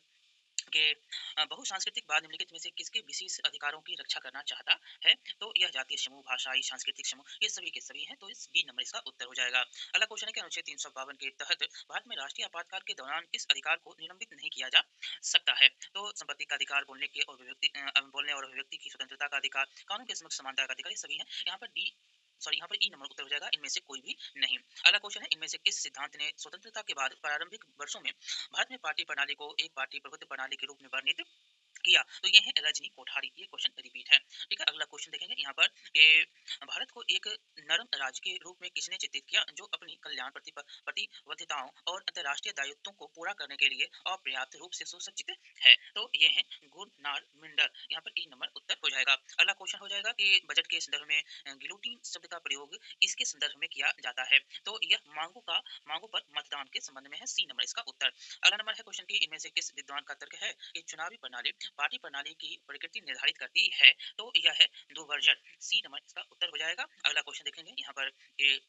कि बहुसांस्कृतिकवाद निम्नलिखित में से किसके विशेष अधिकारों की रक्षा करना चाहता है? तो यह जातीय समूह, भाषाई, सांस्कृतिक समूह, ये सभी के सभी हैं, तो इस बी नंबर इसका उत्तर हो जाएगा। अगला क्वेश्चन है कि अनुच्छेद 352 के तहत भारत में राष्ट्रीय आपातकाल के दौरान किस अधिकार को निलंबित नहीं किया जा सकता है? तो संपत्ति का अधिकार, बोलने और अभिव्यक्ति की स्वतंत्रता का अधिकार, कानून के समक्ष समानता का अधिकार, ये सभी हैं। यहाँ पर यहाँ पर ई नंबर उत्तर हो जाएगा, इनमें से कोई भी नहीं। अगला क्वेश्चन है, इनमें से किस सिद्धांत ने स्वतंत्रता के बाद प्रारंभिक वर्षों में भारत में पार्टी प्रणाली को एक पार्टी प्रभुत्व प्रणाली के रूप में वर्णित किया, तो ये है रजनी कोठारी। ये क्वेश्चन रिपीट है। ठीक है, अगला क्वेश्चन देखेंगे यहाँ पर कि भारत को एक नरम राज्य के रूप में किसने चित्रित किया, जो अपनी कल्याण प्रतिबद्धताओं और अंतर्राष्ट्रीय दायित्वों को पूरा करने के लिए अपर्याप्त रूप से सुसज्जित है। तो ये है गुरनार मिंडर। यहाँ पर ई नंबर उत्तर हो जाएगा। अगला क्वेश्चन हो जाएगा कि बजट के संदर्भ में गिलोटिन शब्द का प्रयोग इसके संदर्भ में किया जाता है। तो यह मांगों पर मतदान के संबंध में है। सी नंबर इसका उत्तर। अगला नंबर है क्वेश्चन की इनमें से किस विद्वान का तर्क है कि चुनावी प्रणाली पार्टी प्रणाली की प्रकृति निर्धारित करती है। तो यह है दुवर्जन। सी नंबर इसका उत्तर हो जाएगा। अगला क्वेश्चन देखेंगे यहाँ पर कि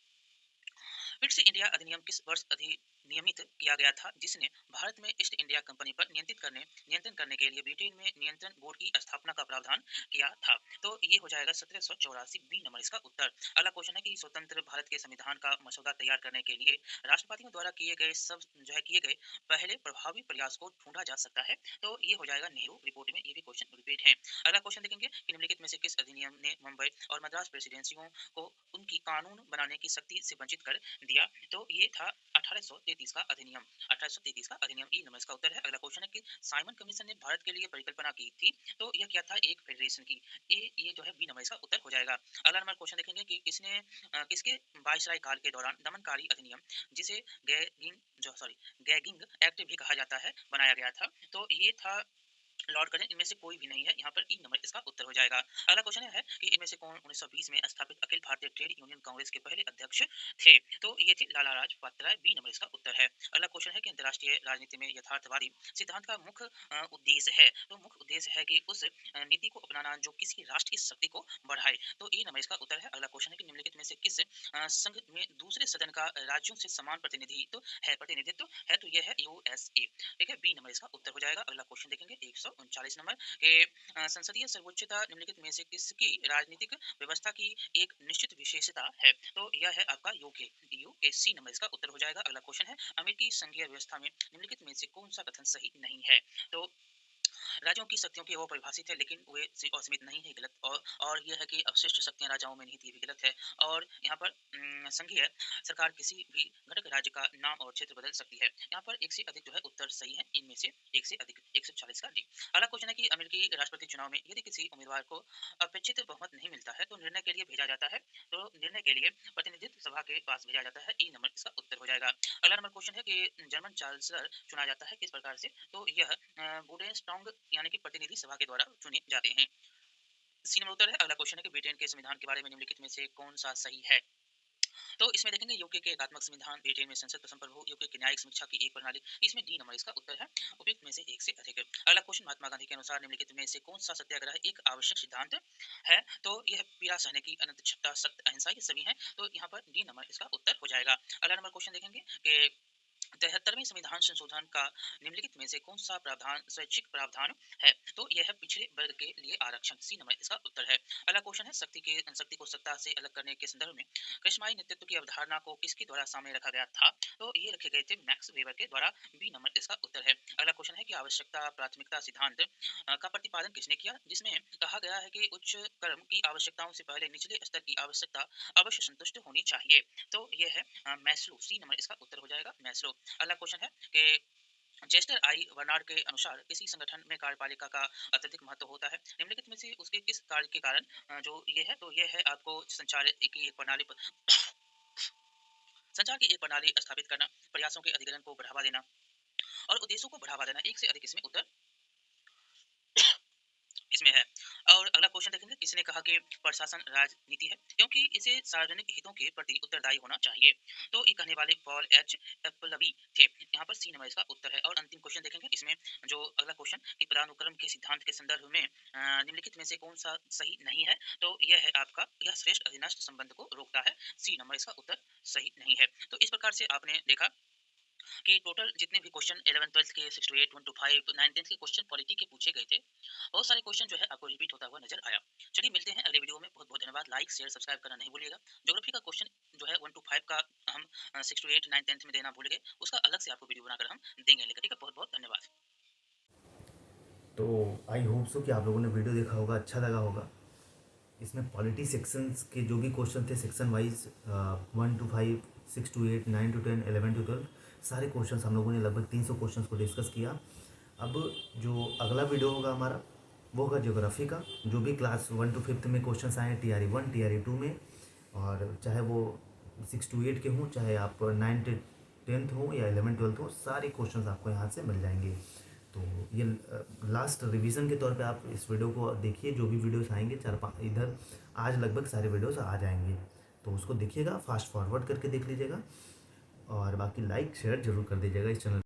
फिट्स इंडिया अधिनियम किस वर्ष अधिनियमित किया गया था, जिसने भारत में ईस्ट इंडिया कंपनी पर नियंत्रण करने के लिए ब्रिटेन में नियंत्रण बोर्ड की स्थापना का प्रावधान किया था। तो ये हो जाएगा 1784। बी नंबर इसका उत्तर। अगला क्वेश्चन है कि स्वतंत्र भारत के संविधान का मसौदा तैयार करने के लिए राष्ट्रपतियों द्वारा किए गए पहले प्रभावी प्रयास को ढूंढा जा सकता है। तो ये हो जाएगा नेहरू रिपोर्ट में। ये भी क्वेश्चन रिपीट है। अगला क्वेश्चन देखेंगे कि निम्नलिखित में से किस अधिनियम ने मुंबई और मद्रास प्रेसिडेंसियों को उनकी कानून बनाने की शक्ति से वंचित कर दिया। तो ये था 1833 का अधिनियम। 1833 का अधिनियम। ई नंबर इसका उत्तर है। अगला क्वेश्चन है कि साइमन कमीशन ने भारत के लिए परिकल्पना की थी, तो यह क्या था, एक फेडरेशन की। ये जो है बी नंबर इसका उत्तर हो जाएगा। अगला नंबर क्वेश्चन देखेंगे कि किसके वायसराय काल के दौरान दमनकारी अधिनियम, जिसे गैगिंग एक्ट भी कहा जाता है, बनाया गया था। तो ये था लॉर्ड कर्जन। इनमें से कोई भी नहीं है। यहाँ पर ई नंबर इसका उत्तर हो जाएगा। अगला क्वेश्चन है कि इनमें से कौन 1920 में स्थापित अखिल भारतीय ट्रेड यूनियन कांग्रेस के पहले अध्यक्ष थे। तो ये थे लाला लाजपत राय। बी नंबर इसका उत्तर है। अगला क्वेश्चन है कि अंतर्राष्ट्रीय राजनीति में यथार्थवादी सिद्धांत का मुख्य उद्देश्य है। तो मुख्य उद्देश्य है कि उस नीति को अपनाना जो किसी राष्ट्र की शक्ति को बढ़ाए। तो ई नंबर इसका उत्तर है। अगला क्वेश्चन है कि निम्नलिखित में से किस संघ में दूसरे सदन का राज्यों से समान प्रतिनिधित्व है। तो यह है यूएसए। ठीक है, बी नंबर इसका उत्तर हो जाएगा। अगला क्वेश्चन देखेंगे 139 नंबर के संसदीय सर्वोच्चता निम्नलिखित में से किसकी राजनीतिक व्यवस्था की एक निश्चित विशेषता है। तो यह है आपका यूके। सी नंबर इसका उत्तर हो जाएगा। अगला क्वेश्चन है अमेरिकी संघीय व्यवस्था में निम्नलिखित में से कौन सा कथन सही नहीं है। तो राज्यों की शक्तियों की वो परिभाषित है, लेकिन वे असीमित नहीं है, गलत। और यह है कि अवशिष्ट शक्तियां राजाओं में नहीं थी, भी गलत है। और यहाँ पर संघीय सरकार किसी भी घटक राज्य का नाम और क्षेत्र बदल सकती है। यहाँ पर एक से अधिक जो है उत्तर सही है। इनमें से एक से अधिक 140 का डी। अगला क्वेश्चन है कि अमेरिकी राष्ट्रपति चुनाव में यदि किसी उम्मीदवार को अपेक्षित बहुमत नहीं मिलता है तो निर्णय के लिए भेजा जाता है। तो निर्णय के लिए प्रतिनिधित्व सभा के पास भेजा जाता है। ई नंबर इसका उत्तर हो जाएगा। अगला नंबर क्वेश्चन है कि जर्मन चांसलर चुना जाता है किस प्रकार से। तो यह बुडेनस्टॉन्ग यानी कि प्रतिनिधि सभा के द्वारा चुने जाते हैं। सी नंबर उत्तर है। अगला क्वेश्चन है कि ब्रिटेन के संविधान के बारे में निम्नलिखित में से कौन सा सही है। तो इसमें देखेंगे यूके के एकात्मक संविधान, ब्रिटेन में संसद प्रभु, यूके की न्यायिक समीक्षा की एक प्रणाली। इसमें डी नंबर इसका उत्तर है। उपयुक्त में से एक से अधिक। अगला क्वेश्चन महात्मा गांधी के अनुसार निम्नलिखित में से कौन सा सत्याग्रह एक आवश्यक सिद्धांत है। तो यह पीड़ा सहने की अनंत क्षमता, सत्य, अहिंसा, ये सभी हैं। तो यहाँ पर डी नंबर इसका उत्तर हो जाएगा। अगला नंबर क्वेश्चन देखेंगे कि 73वें संविधान संशोधन का निम्नलिखित में से कौन सा प्रावधान स्वैच्छिक प्रावधान है। तो यह है पिछड़े वर्ग के लिए आरक्षण। सी नंबर इसका उत्तर है। अगला क्वेश्चन है शक्ति को सत्ता से अलग करने के संदर्भ में करिश्माई नेतृत्व की अवधारणा को किसके द्वारा सामने रखा गया था। तो ये रखे गए थे मैक्स वेबर के द्वारा। बी नंबर इसका उत्तर है। अगला क्वेश्चन है कि आवश्यकता प्राथमिकता सिद्धांत का प्रतिपादन किसने किया, जिसमें कहा गया है कि उच्च कर्म की आवश्यकताओं से पहले निचले स्तर की आवश्यकता अवश्य संतुष्ट होनी चाहिए। तो यह है मैस्लो। सी नंबर इसका उत्तर हो जाएगा, मैस्लो। अगला क्वेश्चन है कि चेस्टर आई बर्नार्ड के अनुसार किसी संगठन में कार्यपालिका का अत्यधिक महत्व होता है। निम्नलिखित में से उसके किस कार्य के कारण जो ये है। तो ये है आपको संचार की एक प्रणाली स्थापित करना, प्रयासों के अधिग्रहण को बढ़ावा देना और उद्देश्यों को बढ़ावा देना। एक से अधिक इसमें उत्तर इसमें है। और अगला क्वेश्चन देखेंगे किसने कहा कि प्रशासन राजनीति है, क्योंकि इसे सार्वजनिक हितों के प्रति उत्तरदायी होना चाहिए। तो ये कहने वाले पॉल एच एप्पलबी थे। यहाँ पर सी नंबर इसका उत्तर है। और अंतिम क्वेश्चन देखेंगे इसमें जो अगला क्वेश्चन कि पदानुक्रम के सिद्धांत के संदर्भ में निम्नलिखित में से कौन सा सही नहीं है। तो यह है आपका, यह श्रेष्ठ अधीनस्थ संबंध को रोकता है। सी नंबर इसका उत्तर सही नहीं है। तो इस प्रकार से आपने देखा कि टोटल जितने भी क्वेश्चन 11 12 के 6 to 8 1 to 5 9 10 के क्वेश्चन पॉलिटी के पूछे गए थे, बहुत सारे क्वेश्चन जो है आपको रिपीट होता हुआ नजर आया। चलिए मिलते हैं अगले वीडियो में। बहुत बहुत धन्यवाद। लाइक शेयर सब्सक्राइब करना नहीं भूलिएगा। ज्योग्राफी का क्वेश्चन जो है 1 to 5 का हम 6 to 8 9 10 में देना भूल गए, उसका अलग से आपको वीडियो बनाकर हम देंगे लेकर। ठीक है, बहुत बहुत धन्यवाद। तो आई होप सो कि आप लोगों ने वीडियो देखा होगा, अच्छा लगा होगा। इसमें पॉलिटी सेक्शंस के जो भी क्वेश्चन थे section wise 1 to 5 6 to 8 9 to 10 11 to 12 सारे क्वेश्चंस हम लोगों ने लगभग 300 क्वेश्चंस को डिस्कस किया। अब जो अगला वीडियो होगा हमारा वो होगा ज्योग्राफी का, जो भी क्लास 1 to 5 में क्वेश्चंस आए हैं TRE 1 TRE 2 में, और चाहे वो 6 to 8 के हों, चाहे आप 9 to 10th हो या 11 12th हो, सारे क्वेश्चंस आपको यहाँ से मिल जाएंगे। तो ये लास्ट रिवीजन के तौर पे आप इस वीडियो को देखिए। जो भी वीडियोस आएंगे 4-5 इधर आज लगभग सारे वीडियोस आ जाएंगे, तो उसको देखिएगा, फास्ट फॉरवर्ड करके देख लीजिएगा, और बाकी लाइक शेयर जरूर कर दीजिएगा इस चैनल।